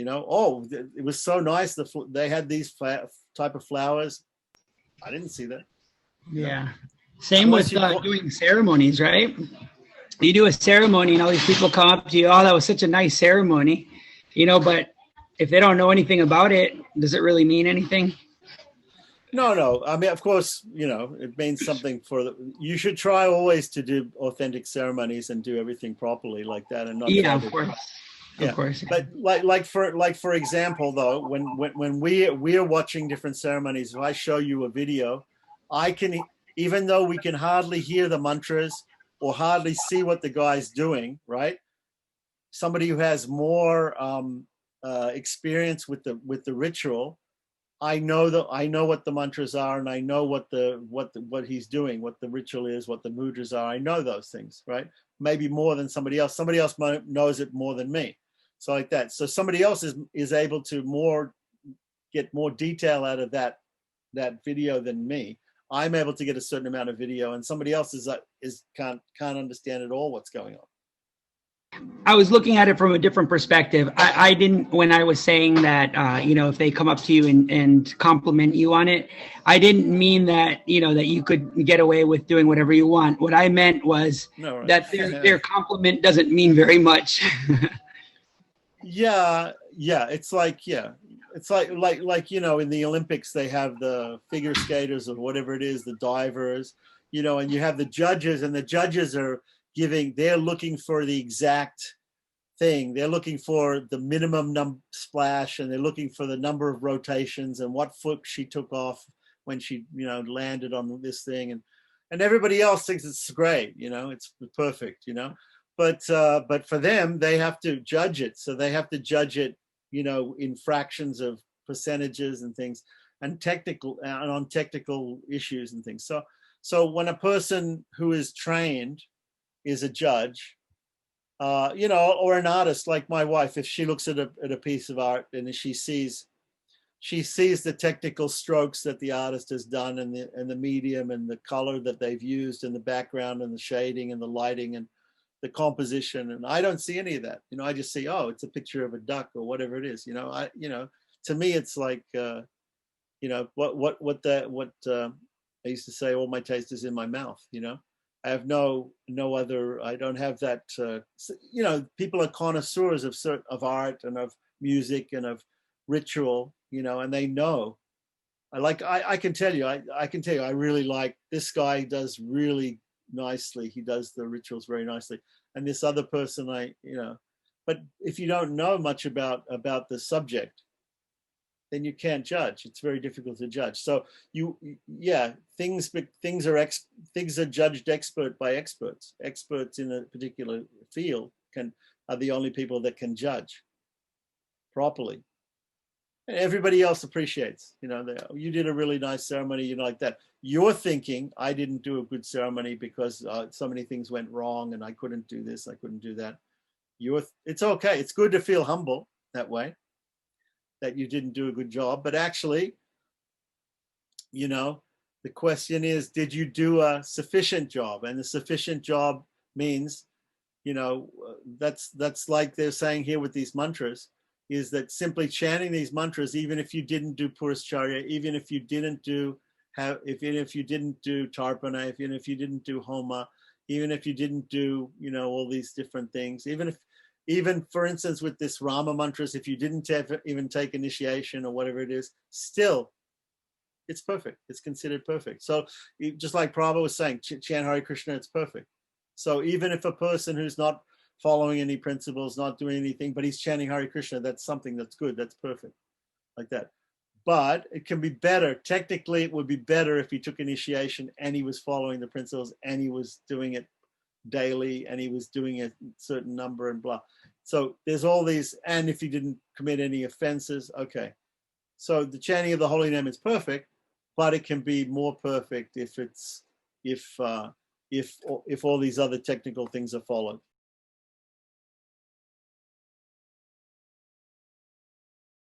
Oh, it was so nice. They had these type of flowers. I didn't see that. Yeah. Same with doing ceremonies, right? You do a ceremony and all these people come up to you, oh, that was such a nice ceremony, but if they don't know anything about it, does it really mean anything? No. I mean, of course, it means something you should try always to do authentic ceremonies and do everything properly like that, and not. Yeah, of course. Yeah. Of course. But like for example, though, when we're watching different ceremonies, if I show you a video, I can, even though we can hardly hear the mantras or hardly see what the guy's doing, right? Somebody who has more experience with the ritual, I know what the mantras are, and I know what he's doing, what the ritual is, what the mudras are. I know those things, right? Maybe more than somebody else. Somebody else knows it more than me. So like that. So somebody else is able to get more detail out of that video than me. I'm able to get a certain amount of video, and somebody else can't understand at all what's going on. I was looking at it from a different perspective. I didn't, when I was saying that, if they come up to you and compliment you on it, I didn't mean that, that you could get away with doing whatever you want. What I meant was that their compliment doesn't mean very much. Yeah. It's like, it's like in the Olympics, they have the figure skaters or whatever it is, the divers, and you have the judges, and the judges are they're looking for the exact thing. They're looking for the minimum splash, and they're looking for the number of rotations and what foot she took off when she, landed on this thing. And everybody else thinks it's great, it's perfect, but for them, they have to judge it. So they have to judge it, in fractions of percentages and things, and on technical issues and things. So when a person who is trained is a judge, or an artist like my wife, if she looks at a piece of art and she sees the technical strokes that the artist has done, and the medium and the color that they've used, and the background and the shading and the lighting and the composition, and I don't see any of that. I just see, oh, it's a picture of a duck or whatever it is. To me, it's like, I used to say, all my taste is in my mouth. I have no other. I don't have that. People are connoisseurs of art and of music and of ritual. And they know. I can tell you. I really like this guy. Does really nicely. He does the rituals very nicely. And this other person, but if you don't know much about the subject, then you can't judge. It's very difficult to judge. So things are judged expert by experts. Experts in a particular field are the only people that can judge properly. And everybody else appreciates, you did a really nice ceremony, like that. You're thinking, I didn't do a good ceremony because so many things went wrong and I couldn't do this, I couldn't do that. It's okay. It's good to feel humble that way, that you didn't do a good job. But actually, the question is, did you do a sufficient job? And the sufficient job means, that's like they're saying here with these mantras, is that simply chanting these mantras, even if you didn't do Purascharya, even if you didn't do Tarpana, even if you didn't do Homa, even if you didn't do, all these different things, even for instance, with this Rama mantras, if you didn't even take initiation or whatever it is, still, it's perfect. It's considered perfect. So just like Prabhupada was saying, chant Hare Krishna, it's perfect. So even if a person who's not following any principles, not doing anything, but he's chanting Hare Krishna, that's something that's good, that's perfect, like that. But it can be better. Technically, it would be better if he took initiation and he was following the principles and he was doing it daily and he was doing a certain number and blah. So there's all these, and if he didn't commit any offenses, okay. So the chanting of the holy name is perfect, but it can be more perfect if all these other technical things are followed.